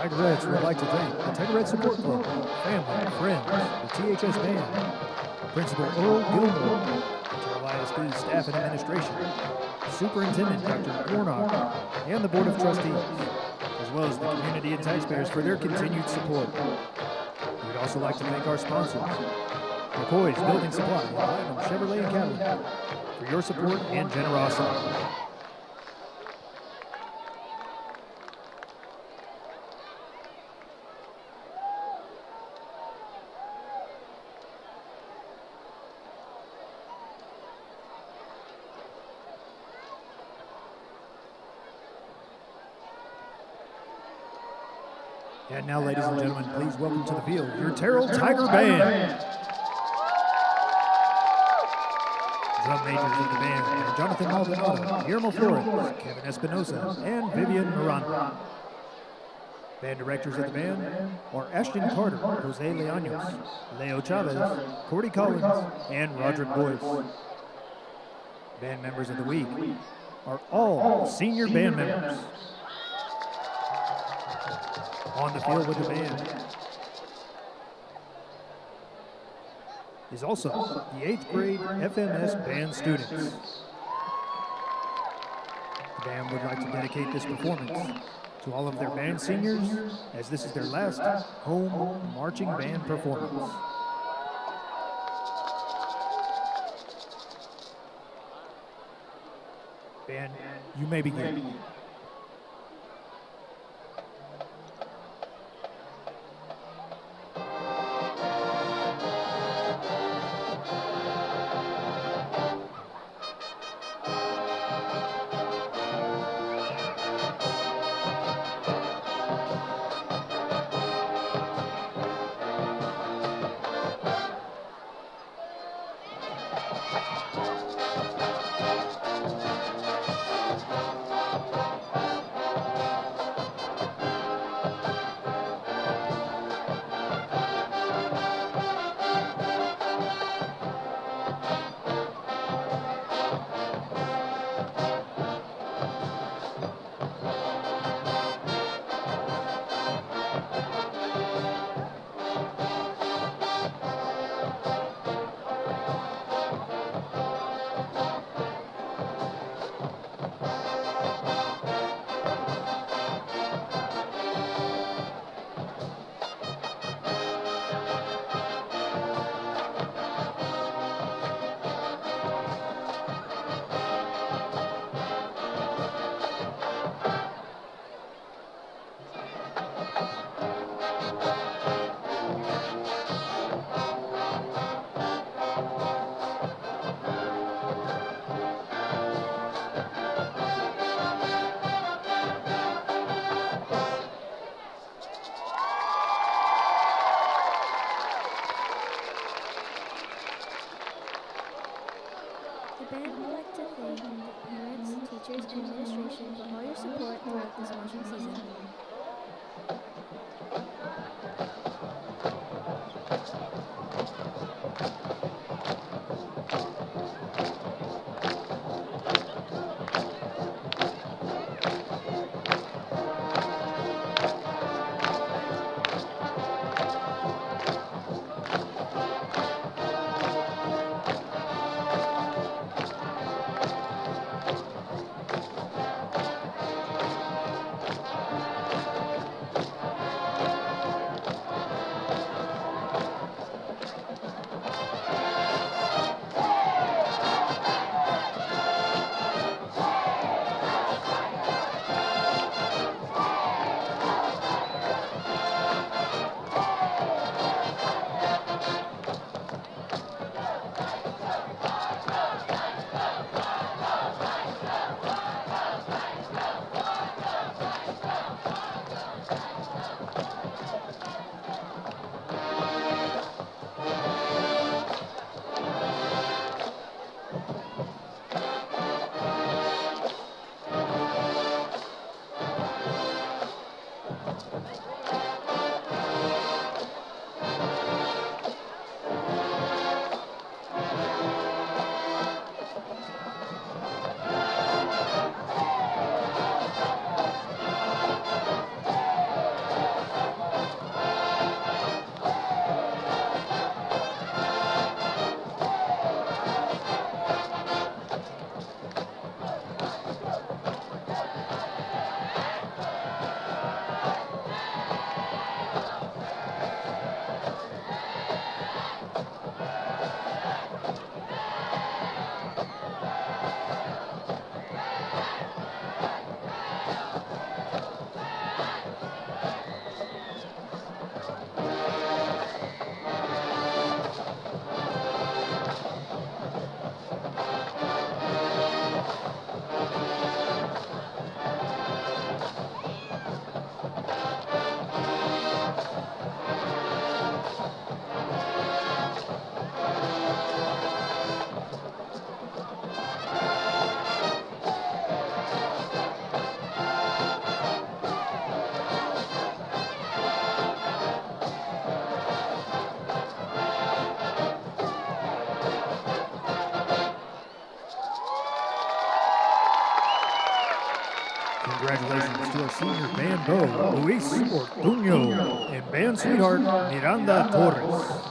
Speaker 14: Tigerettes would like to thank the Tigerette Support Club, family, friends, the THS Band, Principal Earl Gilmore, Terrell ISD staff and administration, Superintendent Dr. Warnock, and the Board of Trustees, as well as the community and taxpayers for their continued support. We'd also like to thank our sponsors, McCoy's Building Supply and Platinum Chevrolet and Cadillac, for your support and generosity. And now, ladies and gentlemen, please welcome to the field your Terrell Tiger Band. Drum majors of the band are Jonathan Maldonado, Guillermo Flores, Kevin Espinosa, and Vivian Miranda. Band directors of the band are Ashton Carter, Jose Leaños, Leo Chavez, Cordy Collins, and Roderick Boyce. Band members of the week are all senior band members. On the field with the band is also the 8th grade FMS band students. The band would like to dedicate this performance to all of their band seniors, as this is their last home marching band performance. Band, you may begin.
Speaker 15: Teachers, and administration for all your support throughout this marching season.
Speaker 14: Congratulations to our senior band beau, Luis Ortuño, and band sweetheart, Miranda Torres.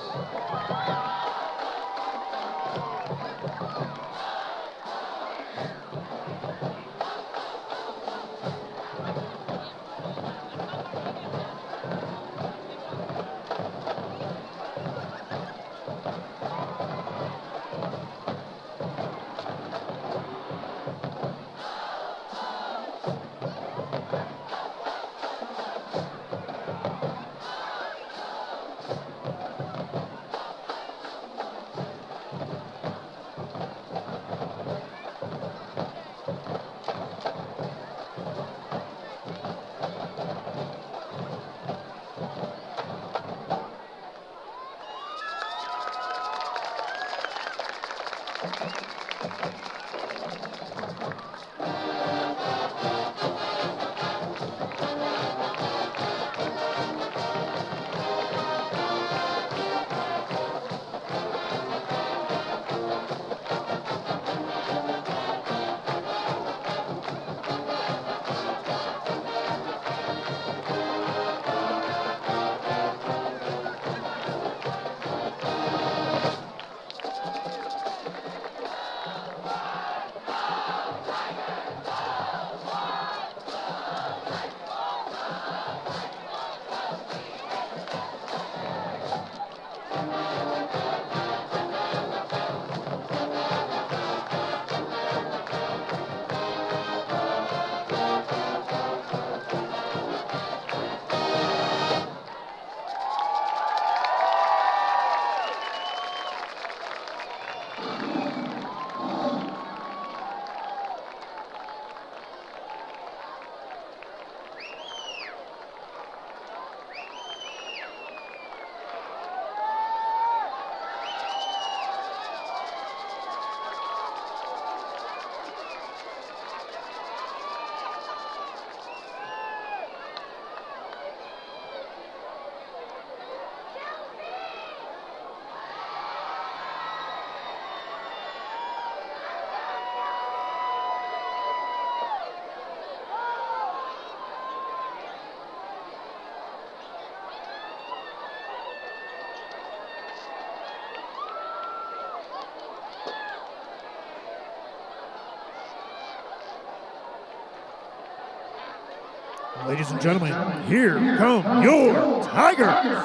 Speaker 14: Ladies and gentlemen, here come your Tigers.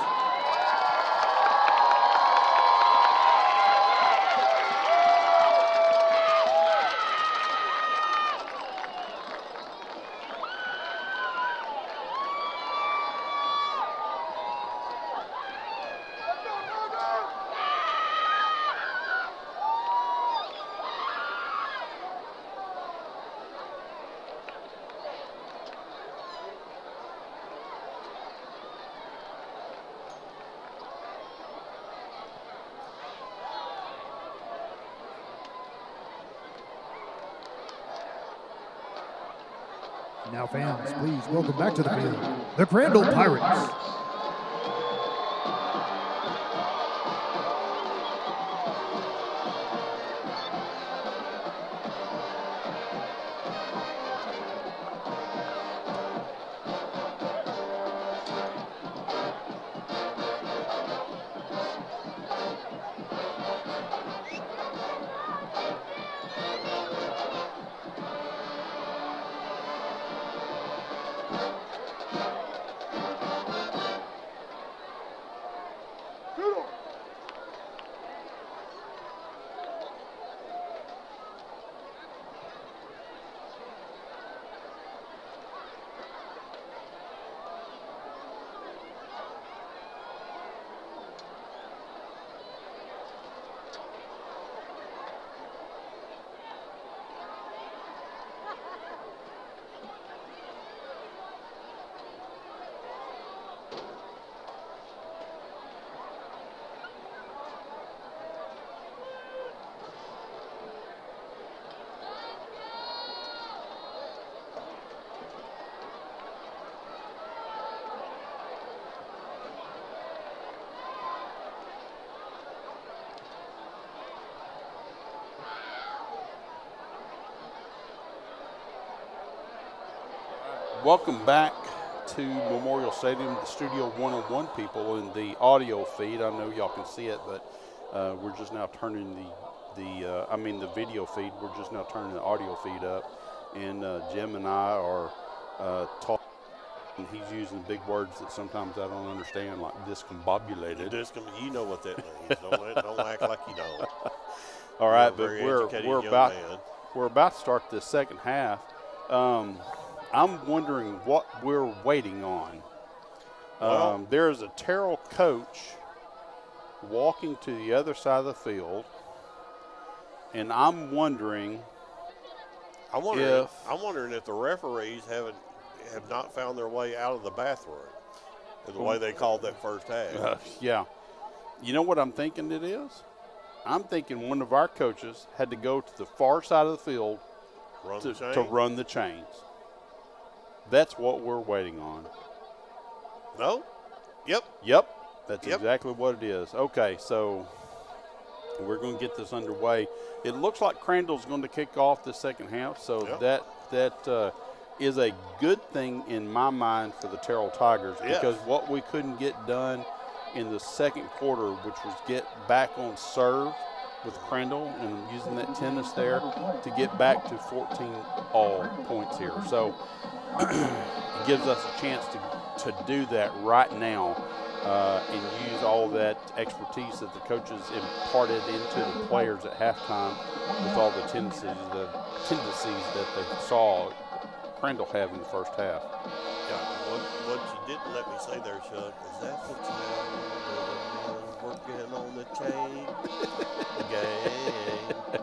Speaker 14: Now, fans, please welcome back to the field the Crandall Pirates.
Speaker 10: Welcome back to Memorial Stadium, the Studio 101 people in the audio feed. I know y'all can see it, but we're just now turning the video feed. We're just now turning the audio feed up, and Jim and I are talking. And he's using big words that sometimes I don't understand, like discombobulated.
Speaker 11: You know what that means. Don't act like you don't.
Speaker 10: All right, but we're about to start the second half. I'm wondering what we're waiting on. There's a Terrell coach walking to the other side of the field, and I'm wondering
Speaker 11: if the referees have not found their way out of the bathroom, the way they called that first half.
Speaker 10: Yeah. You know what I'm thinking it is? I'm thinking one of our coaches had to go to the far side of the field to run the chains. That's what we're waiting on.
Speaker 11: No? Yep.
Speaker 10: That's exactly what it is. Okay, so we're going to get this underway. It looks like Crandall's going to kick off the second half, so that is a good thing in my mind for the Terrell Tigers, because what we couldn't get done in the second quarter, which was get back on serve with Crandall and using that tennis there to get back to 14 all points here. So it gives us a chance to do that right now and use all that expertise that the coaches imparted into the players at halftime with all the tendencies that they saw Crandall have in the first half.
Speaker 11: Yeah, what you didn't let me say there, Chuck, is that the time working on the chain game.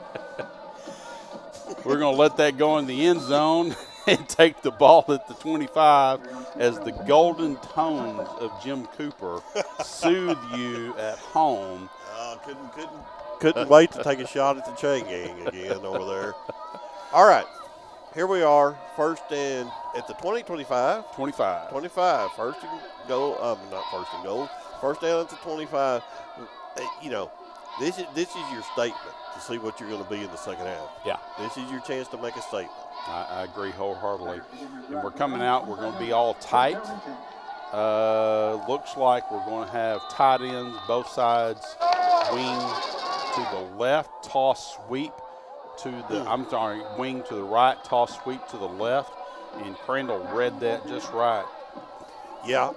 Speaker 10: We're going to let that go in the end zone and take the ball at the 25 as the golden tones of Jim Cooper soothe you at home.
Speaker 11: Couldn't wait to take a shot at the chain gang again over there. All right. Here we are, first and at the 25. 25. First and goal. Not first and goal. First down at the 25. This is your statement to see what you're going to be in the second half.
Speaker 10: Yeah.
Speaker 11: This is your chance to make a statement.
Speaker 10: I agree wholeheartedly. And we're coming out. We're going to be all tight. Looks like we're going to have tight ends both sides, wing to the left, toss sweep. Wing to the right, toss sweep to the left, and Crandall read that just right.
Speaker 11: Yeah,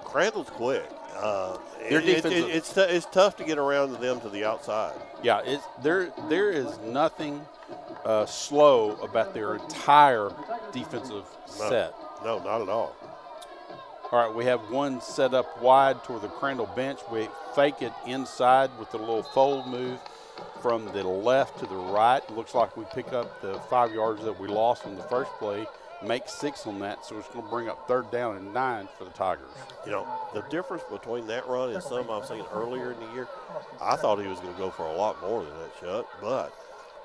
Speaker 11: Crandall's quick. It's tough to get around to them to the outside.
Speaker 10: Yeah, there is nothing slow about their entire defensive set.
Speaker 11: No, not at all.
Speaker 10: All right, we have one set up wide toward the Crandall bench. We fake it inside with a little fold move from the left to the right. Looks like we pick up the 5 yards that we lost in the first play, make 6 on that, so it's going to bring up 3rd down and 9 for the Tigers.
Speaker 11: The difference between that run and some I've seen earlier in the year, I thought he was going to go for a lot more than that, Chuck, but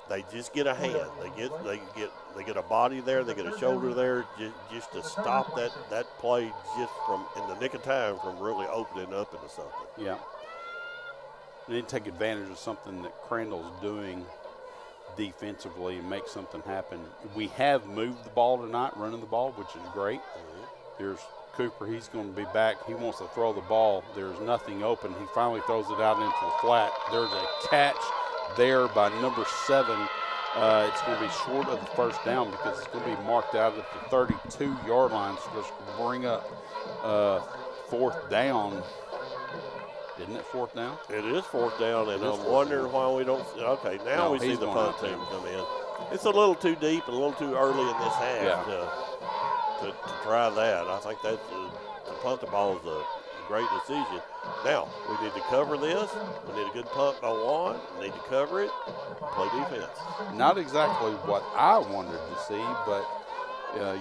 Speaker 11: they just get a hand. They get a body there, they get a shoulder there, just to stop that play just from in the nick of time from really opening up into something.
Speaker 10: Yeah. They need to take advantage of something that Crandall's doing defensively and make something happen. We have moved the ball tonight, running the ball, which is great. There's Cooper. He's going to be back. He wants to throw the ball. There's nothing open. He finally throws it out into the flat. There's a catch there by number 7. It's going to be short of the first down because it's going to be marked out at the 32-yard line. So it's going to bring up 4th down. Isn't it 4th down?
Speaker 11: It is 4th down, and I'm wondering why we don't. Okay, now we see the punt team come in. It's a little too deep and a little too early in this half to try that. I think that to punt the ball is a great decision. Now, we need to cover this. We need a good punt by one. We need to cover it, play defense.
Speaker 10: Not exactly what I wanted to see, but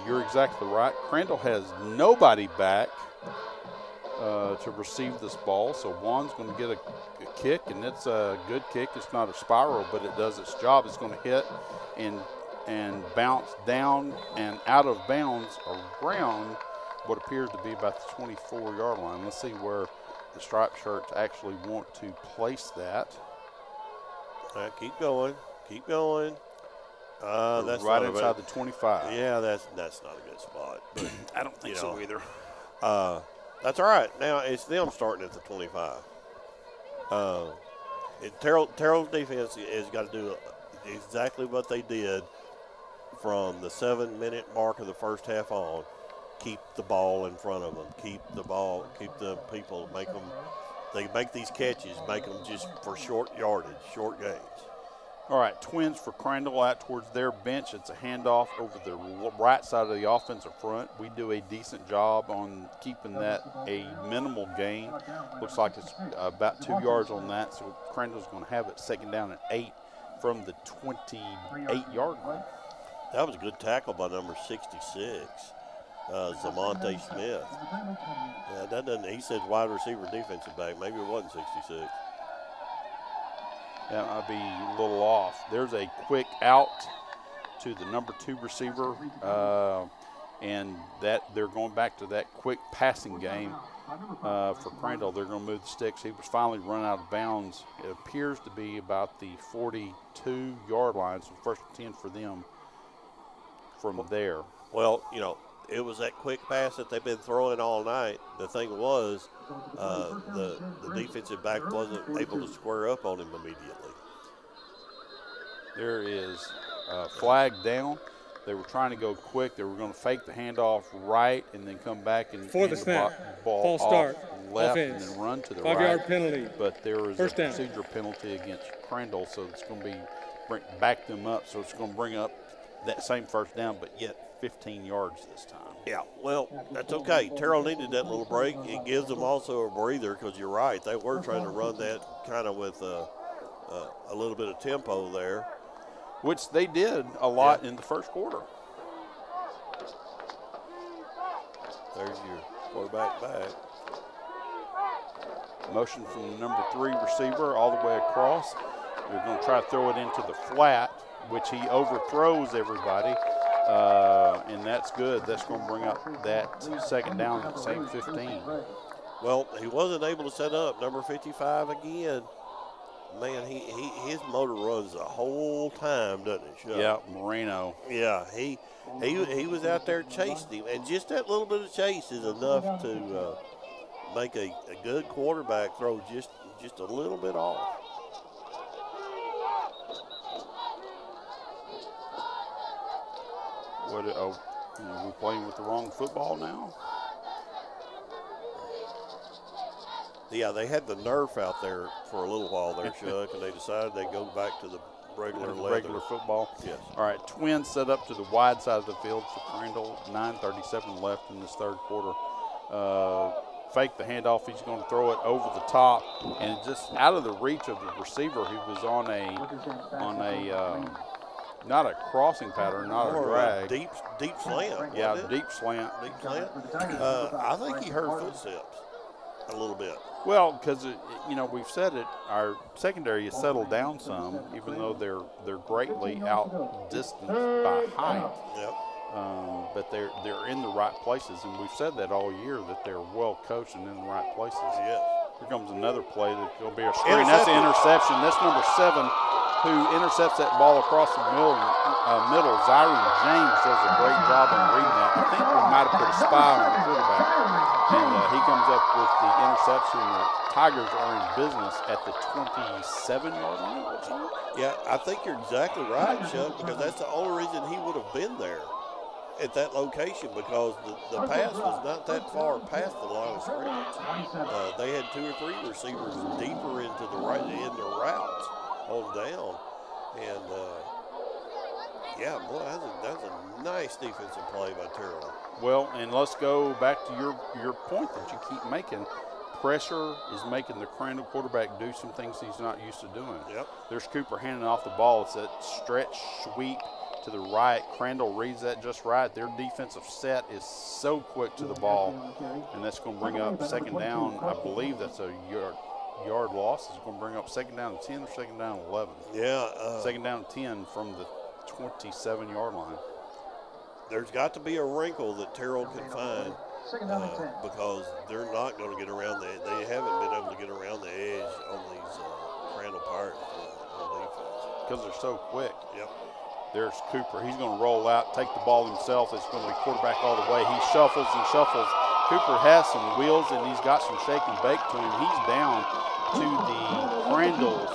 Speaker 10: you're exactly right. Crandall has nobody back to receive this ball, so Juan's going to get a kick, and it's a good kick. It's not a spiral, but it does its job. It's going to hit and bounce down and out of bounds around what appears to be about the 24-yard line. Let's see where the striped shirts actually want to place that.
Speaker 11: Keep going.
Speaker 10: That's right inside the 25.
Speaker 11: Yeah, that's not a good spot. But
Speaker 10: I don't think so either.
Speaker 11: That's all right. Now it's them starting at the 25. Terrell's defense has got to do exactly what they did from the 7-minute mark of the first half on. Keep the ball in front of them. Keep the people, they make these catches, make them just for short yardage, short gains.
Speaker 10: All right, Twins for Crandall out towards their bench. It's a handoff over the right side of the offensive front. We do a decent job on keeping that a minimal gain. Looks like it's about 2 yards on that, so Crandall's going to have it second down at 8 from the 28-yard line.
Speaker 11: That was a good tackle by number 66, Zamonte Smith. Yeah, that doesn't. He said wide receiver defensive back. Maybe it wasn't 66.
Speaker 10: That might be a little off. There's a quick out to the number 2 receiver, and that they're going back to that quick passing game for Crandall. They're going to move the sticks. He was finally run out of bounds. It appears to be about the 42-yard line, so first and 10 for them from there.
Speaker 11: Well, it was that quick pass that they've been throwing all night. The thing was, the defensive back wasn't able to square up on him immediately.
Speaker 10: There is a flag down. They were trying to go quick. They were going to fake the handoff right and then come back and
Speaker 12: for the snap, false start,
Speaker 10: left
Speaker 12: offense,
Speaker 10: and then run to the
Speaker 12: 5-yard
Speaker 10: right.
Speaker 12: penalty.
Speaker 10: But there was
Speaker 12: First
Speaker 10: a
Speaker 12: down.
Speaker 10: procedure penalty against Crandall, so it's going to be back them up. So it's going to bring up that same first down, but yet 15 yards this time.
Speaker 11: Yeah, well, that's okay. Terrell needed that little break. It gives them also a breather because you're right. They were trying to run that kind of with a little bit of tempo there.
Speaker 10: Which they did a lot in the first quarter.
Speaker 11: There's your quarterback back.
Speaker 10: Motion from the number 3 receiver all the way across. They're going to try to throw it into the flat, which he overthrows everybody. And that's good. That's going to bring up that second down at the same 15.
Speaker 11: Well, he wasn't able to set up number 55 again. Man, his motor runs the whole time, doesn't it, Chuck?
Speaker 10: Yeah, Moreno.
Speaker 11: Yeah, he was out there chasing him, and just that little bit of chase is enough to make a good quarterback throw just a little bit off.
Speaker 10: Are we playing with the wrong football now?
Speaker 11: Yeah, they had the Nerf out there for a little while there, Chuck, and they decided they'd go back to the regular
Speaker 10: football.
Speaker 11: Yes.
Speaker 10: All right, Twins set up to the wide side of the field for Crandall. 9:37 left in this third quarter. Fake the handoff. He's going to throw it over the top, and just out of the reach of the receiver. He was on a not a crossing pattern, not a drag.
Speaker 11: Deep slant.
Speaker 10: Yeah, deep slant.
Speaker 11: Deep slant. I think he heard footsteps a little bit.
Speaker 10: Well, because we've said it, our secondary has settled down some, even though they're greatly outdistanced by height.
Speaker 11: Yep.
Speaker 10: But they're in the right places, and we've said that all year that they're well coached and in the right places.
Speaker 11: Yes.
Speaker 10: Here comes another play that's going to be a screen. That's an interception. That's number 7 who intercepts that ball across the middle. Zyron James does a great job on reading that. I think we might have put a spy on the quarterback. And he comes up with the interception. The Tigers are in business at the 27-yard line.
Speaker 11: Yeah, I think you're exactly right, Chuck, because that's the only reason he would have been there at that location, because the pass was not that far past the line of scrimmage. They had 2 or 3 receivers deeper into the right in their routes on down, and yeah, boy, that's a nice defensive play by Terrell.
Speaker 10: Well, and let's go back to your point that you keep making. Pressure is making the Crandall quarterback do some things he's not used to doing.
Speaker 11: Yep.
Speaker 10: There's Cooper handing off the ball. It's that stretch sweep to the right. Crandall reads that just right. Their defensive set is so quick to the ball, and that's going to bring up second down. I believe that's a yard loss. It's going to bring up second down to 10 or second down to 11.
Speaker 11: Yeah.
Speaker 10: Second down to 10 from the 27-yard line.
Speaker 11: There's got to be a wrinkle that Terrell can find because they're not going to get around they haven't been able to get around the edge on these Crandall Pirates on defense.
Speaker 10: Because they're so quick.
Speaker 11: Yep.
Speaker 10: There's Cooper. He's going to roll out, take the ball himself. It's going to be quarterback all the way. He shuffles and shuffles. Cooper has some wheels, and he's got some shake and bake to him. He's down to the Crandall's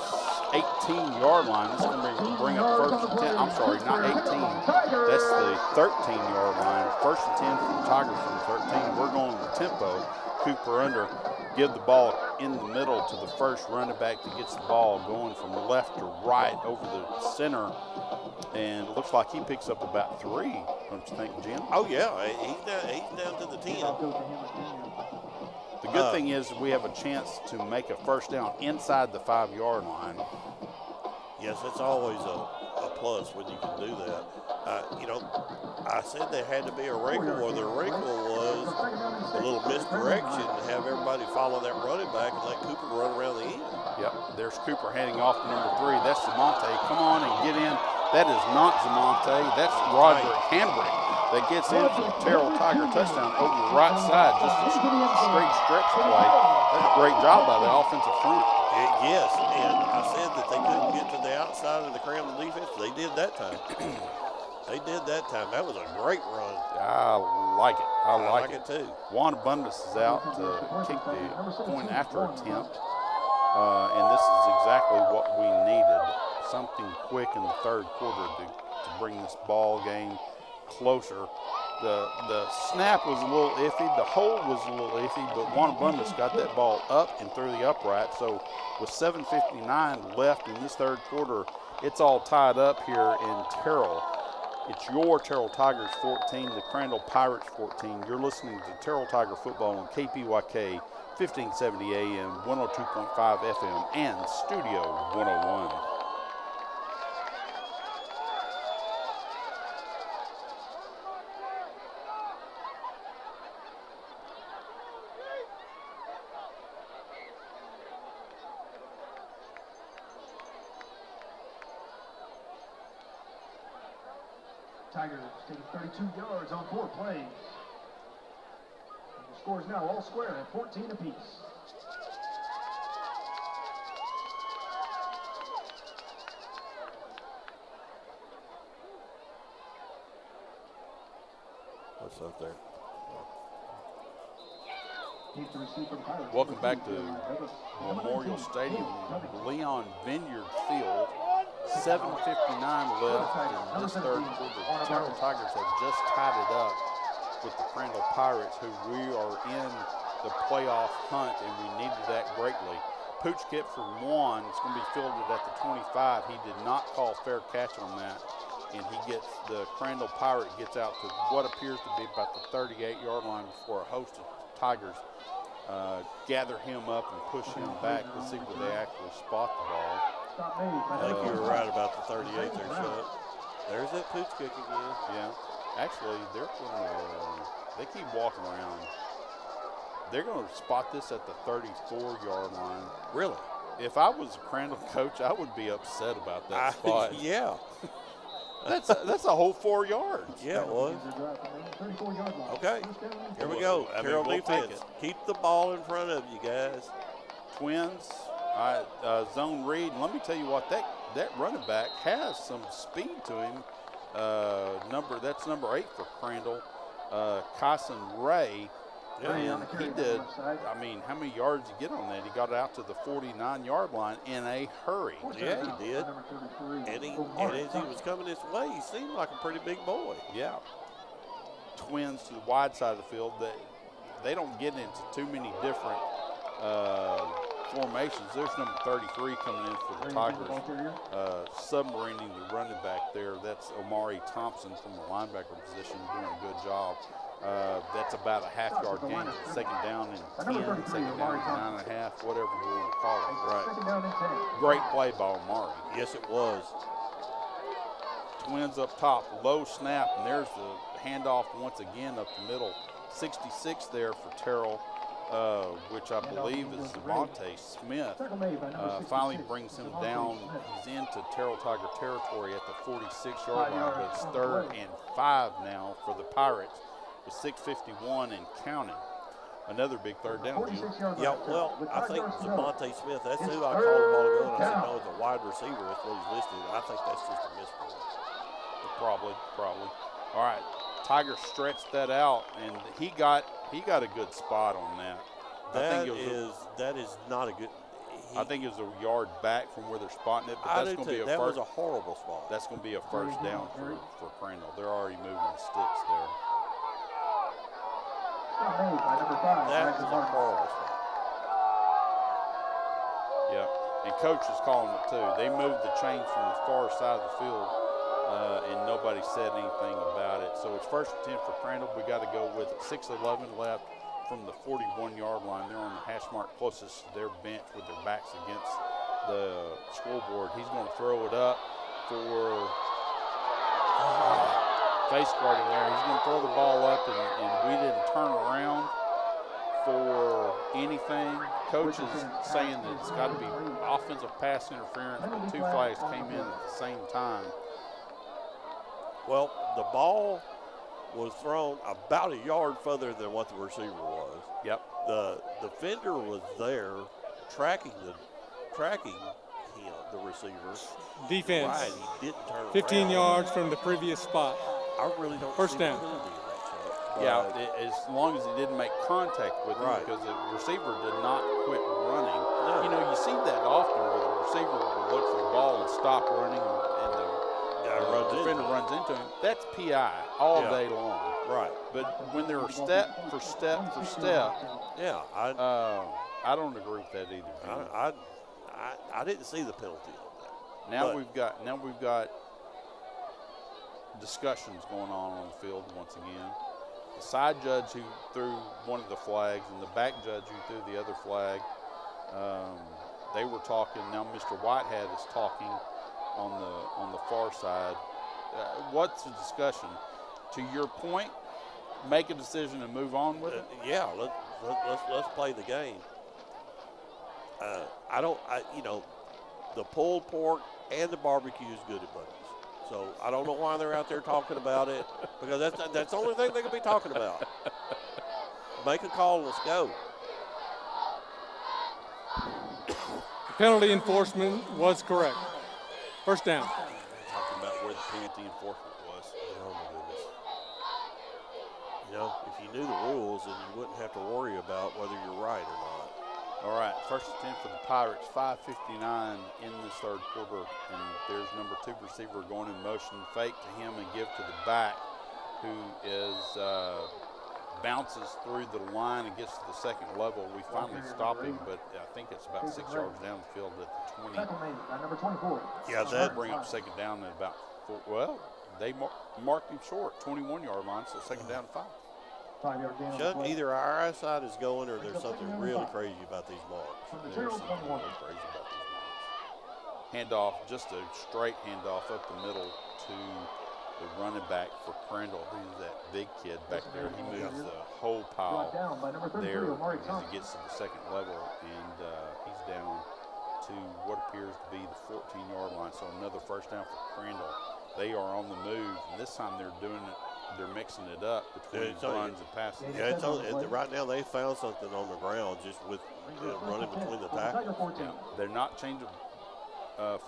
Speaker 10: 18-yard line. This is going to bring up first and 10. I'm sorry, not 18. That's the 13-yard line. First and 10 for the Tigers from the 13. We're going with tempo. Cooper under. Give the ball in the middle to the first running back that gets the ball going from left to right over the center. And it looks like he picks up about 3, don't you think, Jim?
Speaker 11: Oh, yeah. He's down to the 10.
Speaker 10: The good thing is we have a chance to make a first down inside the 5-yard line.
Speaker 11: Yes, it's always a plus when you can do that. I said there had to be a wrinkle, or the wrinkle was a little misdirection to have everybody follow that running back and let Cooper run around the end.
Speaker 10: Yep, there's Cooper handing off to number 3. That's Zamonte. Come on and get in. That is not Zamonte. That's Roderick Hambrick that gets in for the Terrell Tiger touchdown over the right side. Just a straight stretch play. That's a great job by the offensive front.
Speaker 11: Yes, and I said that they couldn't get to the outside of the Crandall defense. They did that time. They did that time. That was a great run.
Speaker 10: I like it. I like
Speaker 11: it too.
Speaker 10: Juan Abundis is out to kick the point after attempt. And this is exactly what we needed. Something quick in the third quarter to bring this ball game closer. The snap was a little iffy. The hold was a little iffy, but Juan Abundis got that ball up and through the upright. So with 7:59 left in this third quarter, it's all tied up here in Terrell. It's your Terrell Tigers 14, the Crandall Pirates 14. You're listening to Terrell Tiger Football on KPYK 1570 AM, 102.5 FM, and Studio 101.
Speaker 7: Tigers taking 32 yards on 4 plays. And the score is now all square at 14 apiece.
Speaker 11: What's up there?
Speaker 10: Welcome back to Memorial Stadium, Leon Vineyard Field. 7:59 left in this third quarter. The Terrell Tigers have just tied it up with the Crandall Pirates, who we are in the playoff hunt, and we needed that greatly. Pooch kick for Juan. It's going to be fielded at the 25. He did not call fair catch on that, and he gets the Crandall Pirate gets out to what appears to be about the 38-yard line before a host of Tigers gather him up and push him back to see where they actually spot the ball.
Speaker 11: I think you were right about the 38 there, Chuck. There's that pooch kick again.
Speaker 10: Yeah. Actually, they're going to, they keep walking around. They're going to spot this at the 34-yard line.
Speaker 11: Really?
Speaker 10: If I was a Crandall coach, I would be upset about that spot.
Speaker 11: Yeah.
Speaker 10: That's a whole 4 yards.
Speaker 11: Yeah, it was. Okay, here we go. Terrell defense. Keep the ball in front of you guys.
Speaker 10: Twins, zone read. And let me tell you what, that running back has some speed to him. That's number 8 for Crandall, Kyson Ray.
Speaker 11: Yeah.
Speaker 10: And he did, I mean, how many yards did he get on that? He got out to the 49-yard line in a hurry.
Speaker 11: Yeah, he did. And as he was coming this way, he seemed like a pretty big boy.
Speaker 10: Yeah. Twins to the wide side of the field. They don't get into too many different formations. There's number 33 coming in for the Tigers, submarining the running back there. That's Omari Thompson from the linebacker position, doing a good job. That's about a half-yard gain. Second down and 10, second down and 9.5, whatever we want to call it. Right. Great play by Omari.
Speaker 11: Yes, it was.
Speaker 10: Twins up top, low snap, and there's the handoff once again up the middle. 66 there for Terrell, which I believe is Devontae Smith. Finally brings him down. He's into Terrell Tiger territory at the 46-yard line, but it's 3rd and 5 now for the Pirates with 6:51 and counting. Another big third down.
Speaker 11: Yeah, well, I think Devontae Smith, that's who I called a while ago, and I said, no, it's a wide receiver. That's what he's listed. I think that's just a misprint.
Speaker 10: Probably. All right, Tiger stretched that out, and he got a good spot on that.
Speaker 11: That is not a good.
Speaker 10: I think it was a yard back from where they're spotting it, but that's going to be a
Speaker 11: that
Speaker 10: first.
Speaker 11: was a horrible spot.
Speaker 10: That's going to be a first down for Crandall. They're already moving the sticks there.
Speaker 11: That was a horrible spot.
Speaker 10: Yep, and coach is calling it too. They moved the chains from the far side of the field, and nobody said anything about it. So it's first and 10 for Crandall. We got to go with it. 6:11 left from the 41-yard line. They're on the hash mark closest to their bench with their backs against the scoreboard. He's going to throw it up for face guarding there. He's going to throw the ball up, and we didn't turn around for anything. Coach is saying that it's got to be offensive pass interference, but two flags came in at the same time.
Speaker 11: Well, the ball was thrown about a yard further than what the receiver was.
Speaker 10: Yep.
Speaker 11: The defender was there tracking him, the receiver.
Speaker 12: Defense.
Speaker 11: Right, he didn't turn
Speaker 12: 15
Speaker 11: around.
Speaker 12: yards from the previous spot.
Speaker 11: I really don't
Speaker 12: First
Speaker 11: see
Speaker 12: down.
Speaker 11: the penalty in that shot.
Speaker 10: Yeah, as long as he didn't make contact with him, because the receiver did not quit running.
Speaker 11: No.
Speaker 10: You know, you see that often where the receiver will look for the ball and stop running, and the defender runs into him. That's PI all day long.
Speaker 11: Right.
Speaker 10: But when they're step for step for step,
Speaker 11: yeah,
Speaker 10: I don't agree with that either.
Speaker 11: I didn't see the penalty on that.
Speaker 10: Now we've got discussions going on the field once again. The side judge who threw one of the flags and the back judge who threw the other flag, they were talking. Now Mr. Whitehead is talking on the far side. What's the discussion? To your point, make a decision and move on with it.
Speaker 11: Yeah, let's play the game. The pulled pork and the barbecue is good at Buddy's. So I don't know why they're out there talking about it, because that's the only thing they can be talking about. Make a call, let's go.
Speaker 12: Penalty enforcement was correct. First down.
Speaker 11: Talking about where the penalty enforcement was. Oh my goodness. You know, if you knew the rules, then you wouldn't have to worry about whether you're right or not.
Speaker 10: All right, first and 10 for the Pirates, 5:59 in this third quarter, and there's number 2 receiver going in motion, fake to him and give to the back, who is bounces through the line and gets to the second level. We finally stop him, but I think it's about 6 yards down the field at the 20.
Speaker 7: Number 24.
Speaker 10: Yeah, that bring up second down at about 4. Well, they marked him short, 21-yard line, so second down to 5.
Speaker 11: Chuck, either our eyesight is going or there's something really crazy about these marks. There's something really crazy about these marks.
Speaker 10: Handoff, just a straight handoff up the middle to the running back for Crandall, who's that big kid back there. He moves the whole pile there as he gets to the second level, and he's down to what appears to be the 14-yard line. So another first down for Crandall. They are on the move, and this time they're doing it. They're mixing it up between runs and passes.
Speaker 11: Yeah, right now they found something on the ground just with running between the tackles.
Speaker 10: Yeah, they're not changing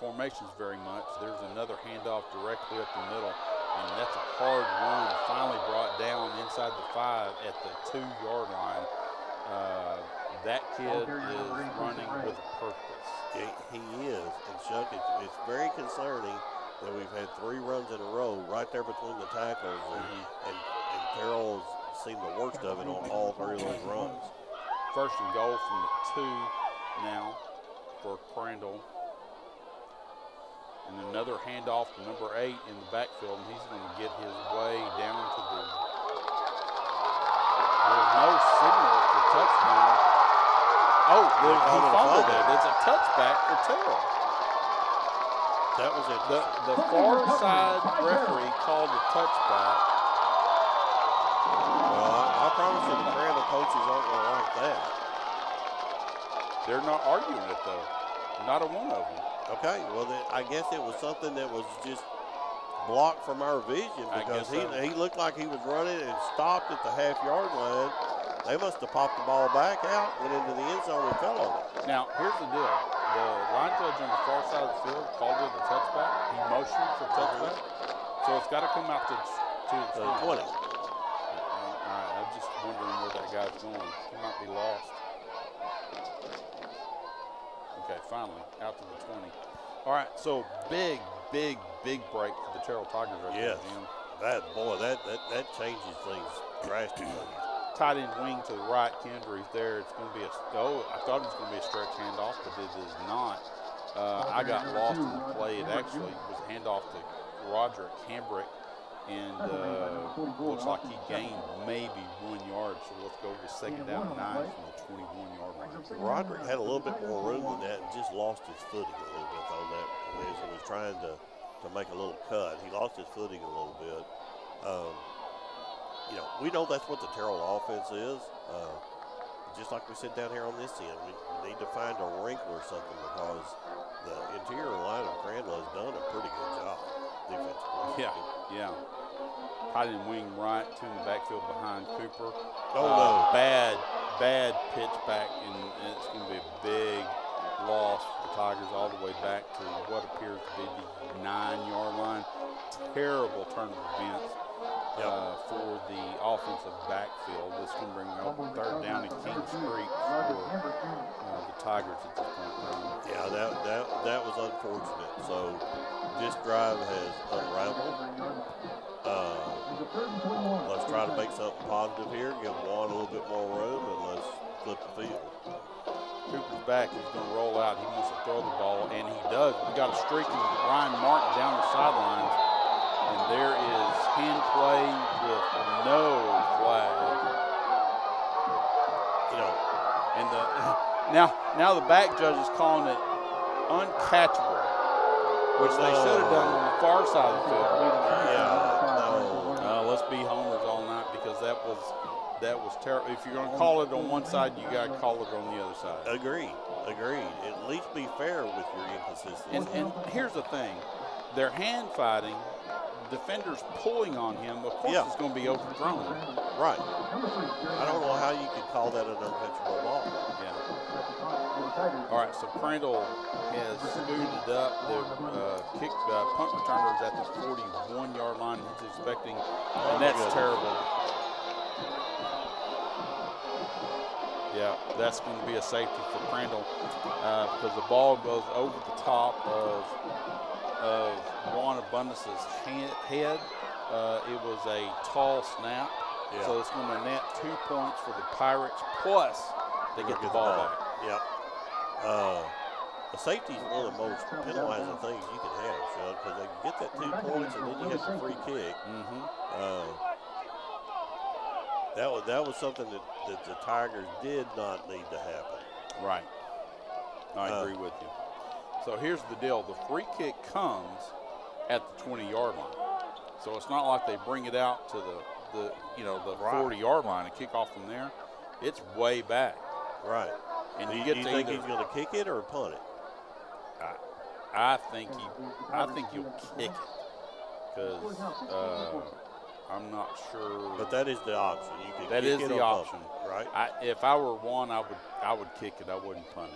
Speaker 10: formations very much. There's another handoff directly up the middle, and that's a hard run. Finally brought down inside the 5 at the 2-yard line. That kid is running with purpose.
Speaker 11: He is, and Chuck, it's very concerning that we've had 3 runs in a row right there between the tackles, and Terrell's seen the worst of it on all 3 of those runs.
Speaker 10: First and goal from the 2 now for Crandall. And another handoff to number 8 in the backfield, and he's going to get his way down to the. There's no signal for touchdown. Oh, he fumbled it. It's a touchback for Terrell.
Speaker 11: That was it.
Speaker 10: The far side referee called a touchback.
Speaker 11: Well, I promise you the Crandall coaches aren't going to like that.
Speaker 10: They're not arguing it, though. Not a one of them.
Speaker 11: Okay, well, then I guess it was something that was just blocked from our vision, because he looked like he was running and stopped at the half-yard line. They must have popped the ball back out, went into the end zone, and fell on it.
Speaker 10: Now, here's the deal. The line judge on the far side of the field called it a touchback. He motioned for touchback. So it's got to come out to the
Speaker 11: 20.
Speaker 10: I'm just wondering where that guy's going. He might be lost. Okay, finally, out to the 20. All right, so big break for the Terrell Tigers right
Speaker 11: Yes.
Speaker 10: there, Jim.
Speaker 11: That changes things drastically.
Speaker 10: Tight end wing to the right, Kendry's there. It's going to be I thought it was going to be a stretch handoff, but it is not. I got lost in the play. It actually was a handoff to Roderick Hambrick, and looks like he gained maybe 1 yard. So let's go with second down and 9 from the 21-yard line.
Speaker 11: Roderick had a little bit more room than that and just lost his footing a little bit on that as he was trying to make a little cut. He lost his footing a little bit. We know that's what the Terrell offense is. Just like we said down here on this end, we need to find a wrinkle or something because the interior line of Crandall has done a pretty good job defensively.
Speaker 10: Yeah. Tight end wing right, two in the backfield behind Cooper.
Speaker 11: No.
Speaker 10: Bad pitch back, and it's going to be a big loss for the Tigers all the way back to what appears to be the 9-yard line. Terrible turn of events for the offensive backfield. This can bring up third down at Kings Creek for the Tigers at this point.
Speaker 11: Yeah, that was unfortunate. So this drive has unraveled. Let's try to make something positive here, give Juan a little bit more room, and let's flip the field.
Speaker 10: Cooper's back. He's going to roll out. He wants to throw the ball, and he does. We got a streaking Ryan Martin down the sidelines, and there is hand play with no flag. And now the back judge is calling it uncatchable, which they should have done on the far side of the field. Let's be homers all night because that was terrible. If you're going to call it on one side, you got to call it on the other side.
Speaker 11: Agreed. At least be fair with your inconsistency.
Speaker 10: And here's the thing. They're hand fighting. Defenders pulling on him. Of course, it's going to be overthrown.
Speaker 11: Right. I don't know how you could call that an uncatchable ball.
Speaker 10: Yeah. All right, so Crandall has scooted up. The punt returner is at the 41-yard line. He's expecting, and that's terrible. Yeah, that's going to be a safety for Crandall because the ball goes over the top of Juan Abundance's head. It was a tall snap, so it's going to net 2 points for the Pirates, plus they get the ball back.
Speaker 11: Yep. A safety is one of the most penalizing things you can have, Sean, because they get that 2 points and then you get the free kick. That was something that the Tigers did not need to happen.
Speaker 10: Right. I agree with you. So here's the deal. The free kick comes at the 20-yard line. So it's not like they bring it out to the 40-yard line and kick off from there. It's way back.
Speaker 11: Right.
Speaker 10: And
Speaker 11: do
Speaker 10: you
Speaker 11: you
Speaker 10: get to
Speaker 11: think
Speaker 10: either,
Speaker 11: he's going to kick it or punt it?
Speaker 10: I think he'll kick it because I'm not sure.
Speaker 11: But that is the option. You can
Speaker 10: that
Speaker 11: kick
Speaker 10: is
Speaker 11: it
Speaker 10: the
Speaker 11: or
Speaker 10: option,
Speaker 11: pump it, right?
Speaker 10: If I were one, I would kick it. I wouldn't punt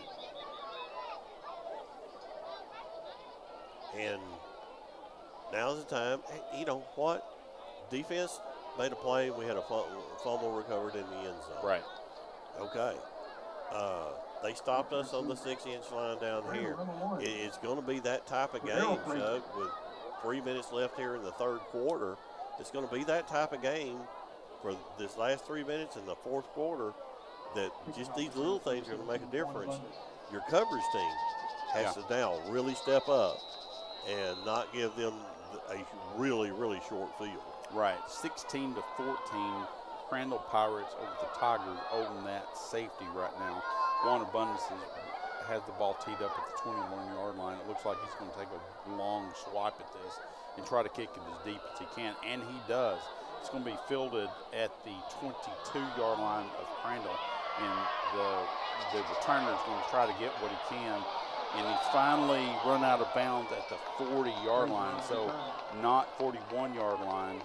Speaker 10: it.
Speaker 11: And now's the time. You know what? Defense made a play. We had a fumble recovered in the end zone.
Speaker 10: Right.
Speaker 11: Okay. They stopped us on the 6-inch line down here. It's going to be that type of game, Chuck, with 3 minutes left here in the third quarter. It's going to be that type of game for this last 3 minutes in the fourth quarter that just these little things are going to make a difference. Your coverage team has to now really step up and not give them a really, really short field.
Speaker 10: Right, 16-14, Crandall Pirates over the Tigers holding that safety right now. Juan Abundance has the ball teed up at the 21-yard line. It looks like he's going to take a long swipe at this and try to kick it as deep as he can, and he does. It's going to be fielded at the 22-yard line of Crandall, and the returner is going to try to get what he can. And he's finally run out of bounds at the 40-yard line, so not 41-yard line.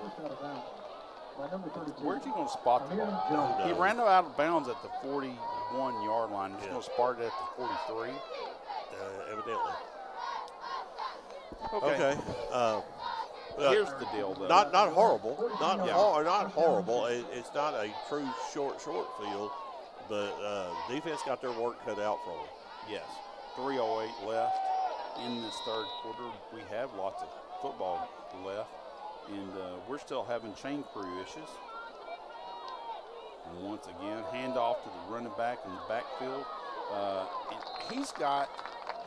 Speaker 10: Where's he going to spot the ball? He ran out of bounds at the 41-yard line. He's going to spot it at the 43.
Speaker 11: Evidently.
Speaker 10: Okay. Here's the deal, though.
Speaker 11: Not horrible. Not horrible. It's not a true short field, but defense got their work cut out for them.
Speaker 10: Yes. 3:08 left in this third quarter. We have lots of football left, and we're still having chain crew issues. And once again, handoff to the running back in the backfield. And he's got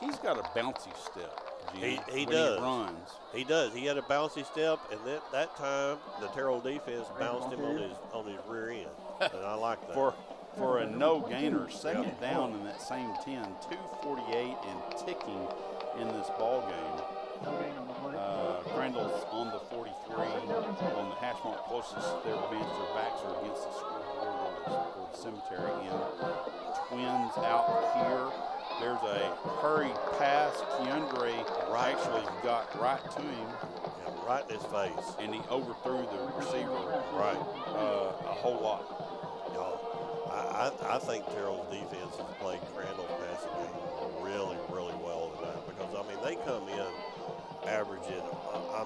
Speaker 10: a bouncy step. Jim,
Speaker 11: He
Speaker 10: when
Speaker 11: does.
Speaker 10: He runs.
Speaker 11: He does. He had a bouncy step, and that time the Terrell defense bounced him on his rear end, and I like that.
Speaker 10: For a no gainer, second down in that same 10, 2:48 and ticking in this ball game. Crandall's on the 43 on the hash mark closest their bench. Their backs are against the scoreboard or the cemetery. And Twins out here. There's a hurried pass. Keandre actually got right to him.
Speaker 11: Yeah, right in his face.
Speaker 10: And he overthrew the receiver.
Speaker 11: Right.
Speaker 10: A whole lot.
Speaker 11: I think Terrell's defense has played Crandall's passing game really, really well tonight because, I mean, they come in averaging, I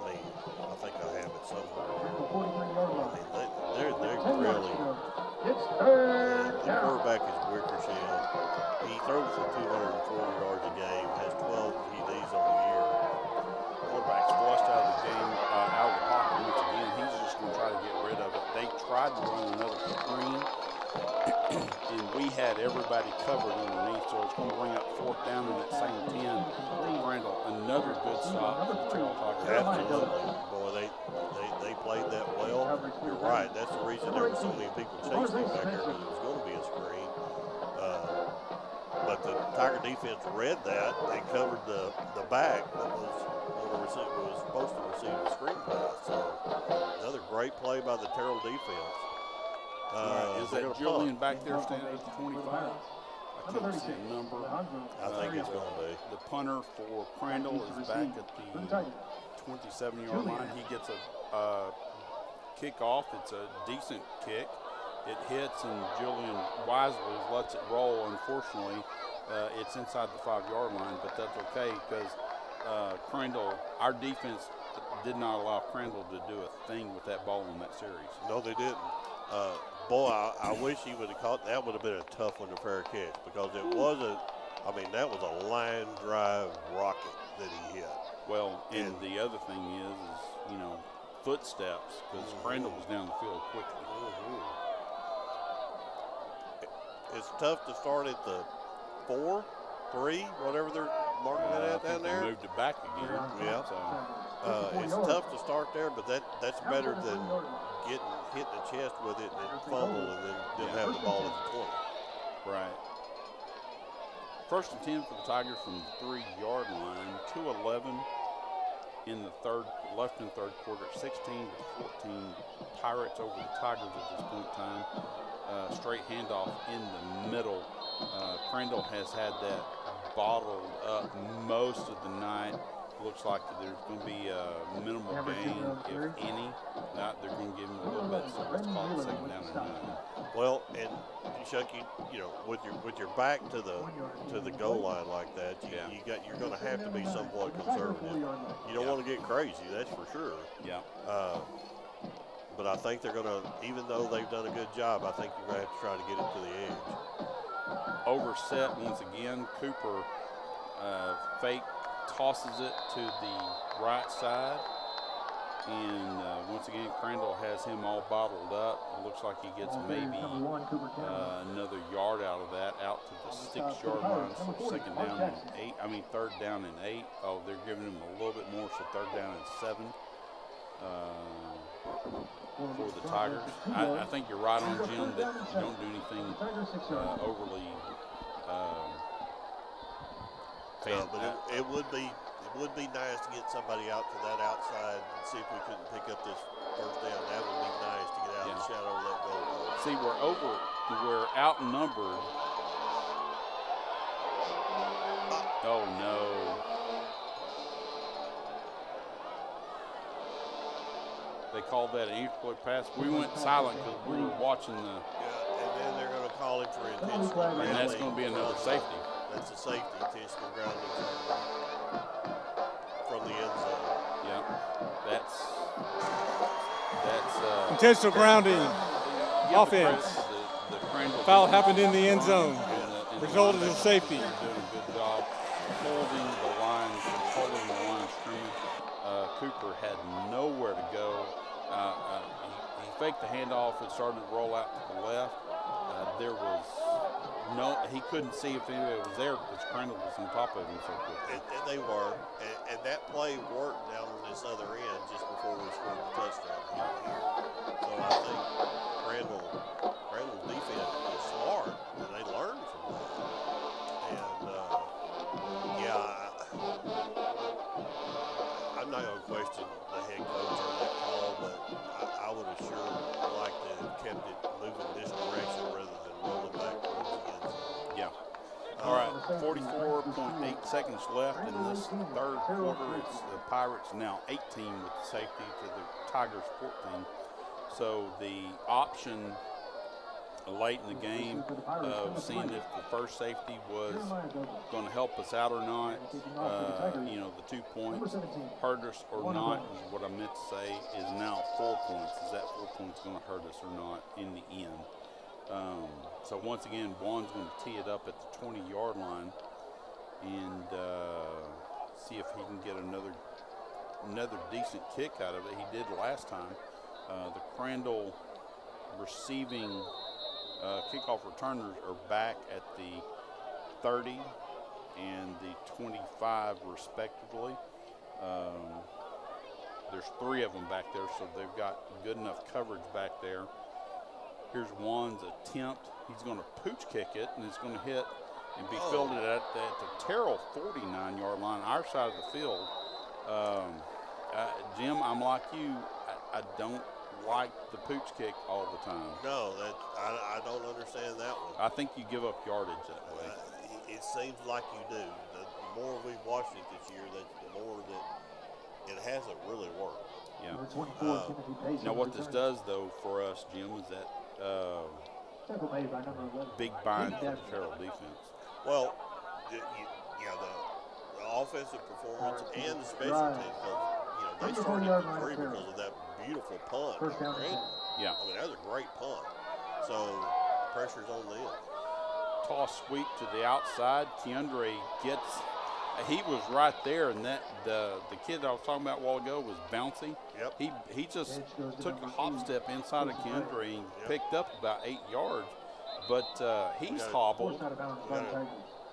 Speaker 11: think I have it somewhere. I mean, they're really, the quarterback is Wickersham. He throws for 240 yards a game, has 12 TDs on the year.
Speaker 10: Quarterback's flushed out of the game, out of the pocket once again. He's just going to try to get rid of it. They tried to run another screen, and we had everybody covered underneath, so it's going to bring up fourth down in that same 10 for Crandall. Another good stop for the Terrell Tigers.
Speaker 11: Absolutely. Boy, they played that well. You're right. That's the reason there were so many people chasing back there, because it was going to be a screen. But the Tiger defense read that. They covered the back that was supposed to receive the screen pass. So another great play by the Terrell defense.
Speaker 10: Is that Julian back there standing at the 25? I can't see a number.
Speaker 11: I think it's going to be.
Speaker 10: The punter for Crandall is back at the 27-yard line. He gets a kickoff. It's a decent kick. It hits, and Julian wisely lets it roll. Unfortunately, it's inside the 5-yard line, but that's okay because Crandall, our defense did not allow Crandall to do a thing with that ball in that series.
Speaker 11: No, they didn't. Boy, I wish he would have caught. That would have been a tough one to fair catch because it was that was a line drive rocket that he hit.
Speaker 10: Well, and the other thing is footsteps because Crandall was down the field quickly.
Speaker 11: It's tough to start at the 4, 3, whatever they're marking it at down there.
Speaker 10: They moved it back again.
Speaker 11: Yeah. So it's tough to start there, but that's better than hitting the chest with it and fumble and then didn't have the ball at the 20.
Speaker 10: Right. First and 10 for the Tigers from the 3-yard line. 2:11 in the left and third quarter. 16-14 Pirates over the Tigers at this point in time. Straight handoff in the middle. Crandall has had that bottled up most of the night. Looks like there's going to be a minimal gain, if any. Not, they're going to give him a little bit, so let's call it second down and 9.
Speaker 11: Well, and Chuck, with your back to the goal line like that, you're going to have to be somewhat conservative. You don't want to get crazy, that's for sure.
Speaker 10: Yeah.
Speaker 11: But I think they're going to, even though they've done a good job, I think you're going to have to try to get it to the edge.
Speaker 10: Overset once again. Cooper fake tosses it to the right side. And once again, Crandall has him all bottled up. It looks like he gets maybe another yard out of that, out to the 6-yard line. So third down and 8. Oh, they're giving him a little bit more, so third down and 7. For the Tigers. I think you're right on, Jim, that you don't do anything overly
Speaker 11: No, but it would be nice to get somebody out to that outside and see if we couldn't pick up this first down. That would be nice to get out of the shadow and let go.
Speaker 10: See, we're outnumbered. Oh no. They called that an incomplete pass. We went silent because we were watching the.
Speaker 11: Yeah, and then they're going to call him for intentional grounding.
Speaker 10: And that's going to be another safety.
Speaker 11: That's a safety, intentional grounding from the end zone.
Speaker 10: Yeah, that's
Speaker 12: Intentional grounding. Offense. Foul happened in the end zone. Resulted in safety.
Speaker 10: Doing a good job holding the line of scrimmage. Cooper had nowhere to go. He faked the handoff and started to roll out to the left. There was he couldn't see if anybody was there because Crandall was on top of him so quickly.
Speaker 11: And they were. And that play worked down on this other end just before we scored the touchdown here. So I think Crandall's defense was smart, and they learned from that. And, I'm not going to question the head coach on that call, but I would have sure liked to have kept it moving this direction rather than rolling back towards the end zone.
Speaker 10: Yeah. All right, 44.8 seconds left in this third quarter. It's the Pirates now 18 with the safety to the Tigers 14. So the option late in the game of seeing if the first safety was going to help us out or not, the 2 points hurt us or not, is what I meant to say, is now 4 points. Is that 4 points going to hurt us or not in the end? So once again, Juan's going to tee it up at the 20-yard line and see if he can get another decent kick out of it. He did last time. The Crandall receiving kickoff returners are back at the 30 and the 25 respectively. There's 3 of them back there, so they've got good enough coverage back there. Here's Juan's attempt. He's going to pooch kick it, and it's going to hit and be fielded at the Terrell 49-yard line, our side of the field. Jim, I'm like you. I don't like the pooch kick all the time.
Speaker 11: No, I don't understand that one.
Speaker 10: I think you give up yardage that way.
Speaker 11: It seems like you do. The more we've watched it this year, the more that it hasn't really worked.
Speaker 10: Yeah. Now what this does, though, for us, Jim, is that big bind for the Terrell defense.
Speaker 11: Well, the offensive performance and the special teams, they started from 3 because of that beautiful punt.
Speaker 10: Yeah.
Speaker 11: I mean, that was a great punt. So pressure's on them.
Speaker 10: Toss sweep to the outside. Keandre gets. He was right there, and that the kid I was talking about a while ago was bouncy.
Speaker 11: Yep.
Speaker 10: He just took a hop step inside of Keandre and picked up about 8 yards, but he's hobbled.
Speaker 11: Tiger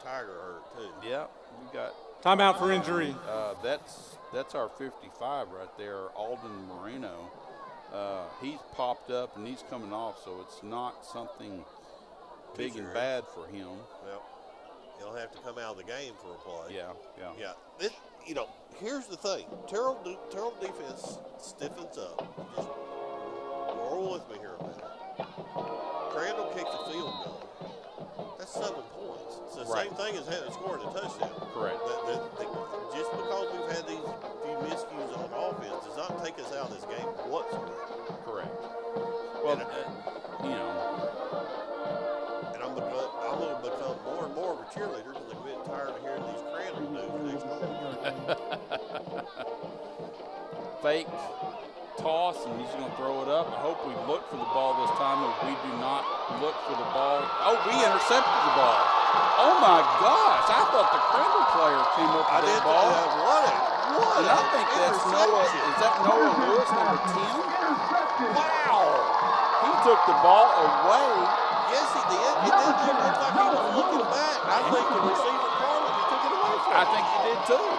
Speaker 11: hurt too.
Speaker 10: Yeah, we got
Speaker 12: timeout for injury.
Speaker 10: That's our 55 right there, Alden Moreno. He's popped up and he's coming off, so it's not something big and bad for him.
Speaker 11: Yep. He'll have to come out of the game for a play.
Speaker 10: Yeah.
Speaker 11: This, here's the thing. Terrell defense stiffens up. Just roll with me here a minute. Crandall kicks a field goal. That's 7 points. It's the same thing as having scored a touchdown.
Speaker 10: Correct.
Speaker 11: Just because we've had these few miscues on offense does not take us out of this game whatsoever.
Speaker 10: Correct. Well,
Speaker 11: and I'm going to become more and more of a cheerleader because I'm getting tired of hearing these Crandall news next door.
Speaker 10: Fake toss, and he's going to throw it up. I hope we look for the ball this time. If we do not look for the ball, we intercepted the ball. Oh my gosh! I thought the Crandall player came up with that ball. And I think that's Noah. Is that Noah Lewis, number 10? Wow! He took the ball away.
Speaker 11: Yes, he did. It didn't look like he was looking back. I think the receiver called it. He took it away from him.
Speaker 10: I think he did too.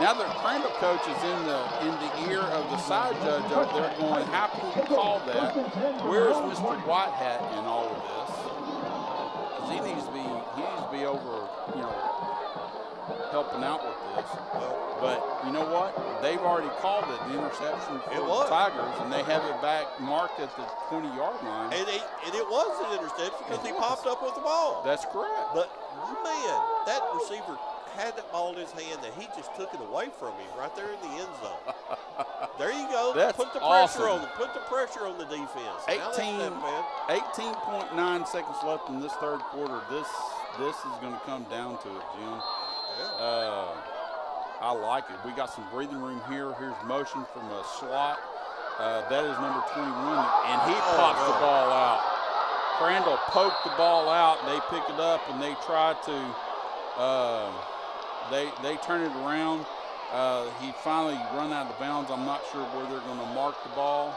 Speaker 10: Now the Crandall coach is in the ear of the side judge over there going, how can we call that? Where's Mr. Whitehat in all of this? Because he needs to be over, helping out with this. But you know what? They've already called it the interception for the Tigers, and they have it back marked at the 20-yard line.
Speaker 11: And it was an interception because he popped up with the ball.
Speaker 10: That's correct.
Speaker 11: But, man, that receiver had that ball in his hand and he just took it away from him right there in the end zone. There you go. Put the pressure on them. Put the pressure on the defense.
Speaker 10: 18.9 seconds left in this third quarter. This is going to come down to it, Jim.
Speaker 11: Yeah.
Speaker 10: I like it. We got some breathing room here. Here's motion from a slot. That is number 21, and he pops the ball out. Crandall poked the ball out, and they pick it up, and they try to, they turn it around. He finally run out of bounds. I'm not sure where they're going to mark the ball.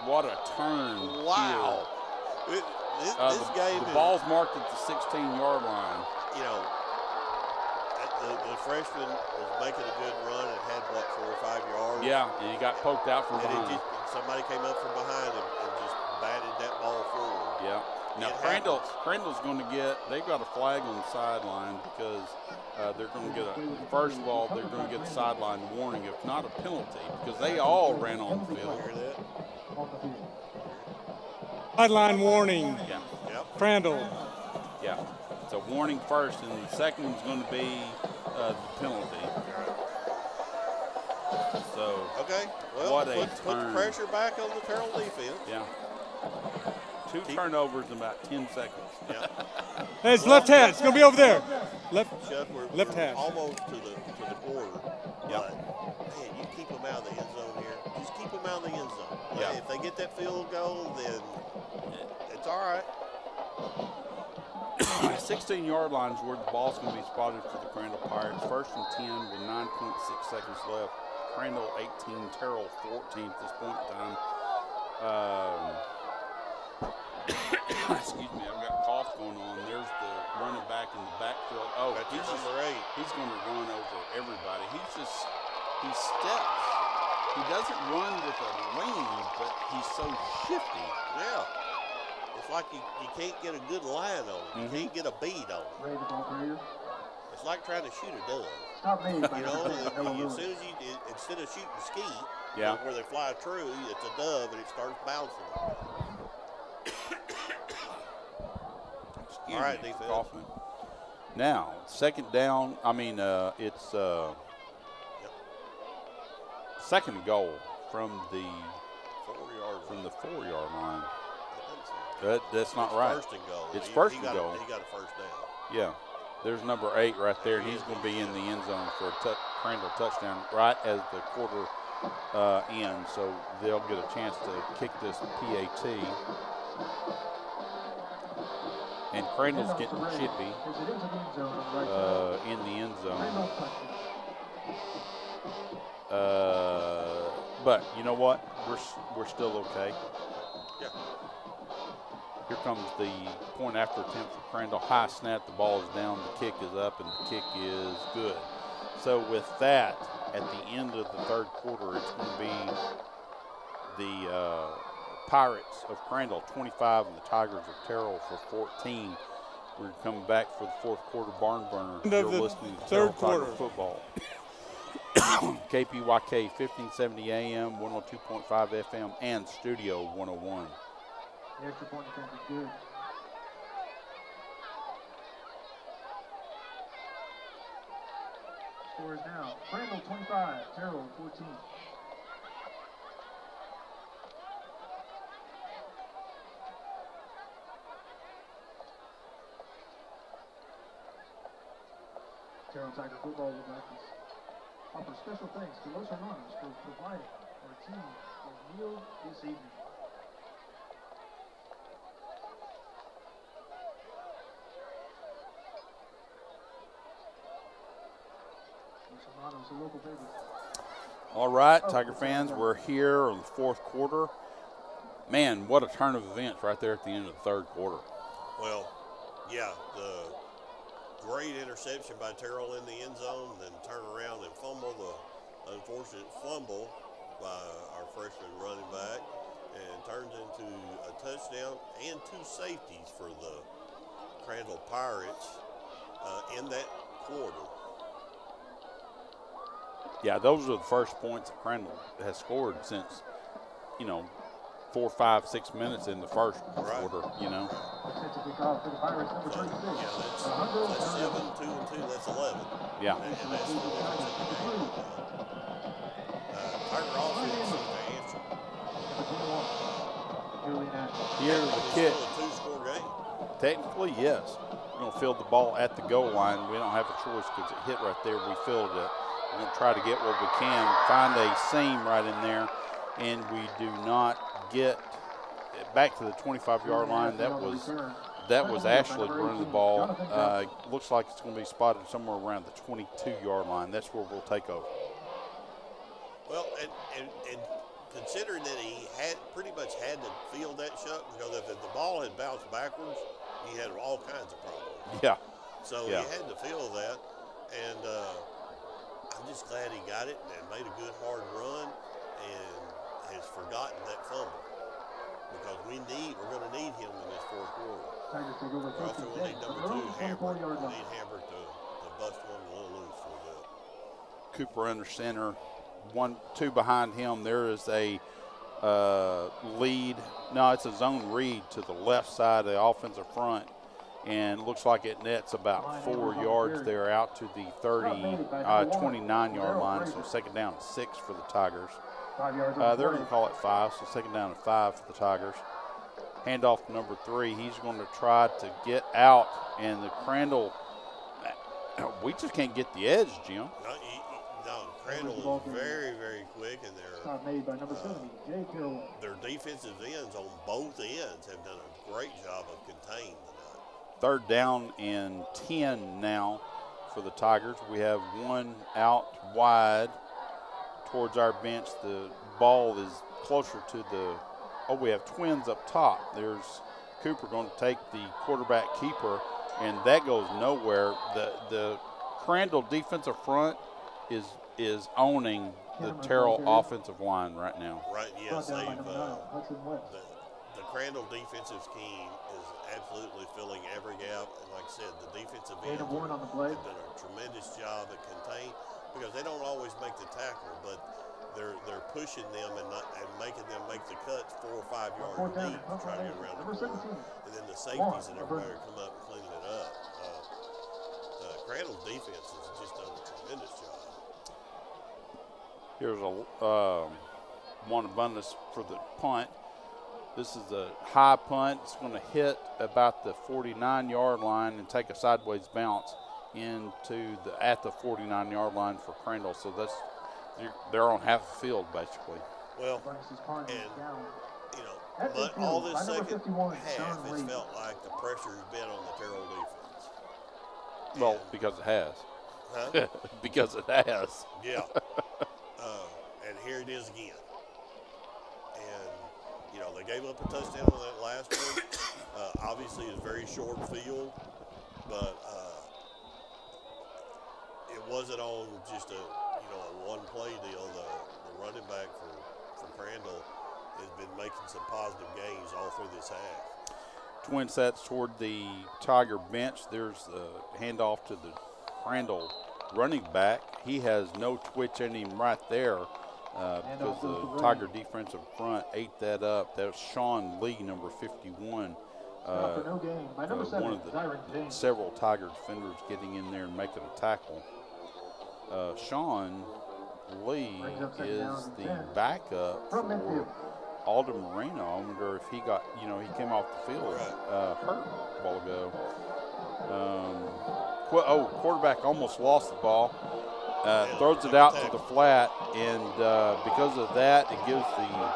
Speaker 10: What a turn.
Speaker 11: Wow. This game
Speaker 10: the ball's marked at the 16-yard line.
Speaker 11: You know, the freshman was making a good run and had, 4 or 5 yards?
Speaker 10: Yeah, and he got poked out from behind.
Speaker 11: And somebody came up from behind him and just batted that ball forward.
Speaker 10: Yeah. Now, Crandall's going to they've got a flag on the sideline because they're going to get first of all, they're going to get a sideline warning, if not a penalty, because they all ran on the field.
Speaker 12: Sideline warning.
Speaker 10: Yeah.
Speaker 11: Yep.
Speaker 12: Crandall.
Speaker 10: Yeah. It's a warning first, and the second one's going to be the penalty. So,
Speaker 11: okay. Well,
Speaker 10: what
Speaker 11: put the pressure back on the Terrell defense.
Speaker 10: Yeah. 2 turnovers in about 10 seconds.
Speaker 11: Yeah.
Speaker 12: Hey, it's left hand. It's going to be over there. Left hand.
Speaker 11: Almost to the corner.
Speaker 10: Yeah.
Speaker 11: Man, you keep them out of the end zone here. Just keep them out of the end zone.
Speaker 10: Yeah.
Speaker 11: If they get that field goal, then it's all right.
Speaker 10: 16-yard line is where the ball's going to be spotted for the Crandall Pirates. 1st and 10 with 9.6 seconds left. Crandall 18, Terrell 14 at this point in time. Excuse me, I've got cough going on. There's the running back in the backfield. Oh,
Speaker 11: he's number 8.
Speaker 10: He's going to run over everybody. He steps. He doesn't run with a lean, but he's so shifty.
Speaker 11: Yeah. It's like you can't get a good line on him. You can't get a bead on him. It's like trying to shoot a dove. You know, as soon as instead of shooting skeet, where they fly true, it's a dove and it starts bouncing. All right, defense.
Speaker 10: Now, second down. It's second and goal from the 4-yard line. That's not right.
Speaker 11: First and goal.
Speaker 10: It's first and goal.
Speaker 11: He got a first down.
Speaker 10: Yeah. There's number 8 right there, and he's going to be in the end zone for a Crandall touchdown right as the quarter ends. So they'll get a chance to kick this PAT. And Crandall's getting chippy in the end zone. But you know what? We're still okay.
Speaker 11: Yeah.
Speaker 10: Here comes the point after attempt for Crandall. High snap, the ball is down, the kick is up, and the kick is good. So with that, at the end of the third quarter, it's going to be the Pirates of Crandall 25 and the Tigers of Terrell for 14. We're coming back for the fourth quarter barn burner. You're listening to Terrell Tiger football. KPYK 1570 AM, 102.5 FM, and Studio 101.
Speaker 7: The extra point attempt is good. Score is now Crandall 25, Terrell 14. Terrell Tiger football would like to offer special thanks to Los Hermanos for providing our team a meal this evening. Los Hermanos, a local favorite.
Speaker 10: All right, Tiger fans, we're here in the fourth quarter. Man, what a turn of events right there at the end of the third quarter.
Speaker 11: Well, yeah, the great interception by Terrell in the end zone, then turn around and fumble, the unfortunate fumble by our freshman running back, and turns into a touchdown and 2 safeties for the Crandall Pirates in that quarter.
Speaker 10: Yeah, those are the first points that Crandall has scored since, 4, 5, 6 minutes in the first quarter,
Speaker 11: Yeah, that's 7, 2 and 2, that's 11.
Speaker 10: Yeah.
Speaker 11: And that's the difference in the game. Tiger offense to answer.
Speaker 10: Here's the kick.
Speaker 11: It's still a 2-score game.
Speaker 10: Technically, yes. We're going to field the ball at the goal line. We don't have a choice because it hit right there. We fielded it. We're going to try to get what we can, find a seam right in there, and we do not get back to the 25-yard line. That was Ashley running the ball. Looks like it's going to be spotted somewhere around the 22-yard line. That's where we'll take over.
Speaker 11: Well, and considering that he had pretty much had to field that shot, because if the ball had bounced backwards, he had all kinds of problems.
Speaker 10: Yeah.
Speaker 11: So he had to field that, and I'm just glad he got it and made a good hard run and has forgotten that fumble. Because we're going to need him in this fourth quarter. We're also going to need number 2, Hamburg. We need Hamburg to bust one a little loose for a bit.
Speaker 10: Cooper under center, 1-2 behind him. There is a lead. No, it's a zone read to the left side of the offensive front, and it looks like it nets about 4 yards there out to the 29-yard line. So second down and 6 for the Tigers. They're going to call it 5, so second down and 5 for the Tigers. Handoff to number 3. He's going to try to get out, and the Crandall, we just can't get the edge, Jim.
Speaker 11: No, Crandall is very, very quick, and their defensive ends on both ends have done a great job of containing tonight.
Speaker 10: Third down and 10 now for the Tigers. We have one out wide towards our bench. The ball is closer to we have twins up top. There's Cooper going to take the quarterback keeper, and that goes nowhere. The Crandall defensive front is owning the Terrell offensive line right now.
Speaker 11: Right, yes. The Crandall defensive scheme is absolutely filling every gap. And like I said, the defensive ends have done a tremendous job at contain, because they don't always make the tackle, but they're pushing them and making them make the cuts 4 or 5 yards deep to try to get around the corner. And then the safeties and everybody come up and cleaning it up. Crandall's defense has just done a tremendous job.
Speaker 10: Here's one abundance for the punt. This is a high punt. It's going to hit about the 49-yard line and take a sideways bounce at the 49-yard line for Crandall. So they're on half the field basically.
Speaker 11: Well, and but all this second half, it's felt like the pressure's been on the Terrell defense.
Speaker 10: Well, because it has.
Speaker 11: Huh?
Speaker 10: Because it has.
Speaker 11: Yeah. And here it is again. And they gave up a touchdown on that last one. Obviously, it's a very short field, but it wasn't on just a one-play deal. The running back for Crandall has been making some positive gains all through this half.
Speaker 10: Twin sets toward the Tiger bench. There's the handoff to the Crandall running back. He has no twitch in him right there because the Tiger defensive front ate that up. That was Sean Lee, number 51. One of the several Tiger defenders getting in there and making a tackle. Sean Lee is the backup for Alden Moreno. I wonder if he got, he came off the field hurt a while ago. Quarterback almost lost the ball. Throws it out to the flat, and because of that, it gives the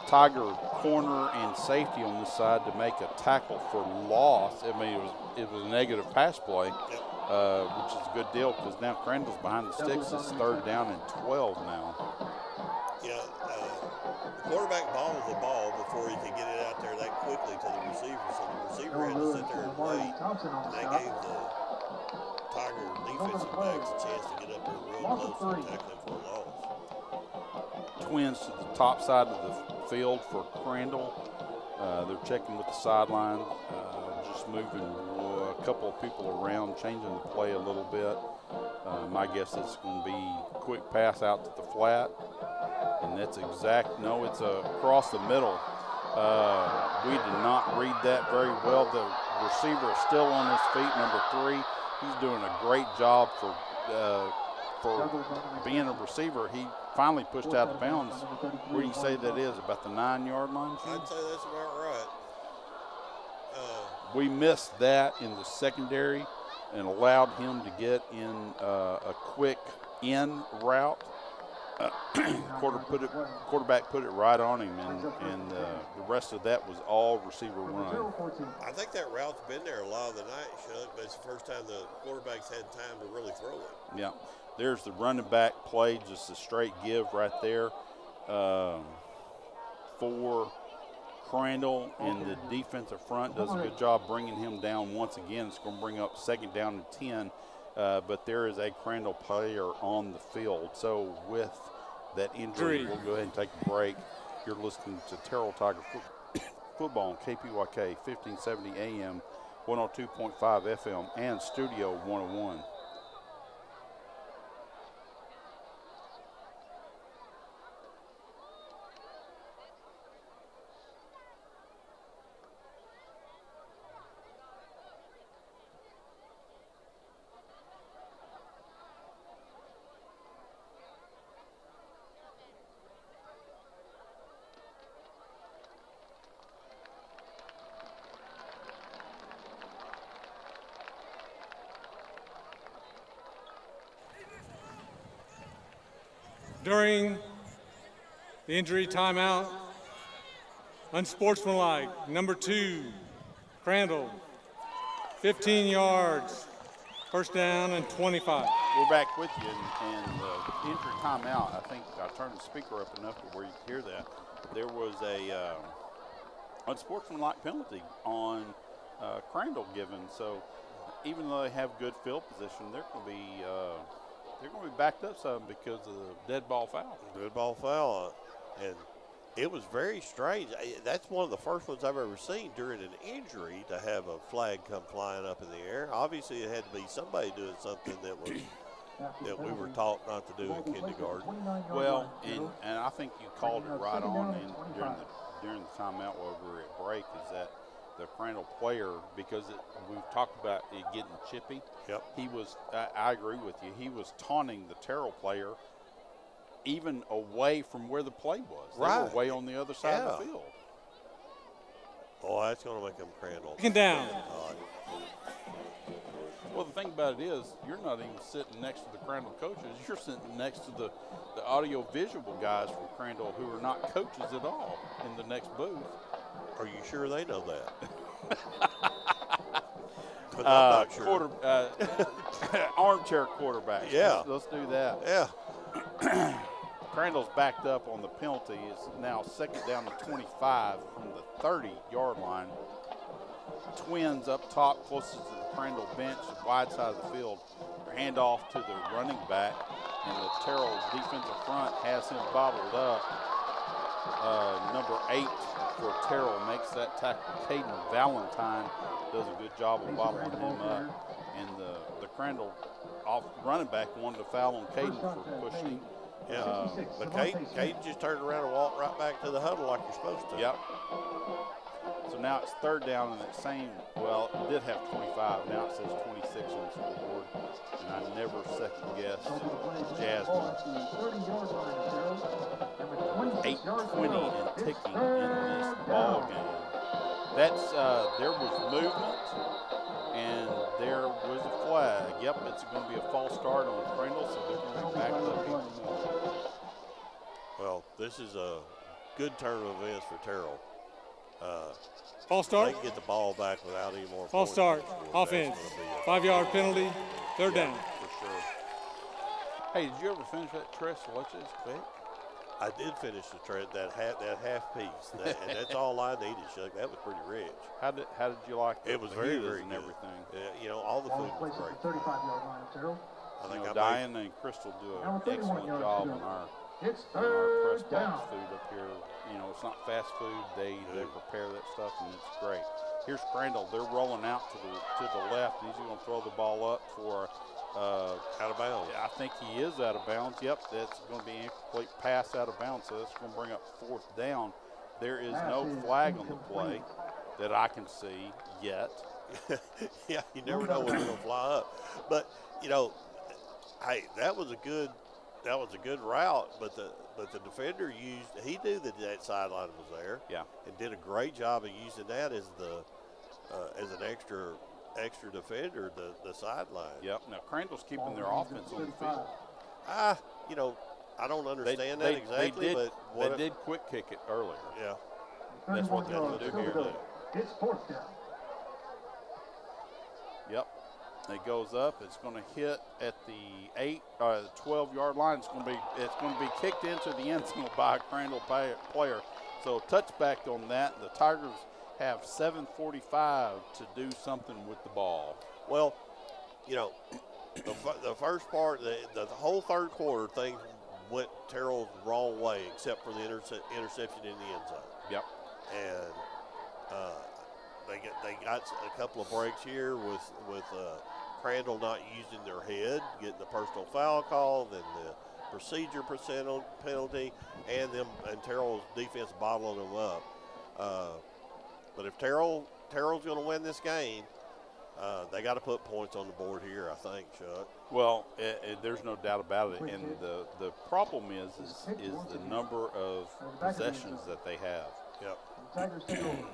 Speaker 10: Tiger corner and safety on this side to make a tackle for loss. I mean, it was a negative pass play, which is a good deal because now Crandall's behind the sticks. It's third down and 12 now.
Speaker 11: Yeah, the quarterback balled the ball before he could get it out there that quickly to the receiver, so the receiver had to sit there and wait, and that gave the Tiger defensive backs a chance to get up there real close and tackle him for a loss.
Speaker 10: Twins to the top side of the field for Crandall. They're checking with the sideline, just moving a couple of people around, changing the play a little bit. My guess is going to be a quick pass out to the flat, and that's it's across the middle. We did not read that very well. The receiver is still on his feet, number 3. He's doing a great job for being a receiver. He finally pushed out of bounds. Where do you say that is? About the 9-yard line?
Speaker 11: I'd say that's about right.
Speaker 10: We missed that in the secondary and allowed him to get in a quick in route. Quarterback put it right on him, and the rest of that was all receiver run.
Speaker 11: I think that route's been there a lot of the night, Chuck, but it's the first time the quarterback's had time to really throw it.
Speaker 10: Yeah, there's the running back play, just a straight give right there for Crandall, and the defensive front does a good job bringing him down once again. It's going to bring up 2nd down and 10, but there is a Crandall player on the field. So with that injury, we'll go ahead and take a break. You're listening to Terrell Tiger Football on KPYK 1570 AM, 102.5 FM, and Studio 101.
Speaker 12: During the injury timeout, unsportsmanlike, number 2, Crandall, 15 yards, 1st down and 25.
Speaker 10: We're back with you, and the injury timeout, I think I turned the speaker up enough to where you can hear that. There was a unsportsmanlike penalty on Crandall given, so even though they have good field position, they're going to be backed up some because of the dead ball foul.
Speaker 11: Dead ball foul, and it was very strange. That's one of the first ones I've ever seen during an injury to have a flag come flying up in the air. Obviously, it had to be somebody doing something that we were taught not to do in kindergarten.
Speaker 10: Well, and I think you called it right on during the timeout while we were at break, is that the Crandall player, because we've talked about it getting chippy.
Speaker 11: Yep.
Speaker 10: He was, I agree with you, he was taunting the Terrell player even away from where the play was. They were way on the other side of the field.
Speaker 11: Oh, that's going to make them Crandall.
Speaker 12: Looking down.
Speaker 10: Well, the thing about it is, you're not even sitting next to the Crandall coaches. You're sitting next to the audio-visual guys from Crandall who are not coaches at all in the next booth.
Speaker 11: Are you sure they know that? But I'm not sure.
Speaker 10: Armchair quarterback.
Speaker 11: Yeah.
Speaker 10: Let's do that.
Speaker 11: Yeah.
Speaker 10: Crandall's backed up on the penalty. Is now 2nd down and 25 from the 30-yard line. Twins up top, closest to the Crandall bench, wide side of the field. Handoff to the running back, and the Terrell defensive front has him bottled up. Number 8 for Terrell makes that tackle. Caden Valentine does a good job of bottling him up. And the Crandall running back wanted to foul on Caden for pushing.
Speaker 11: Yeah, but Caden just turned around and walked right back to the huddle like you're supposed to.
Speaker 10: Yep. So now it's 3rd down in that same, well, it did have 25. Now it says 26 on the scoreboard. And I never second guess Jasmine. 8:20 and ticking in this ball game. That's, there was movement and there was a flag. Yep, it's going to be a false start on Crandall, so they're going to be backed up even more.
Speaker 11: Well, this is a good turn of events for Terrell.
Speaker 12: False start.
Speaker 11: They can get the ball back without any more.
Speaker 12: False start. Offense. 5-yard penalty. 3rd down.
Speaker 10: For sure. Hey, did you ever finish that Tres Leches quick?
Speaker 11: I did finish that half piece, and that's all I needed, Chuck. That was pretty rich.
Speaker 10: How did you like it?
Speaker 11: It was very, very
Speaker 10: and
Speaker 11: good.
Speaker 10: Everything.
Speaker 11: You know, all the food was great.
Speaker 7: 35-yard line of Terrell.
Speaker 11: I think
Speaker 10: Diana and Crystal do an excellent job on our press box food up here. You know, it's not fast food. They prepare that stuff, and it's great. Here's Crandall. They're rolling out to the left. He's going to throw the ball up for
Speaker 11: out of bounds.
Speaker 10: I think he is out of bounds. Yep, that's going to be an incomplete pass out of bounds. So that's going to bring up 4th down. There is no flag on the play that I can see yet.
Speaker 11: Yeah, you never know when they're going to fly up. But you know, hey, that was a good route. But the defender he knew that sideline was there.
Speaker 10: Yeah,
Speaker 11: and did a great job of using that as the as an extra defender the sideline.
Speaker 10: Yep. Now Crandall's keeping their offense on the field.
Speaker 11: You know, I don't understand that exactly, but
Speaker 10: they did quick kick it earlier.
Speaker 11: Yeah.
Speaker 10: That's what they're going to do here.
Speaker 7: It's 4th down.
Speaker 10: Yep. It goes up. It's going to hit at the 12-yard line. It's going to be kicked into the end zone by a Crandall player. So touchback on that. The Tigers have 7:45 to do something with the ball.
Speaker 11: Well, you know, the first part, the whole third quarter, things went Terrell's wrong way, except for the interception in the end zone.
Speaker 10: Yep.
Speaker 11: And they got a couple of breaks here with Crandall not using their head, getting the personal foul call, then the procedure penalty, and Terrell's defense bottling them up. But if Terrell's going to win this game, they got to put points on the board here, I think, Chuck.
Speaker 10: Well, there's no doubt about it. And the problem is the number of possessions that they have.
Speaker 11: Yep.
Speaker 7: Tigers take over.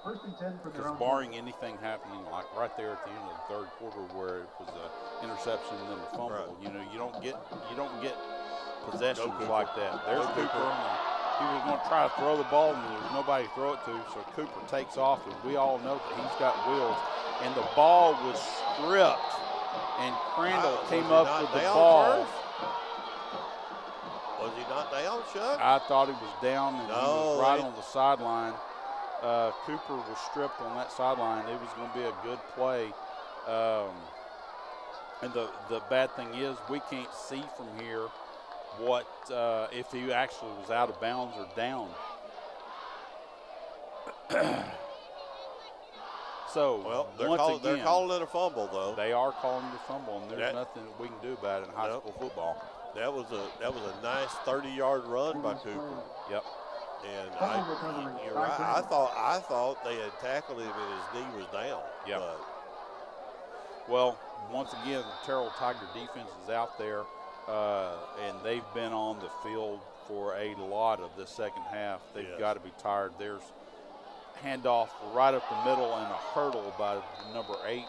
Speaker 7: 1st and 10 for their
Speaker 10: Because
Speaker 7: own.
Speaker 10: barring anything happening, like right there at the end of the third quarter, where it was an interception and then a fumble,
Speaker 11: right.
Speaker 10: you don't get possessions like that. There's Cooper. He was going to try to throw the ball, and there's nobody to throw it to, so Cooper takes off, and we all know that he's got wheels. And the ball was stripped, and Crandall came up with the ball.
Speaker 11: First? Was he not down, Chuck?
Speaker 10: I thought he was down, and he was right on the sideline. Cooper was stripped on that sideline. It was going to be a good play. And the bad thing is we can't see from here what if he actually was out of bounds or down. So
Speaker 11: they're calling it a fumble, though.
Speaker 10: They are calling it a fumble, and there's nothing that we can do about it in high school football.
Speaker 11: That was a nice 30-yard run by Cooper.
Speaker 10: Yep.
Speaker 11: And you're right. I thought they had tackled him and his knee was down.
Speaker 10: Yeah. Well, once again, the Terrell Tiger defense is out there, and they've been on the field for a lot of this second half. They've got to be tired. There's handoff right up the middle and a hurdle by number 8.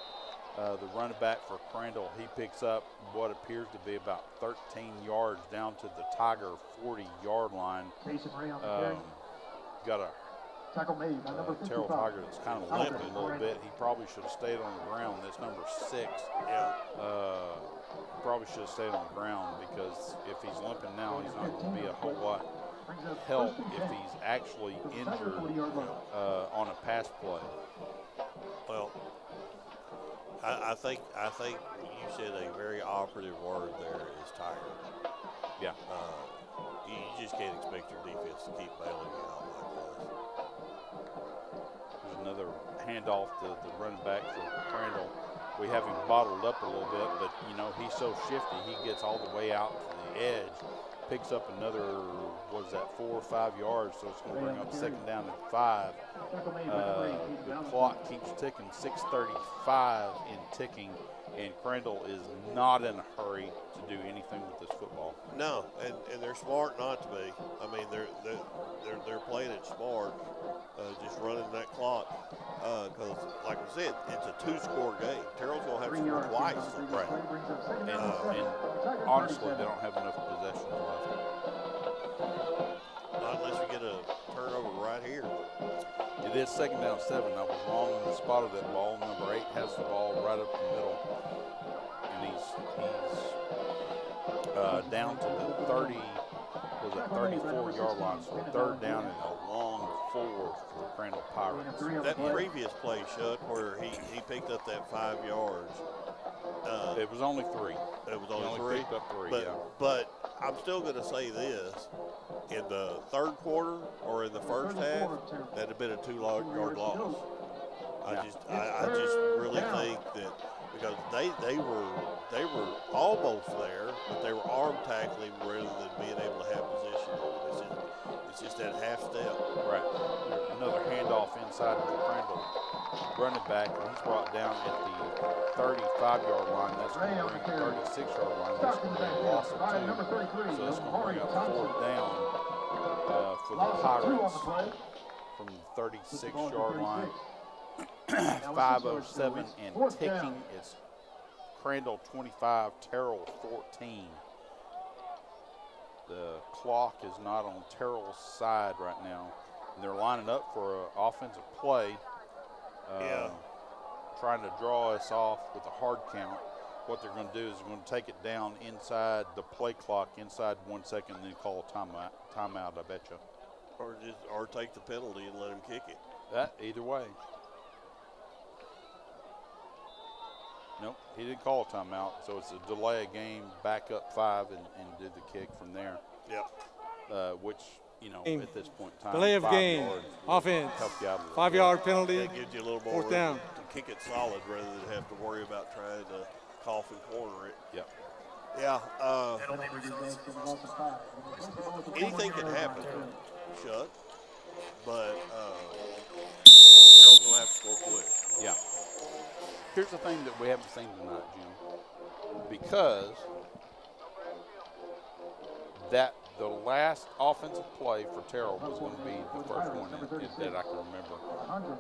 Speaker 10: The running back for Crandall, he picks up what appears to be about 13 yards down to the Tiger 40-yard line. Got a
Speaker 7: tackle made by number 55.
Speaker 10: Terrell Tiger that's kind of limping a little bit. He probably should have stayed on the ground. That's number 6.
Speaker 11: Yeah.
Speaker 10: Probably should have stayed on the ground, because if he's limping now, he's not going to be a whole lot help if he's actually injured on a pass play.
Speaker 11: Well, I think you said a very operative word there is tired.
Speaker 10: Yeah.
Speaker 11: You just can't expect your defense to keep bailing you out like this.
Speaker 10: There's another handoff to the running back for Crandall. We have him bottled up a little bit, but he's so shifty. He gets all the way out to the edge, picks up another 4 or 5 yards, so it's going to bring up 2nd down and 5. The clock keeps ticking, 6:35 in ticking, and Crandall is not in a hurry to do anything with this football.
Speaker 11: No, and they're smart not to be. I mean, they're playing it smart, just running that clock. Because, like I said, it's a 2-score game. Terrell's going to have to score twice.
Speaker 10: Right. And honestly, they don't have enough possessions left.
Speaker 11: Not unless you get a turnover right here.
Speaker 10: It is 2nd down 7. I was wrong in the spot of that ball. Number 8 has the ball right up the middle. And he's down to the 34-yard line. So 3rd down and a long 4 for the Crandall Pirates.
Speaker 11: That previous play, Chuck, where he picked up that 5 yards.
Speaker 10: It was only 3.
Speaker 11: It was only 3?
Speaker 10: Picked up 3,
Speaker 11: But I'm still going to say this. In the third quarter or in the first half, that'd have been a 2-yard loss. I just really think that, because they were almost there, but they were arm tackling rather than being able to have position. It's just that half step.
Speaker 10: Right. Another handoff inside to the Crandall running back, and he's brought down at the 35-yard line. That's going to bring a 36-yard line. That's going to be a loss of 2. So it's going to bring up 4th down for the Pirates from the 36-yard line. 5:07 and ticking. It's Crandall 25, Terrell 14. The clock is not on Terrell's side right now. And they're lining up for an offensive play. Trying to draw us off with a hard count. What they're going to do is they're going to take it down inside the play clock, inside 1 second, and then call a timeout, I bet you.
Speaker 11: Or take the penalty and let him kick it.
Speaker 10: Either way. Nope, he didn't call a timeout, so it's a delay of game, back up 5, and do the kick from there.
Speaker 11: Yep.
Speaker 10: Which, at this point in time,
Speaker 12: delay of
Speaker 10: 5
Speaker 12: game,
Speaker 10: yards
Speaker 12: offense,
Speaker 10: help you out a little
Speaker 12: 5-yard penalty,
Speaker 11: that gives you a little more
Speaker 12: fourth down.
Speaker 11: To kick it solid rather than have to worry about trying to cough and corner it.
Speaker 10: Yep.
Speaker 11: Yeah. Anything can happen, Chuck, but Terrell's going to have to score quick.
Speaker 10: Yeah. Here's the thing that we haven't seen tonight, Jim. Because the last offensive play for Terrell was going to be the first one that I can remember.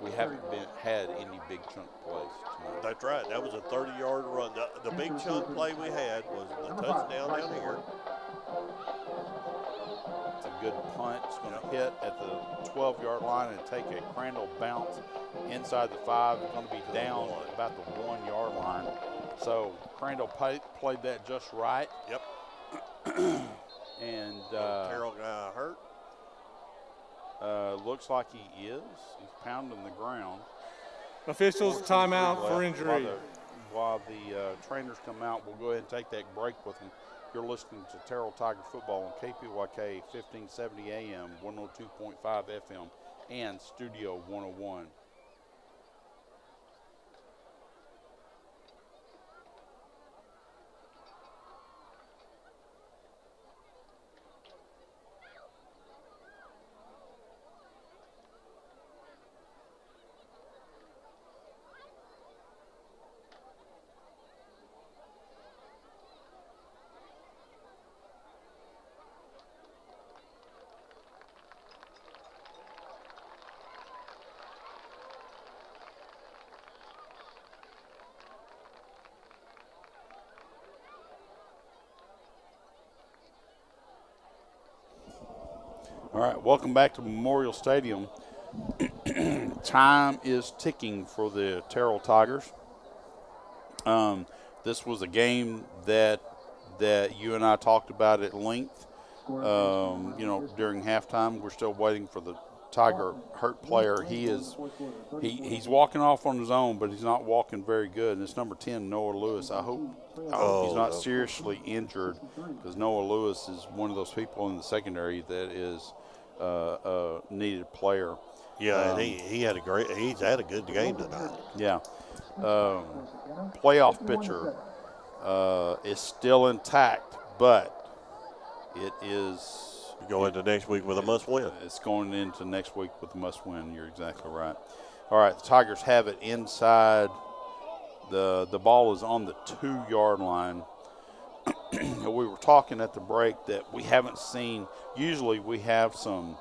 Speaker 10: We haven't had any big chunk plays tonight.
Speaker 11: That's right. That was a 30-yard run. The big chunk play we had was the touchdown down here.
Speaker 10: It's a good punt. It's going to hit at the 12-yard line and take a Crandall bounce inside the 5. It's going to be down at about the 1-yard line. So Crandall played that just right.
Speaker 11: Yep.
Speaker 10: And
Speaker 11: Terrell got hurt.
Speaker 10: Looks like he is. He's pounding the ground.
Speaker 12: Officials timeout for injury.
Speaker 10: While the trainers come out, we'll go ahead and take that break with them. You're listening to Terrell Tiger Football on KPYK 1570 AM, 102.5 FM, and Studio 101. All right, welcome back to Memorial Stadium. Time is ticking for the Terrell Tigers. This was a game that you and I talked about at length. During halftime, we're still waiting for the Tiger hurt player. He's walking off on his own, but he's not walking very good. And it's number 10, Noah Lewis. I hope he's not seriously injured, because Noah Lewis is one of those people in the secondary that is a needed player.
Speaker 11: Yeah, and he's had a good game tonight.
Speaker 10: Yeah. Playoff picture is still intact, but it is.
Speaker 11: You go into next week with a must-win.
Speaker 10: It's going into next week with a must-win. You're exactly right. All right, the Tigers have it inside. The ball is on the 2-yard line. We were talking at the break that we haven't seen. Usually we have some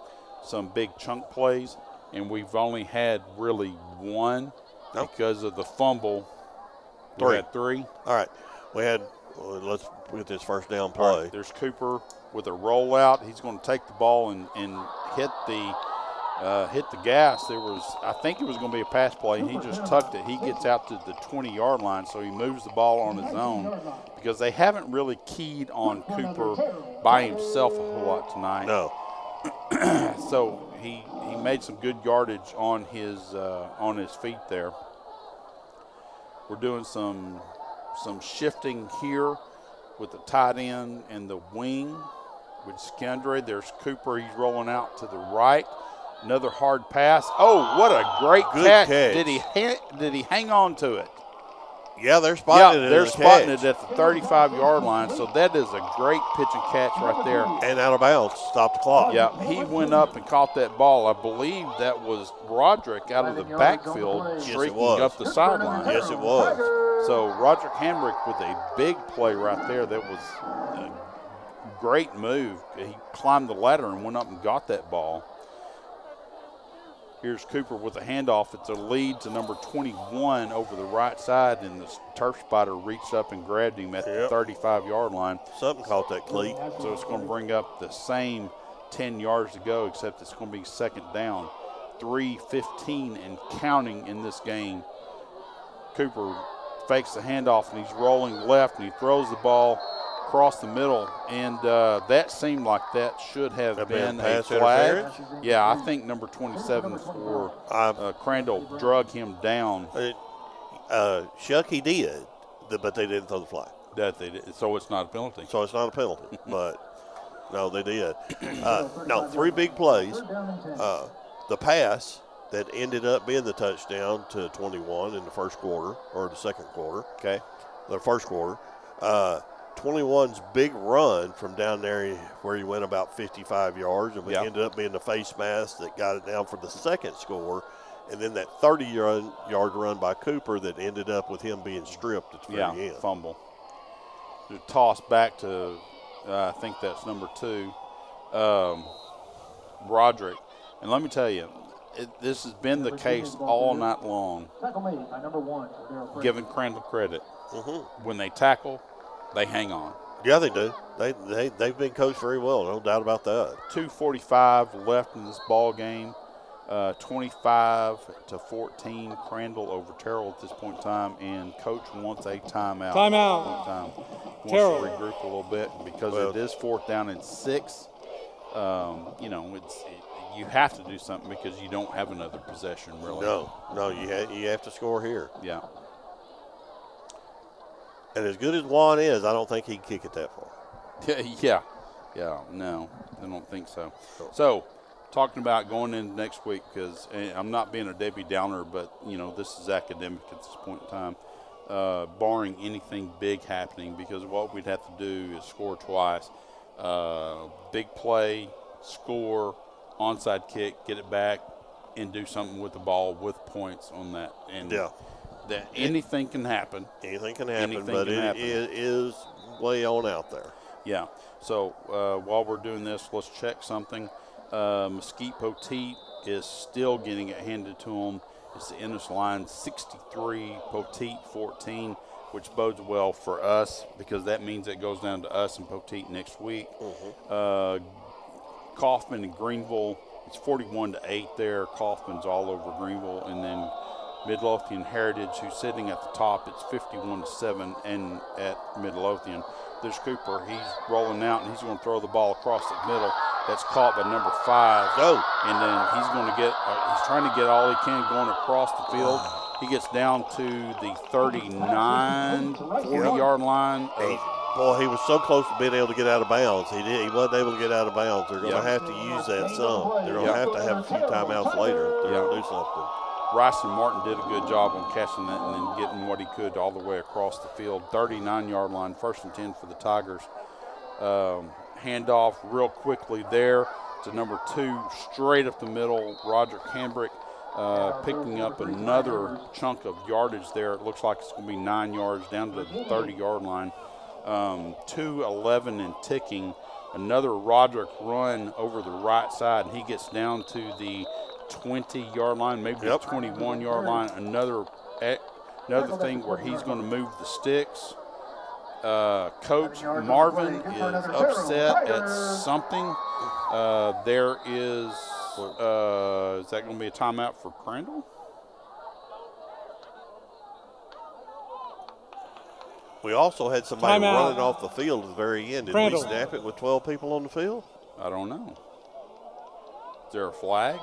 Speaker 10: big chunk plays, and we've only had really one because of the fumble. We had 3.
Speaker 11: All right. Let's get this first down play.
Speaker 10: Right, there's Cooper with a rollout. He's going to take the ball and hit the gas. I think it was going to be a pass play, and he just tucked it. He gets out to the 20-yard line, so he moves the ball on his own, because they haven't really keyed on Cooper by himself a whole lot tonight.
Speaker 11: No.
Speaker 10: So he made some good yardage on his feet there. We're doing some shifting here with the tight end and the wing with Skendre. There's Cooper. He's rolling out to the right. Another hard pass. Oh, what a great catch. Did he hang on to it?
Speaker 11: Yeah, they're spotting it.
Speaker 10: They're spotting it at the 35-yard line. So that is a great pitch and catch right there.
Speaker 11: And out of bounds, stop the clock.
Speaker 10: Yeah, he went up and caught that ball. I believe that was Roderick out of the backfield streaking up the sideline.
Speaker 11: Yes, it was.
Speaker 10: So Roderick Hamrick with a big play right there. That was a great move. He climbed the ladder and went up and got that ball.
Speaker 6: Here's Cooper with a handoff. It's a lead to number 21 over the right side, and the turf spotter reached up and grabbed him at the 35-yard line.
Speaker 11: Something caught that cleat.
Speaker 6: So it's going to bring up the same 10 yards to go, except it's going to be second down. 3:15 and counting in this game. Cooper fakes the handoff, and he's rolling left, and he throws the ball across the middle, and that seemed like that should have been a flag. Yeah, I think number 27 for Crandall drug him down.
Speaker 11: Shuck, he did, but they didn't throw the flag.
Speaker 6: That they did. So it's not a penalty.
Speaker 11: So it's not a penalty, but no, they did. No, 3 big plays. The pass that ended up being the touchdown to 21 in the first quarter, or the second quarter.
Speaker 6: Okay.
Speaker 11: The first quarter. 21's big run from down there where he went about 55 yards, and we ended up being the face mask that got it down for the second score. And then that 30-yard run by Cooper that ended up with him being stripped at the very end.
Speaker 6: Fumble. The toss back to, I think that's number 2, Roderick. And let me tell you, this has been the case all night long, giving Crandall credit. When they tackle, they hang on.
Speaker 11: Yeah, they do. They've been coached very well, no doubt about that.
Speaker 6: 2:45 left in this ball game. 25-14, Crandall over Terrell at this point in time, and coach wants a timeout.
Speaker 12: Timeout.
Speaker 6: Wants to regroup a little bit because it is 4th down and 6. You know, you have to do something because you don't have another possession, really.
Speaker 11: No, you have to score here.
Speaker 6: Yeah.
Speaker 11: And as good as Juan is, I don't think he can kick it that far.
Speaker 6: Yeah, no, I don't think so. So, talking about going into next week, because I'm not being a Debbie Downer, but, you know, this is academic at this point in time, barring anything big happening, because what we'd have to do is score twice. Big play, score, onside kick, get it back, and do something with the ball with points on that. And that anything can happen.
Speaker 11: Anything can happen, but it is way on out there.
Speaker 6: Yeah. So while we're doing this, let's check something. Mesquite Poteet is still getting it handed to him. It's the Ennis line 63, Poteet 14, which bodes well for us because that means it goes down to us and Poteet next week. Kaufman and Greenville, it's 41-8 there. Kaufman's all over Greenville, and then Midlothian Heritage, who's sitting at the top, it's 51-7, and at Midlothian. There's Cooper. He's rolling out, and he's going to throw the ball across the middle. That's caught by number 5. And then he's going to get he's trying to get all he can going across the field. He gets down to the 39, 40-yard line.
Speaker 11: Boy, he was so close to being able to get out of bounds. He wasn't able to get out of bounds. They're going to have to use that some. They're going to have to have a few timeouts later if they're going to do something.
Speaker 6: Rice and Martin did a good job on catching that and then getting what he could all the way across the field. 39-yard line, 1st and 10 for the Tigers. Handoff real quickly there to number 2, straight up the middle, Roderick Hambrick, picking up another chunk of yardage there. It looks like it's going to be 9 yards down to the 30-yard line. 2:11 and ticking. Another Roderick run over the right side, and he gets down to the 20-yard line, maybe the 21-yard line. Another thing where he's going to move the sticks. Coach Marvin is upset at something. There is that going to be a timeout for Crandall?
Speaker 11: We also had somebody running off the field at the very end. Did we snap it with 12 people on the field?
Speaker 6: I don't know. Is there a flag?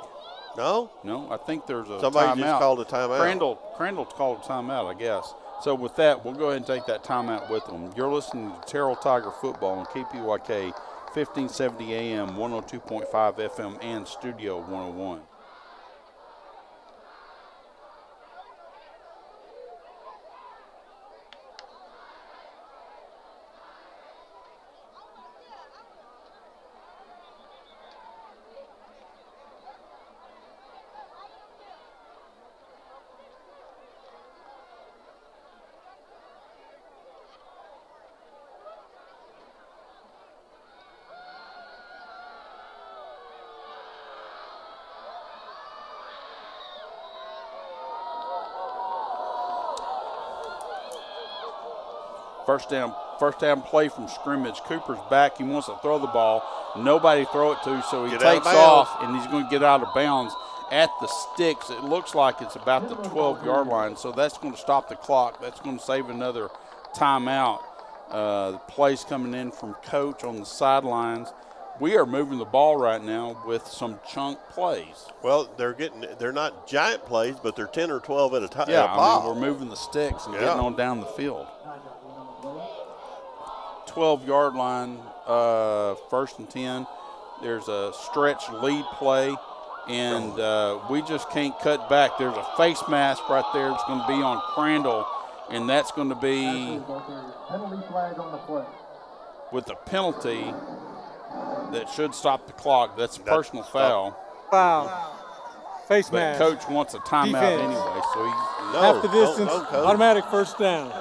Speaker 11: No,
Speaker 6: I think there's a
Speaker 11: somebody
Speaker 6: timeout.
Speaker 11: just called a timeout.
Speaker 6: Crandall called a timeout, I guess. So with that, we'll go ahead and take that timeout with them. You're listening to Terrell Tiger Football on KPYK, 1570 AM, 102.5 FM, and Studio 101.
Speaker 10: First down play from scrimmage. Cooper's back. He wants to throw the ball. Nobody to throw it to, so he takes off, and he's going to get out of bounds at the sticks. It looks like it's about the 12-yard line, so that's going to stop the clock. That's going to save another timeout. The plays coming in from Coach on the sidelines. We are moving the ball right now with some chunk plays.
Speaker 11: Well, they're not giant plays, but they're 10 or 12 at a time.
Speaker 10: Yeah, I mean, we're moving the sticks and getting on down the field. 12-yard line, 1st and 10. There's a stretch lead play, and we just can't cut back. There's a face mask right there. It's going to be on Crandall, and that's going to be with a penalty that should stop the clock. That's a personal foul.
Speaker 12: Foul. Face mask.
Speaker 10: But Coach wants a timeout anyway, so
Speaker 12: half the distance, automatic first down.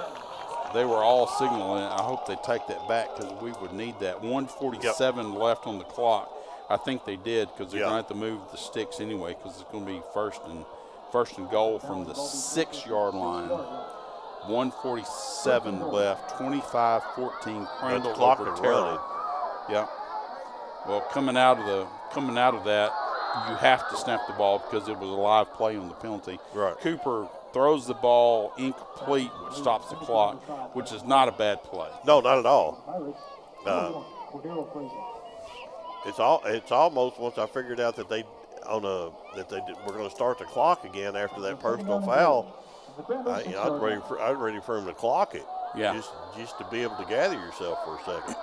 Speaker 10: They were all signaling it. I hope they take that back because we would need that. 1:47 left on the clock. I think they did because they're going to have to move the sticks anyway because it's going to be first and goal from the 6-yard line. 1:47 left. 25-14. Crandall over Terrell. Yeah. Well, coming out of that, you have to snap the ball because it was a live play on the penalty.
Speaker 11: Right.
Speaker 10: Cooper throws the ball incomplete, which stops the clock, which is not a bad play.
Speaker 11: No, not at all. It's almost once I figured out that they were going to start the clock again after that personal foul. I was ready for him to clock it.
Speaker 10: Yeah.
Speaker 11: Just to be able to gather yourself for a second.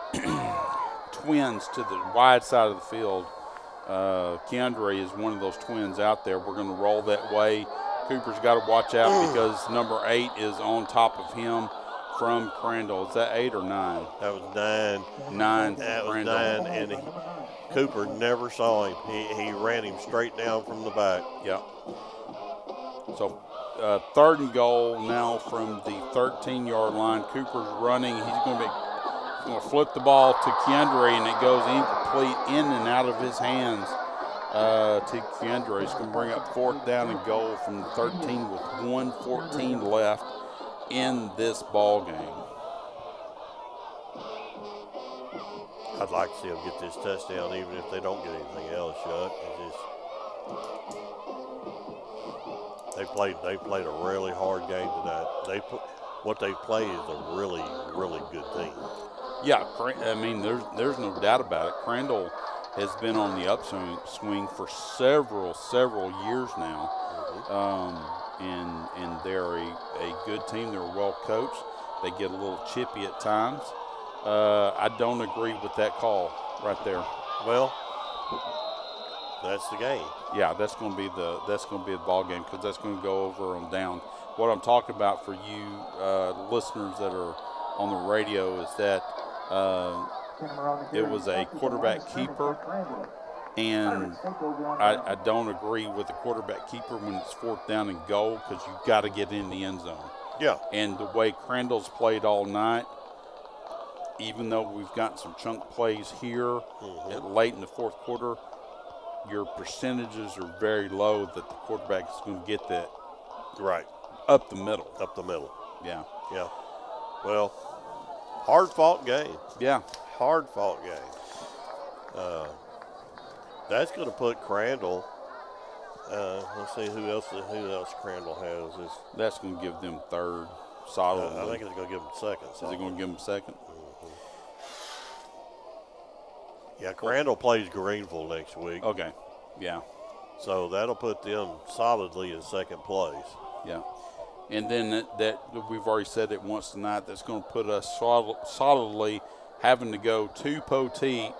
Speaker 10: Twins to the wide side of the field. Keandre is one of those twins out there. We're going to roll that way. Cooper's got to watch out because number 8 is on top of him from Crandall. Is that 8 or 9?
Speaker 11: That was 9.
Speaker 10: 9.
Speaker 11: That was
Speaker 10: Crandall.
Speaker 11: 9, and Cooper never saw him. He ran him straight down from the back.
Speaker 10: Yeah. So 3rd and goal now from the 13-yard line. Cooper's running. He's going to flip the ball to Keandre, and it goes incomplete in and out of his hands to Keandre. He's going to bring up 4th down and goal from the 13 with 1:14 left in this ball game.
Speaker 11: I'd like to see them get this touchdown even if they don't get anything else, Chuck. They played a really hard game tonight. What they play is a really, really good team.
Speaker 10: Yeah, I mean, there's no doubt about it. Crandall has been on the upswing for several years now, and they're a good team. They're well coached. They get a little chippy at times. I don't agree with that call right there.
Speaker 11: Well, that's the game.
Speaker 10: Yeah, that's going to be the ball game because that's going to go over on down. What I'm talking about for you listeners that are on the radio is that it was a quarterback keeper, and I don't agree with the quarterback keeper when it's 4th down and goal because you've got to get in the end zone.
Speaker 11: Yeah.
Speaker 10: And the way Crandall's played all night, even though we've got some chunk plays here late in the 4th quarter, your percentages are very low that the quarterback is going to get that
Speaker 11: right
Speaker 10: up the middle.
Speaker 11: Up the middle.
Speaker 10: Yeah.
Speaker 11: Yeah. Well, hard-fought game.
Speaker 10: Yeah.
Speaker 11: Hard-fought game. That's going to put Crandall. Let's see who else Crandall has.
Speaker 10: That's going to give them 3rd solidly.
Speaker 11: I think it's going to give them 2nd.
Speaker 10: Is it going to give them 2nd?
Speaker 11: Yeah, Crandall plays Greenville next week.
Speaker 10: Okay, yeah.
Speaker 11: So that'll put them solidly in 2nd place.
Speaker 10: Yeah. And then that we've already said it once tonight, that's going to put us solidly having to go to Poteet.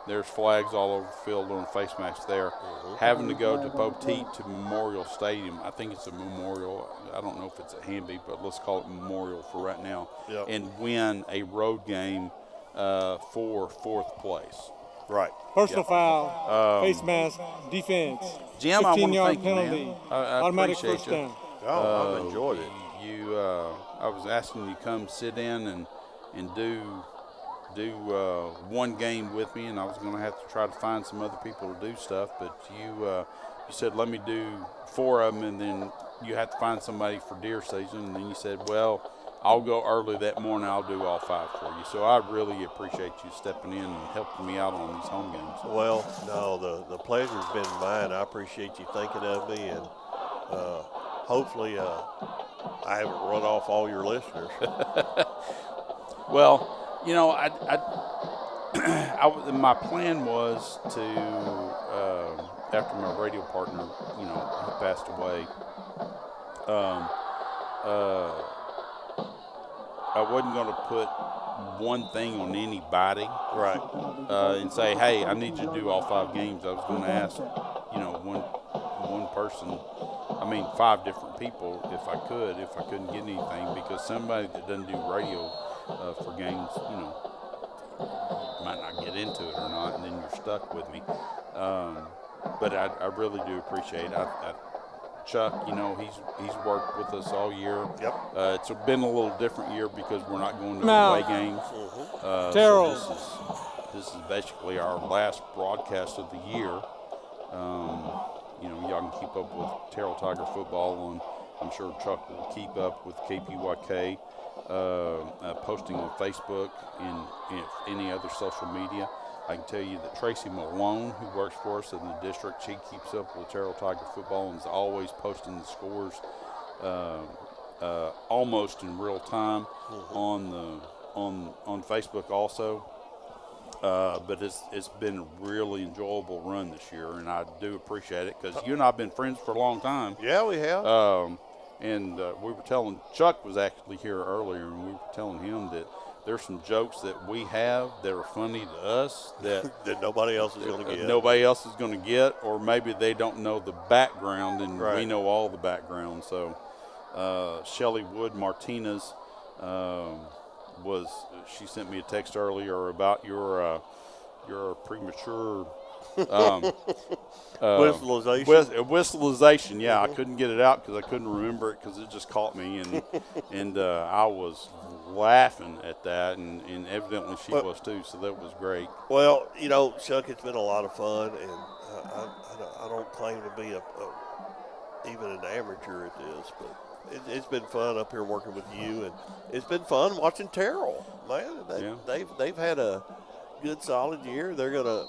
Speaker 10: There's flags all over the field on face masks there. Having to go to Poteet to Memorial Stadium. I think it's a Memorial. I don't know if it's a Hamby, but let's call it Memorial for right now.
Speaker 11: Yep.
Speaker 10: And win a road game for 4th place.
Speaker 11: Right.
Speaker 12: Personal foul, face mask, defense.
Speaker 10: Jim, I want to
Speaker 12: 15-yard
Speaker 10: thank you,
Speaker 12: penalty.
Speaker 10: man. I
Speaker 12: Automatic
Speaker 10: appreciate
Speaker 12: first
Speaker 10: you.
Speaker 12: down.
Speaker 11: Oh, I've enjoyed it.
Speaker 10: I was asking you to come sit in and do one game with me, and I was going to have to try to find some other people to do stuff, but you said let me do 4 of them, and then you have to find somebody for deer season, and then you said, well, I'll go early that morning. I'll do all 5 for you. So I really appreciate you stepping in and helping me out on these home games.
Speaker 11: Well, no, the pleasure's been mine. I appreciate you thinking of me, and hopefully I haven't run off all your listeners.
Speaker 10: Well, you know, my plan was to, after my radio partner, you know, who passed away, I wasn't going to put one thing on anybody,
Speaker 11: right?
Speaker 10: And say, hey, I need you to do all 5 games. I was going to ask, you know, one person. I mean, 5 different people, if I couldn't get anything, because somebody that doesn't do radio for games, you know, might not get into it or not, and then you're stuck with me. But I really do appreciate it. Chuck, you know, he's worked with us all year.
Speaker 11: Yep.
Speaker 10: It's been a little different year because we're not going to away games.
Speaker 12: Terrell.
Speaker 10: So this is basically our last broadcast of the year. You know, y'all can keep up with Terrell Tiger football, and I'm sure Chuck will keep up with KPYK, posting on Facebook and any other social media. I can tell you that Tracy Malone, who works for us in the district, she keeps up with Terrell Tiger football and is always posting the scores almost in real time on Facebook also. But it's been a really enjoyable run this year, and I do appreciate it because you and I have been friends for a long time.
Speaker 11: Yeah, we have.
Speaker 10: And we were telling, Chuck was actually here earlier, and we were telling him that there's some jokes that we have that are funny to us that
Speaker 11: that nobody else is going to get.
Speaker 10: Nobody else is going to get, or maybe they don't know the background, and
Speaker 11: right.
Speaker 10: We know all the background. So Shelly Wood Martinez she sent me a text earlier about your premature whistlization. Yeah, I couldn't get it out because I couldn't remember it because it just caught me, and I was laughing at that, and evidently she was too. So that was great.
Speaker 11: Well, you know, Chuck, it's been a lot of fun, and I don't claim to be even an amateur at this, but it's been fun up here working with you, and it's been fun watching Terrell. Man, they've had a good solid year. They're gonna,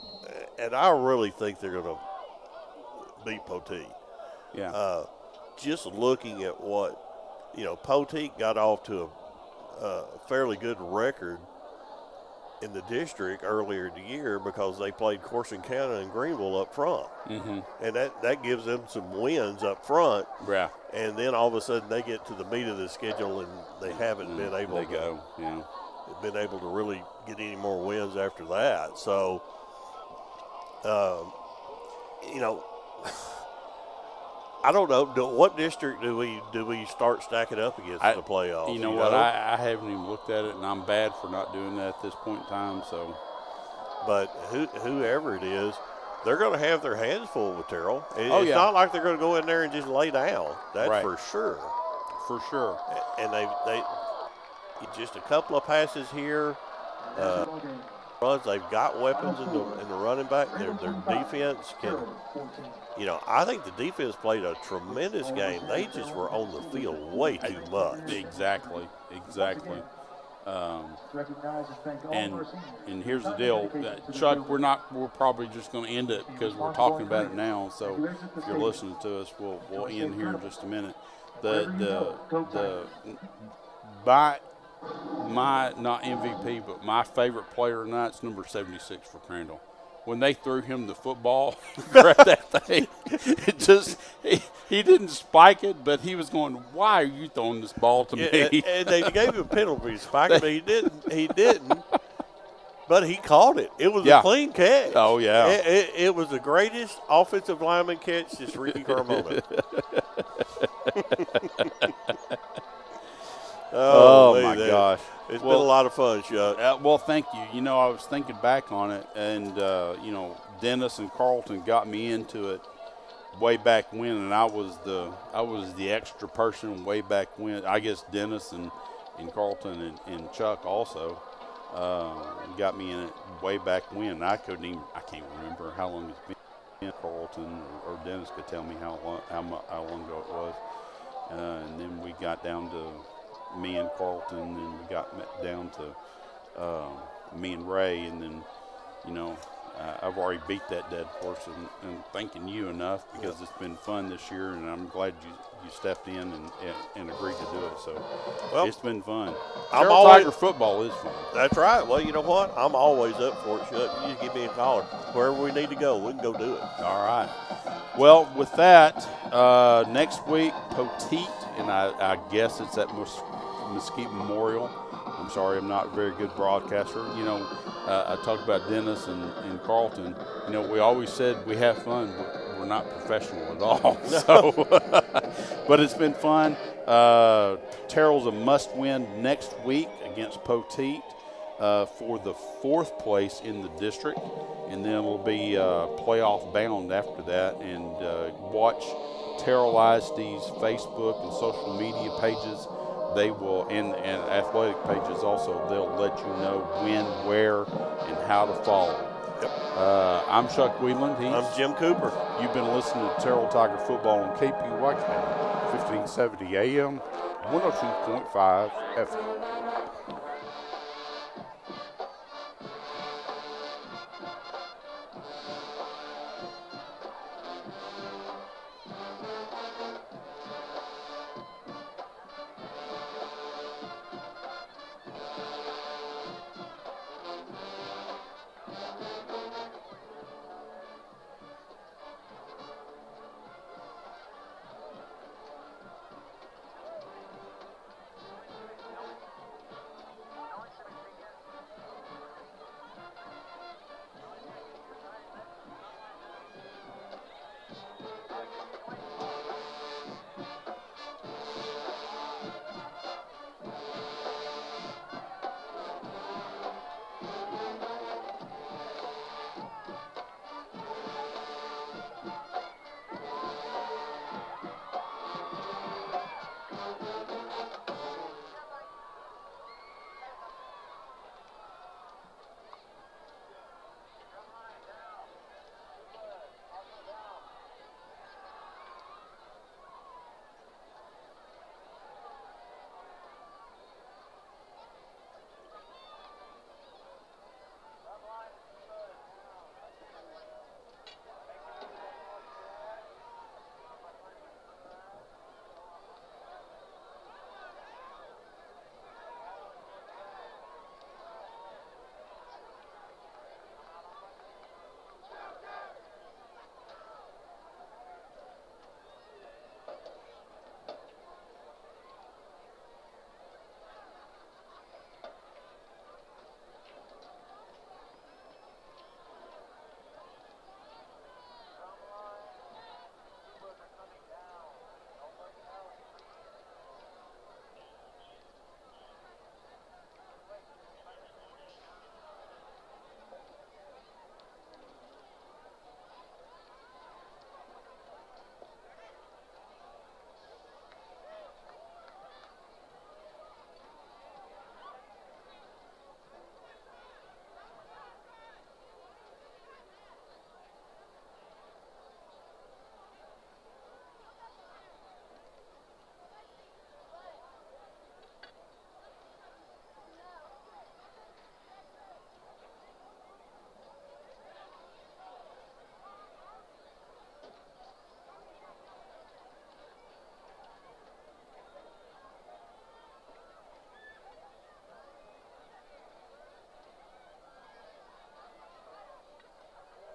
Speaker 11: and I really think they're gonna beat Poteet.
Speaker 10: Yeah.
Speaker 11: Just looking at what, you know, Poteet got off to a fairly good record in the district earlier in the year because they played Corsicana and Greenville up front.
Speaker 10: Mm-hmm.
Speaker 11: And that gives them some wins up front.
Speaker 10: Yeah.
Speaker 11: And then all of a sudden they get to the meat of the schedule and they haven't been able to really get any more wins after that. So, you know, I don't know. What district do we start stacking up against in the playoffs?
Speaker 10: You know what? I haven't even looked at it, and I'm bad for not doing that at this point in time. So,
Speaker 11: but whoever it is, they're going to have their hands full with Terrell. It's not like they're going to go in there and just lay down. That's for sure.
Speaker 10: For sure.
Speaker 11: And they just a couple of passes here. Runs. They've got weapons in the running back. Their defense can. You know, I think the defense played a tremendous game. They just were on the field way too much.
Speaker 10: Exactly. And here's the deal, Chuck. We're probably just going to end it because we're talking about it now. So if you're listening to us, we'll end here in just a minute. My not MVP, but my favorite player tonight's number 76 for Crandall. When they threw him the football, grabbed that thing, he didn't spike it, but he was going, "Why are you throwing this ball to me?"
Speaker 11: And they gave him a penalty spike, but he didn't. But he caught it. It was a clean catch.
Speaker 10: Oh yeah,
Speaker 11: it was the greatest offensive lineman catch since Ricky Carmona.
Speaker 10: Oh my gosh.
Speaker 11: It's been a lot of fun, Chuck.
Speaker 10: Well, thank you. You know, I was thinking back on it, and, you know, Dennis and Carlton got me into it way back when, and I was the extra person way back when. I guess Dennis and Carlton and Chuck also got me in it way back when. I can't remember how long it's been. Carlton or Dennis could tell me how long ago it was. And then we got down to me and Carlton, and we got down to me and Ray, and then, I've already beat that dead horse, and thanking you enough because it's been fun this year, and I'm glad you stepped in and agreed to do it. So it's been fun. Terrell Tiger football is fun.
Speaker 11: That's right. Well, you know what? I'm always up for it, Chuck. You just give me a call. Wherever we need to go, we can go do it.
Speaker 10: All right. Well, with that, next week, Poteet, and I guess it's at Mesquite Memorial. I'm sorry, I'm not a very good broadcaster. I talked about Dennis and Carlton. We always said we have fun, but we're not professional at all. So, but it's been fun. Terrell's a must-win next week against Poteet for the 4th place in the district, and then it'll be playoff bound after that. And watch Terrell ISD's Facebook and social media pages. They will, and athletic pages also, they'll let you know when, where, and how to follow. I'm Chuck Wheeland.
Speaker 11: I'm Jim Cooper.
Speaker 10: You've been listening to Terrell Tiger Football on KPYK, 1570 AM, 102.5 FM.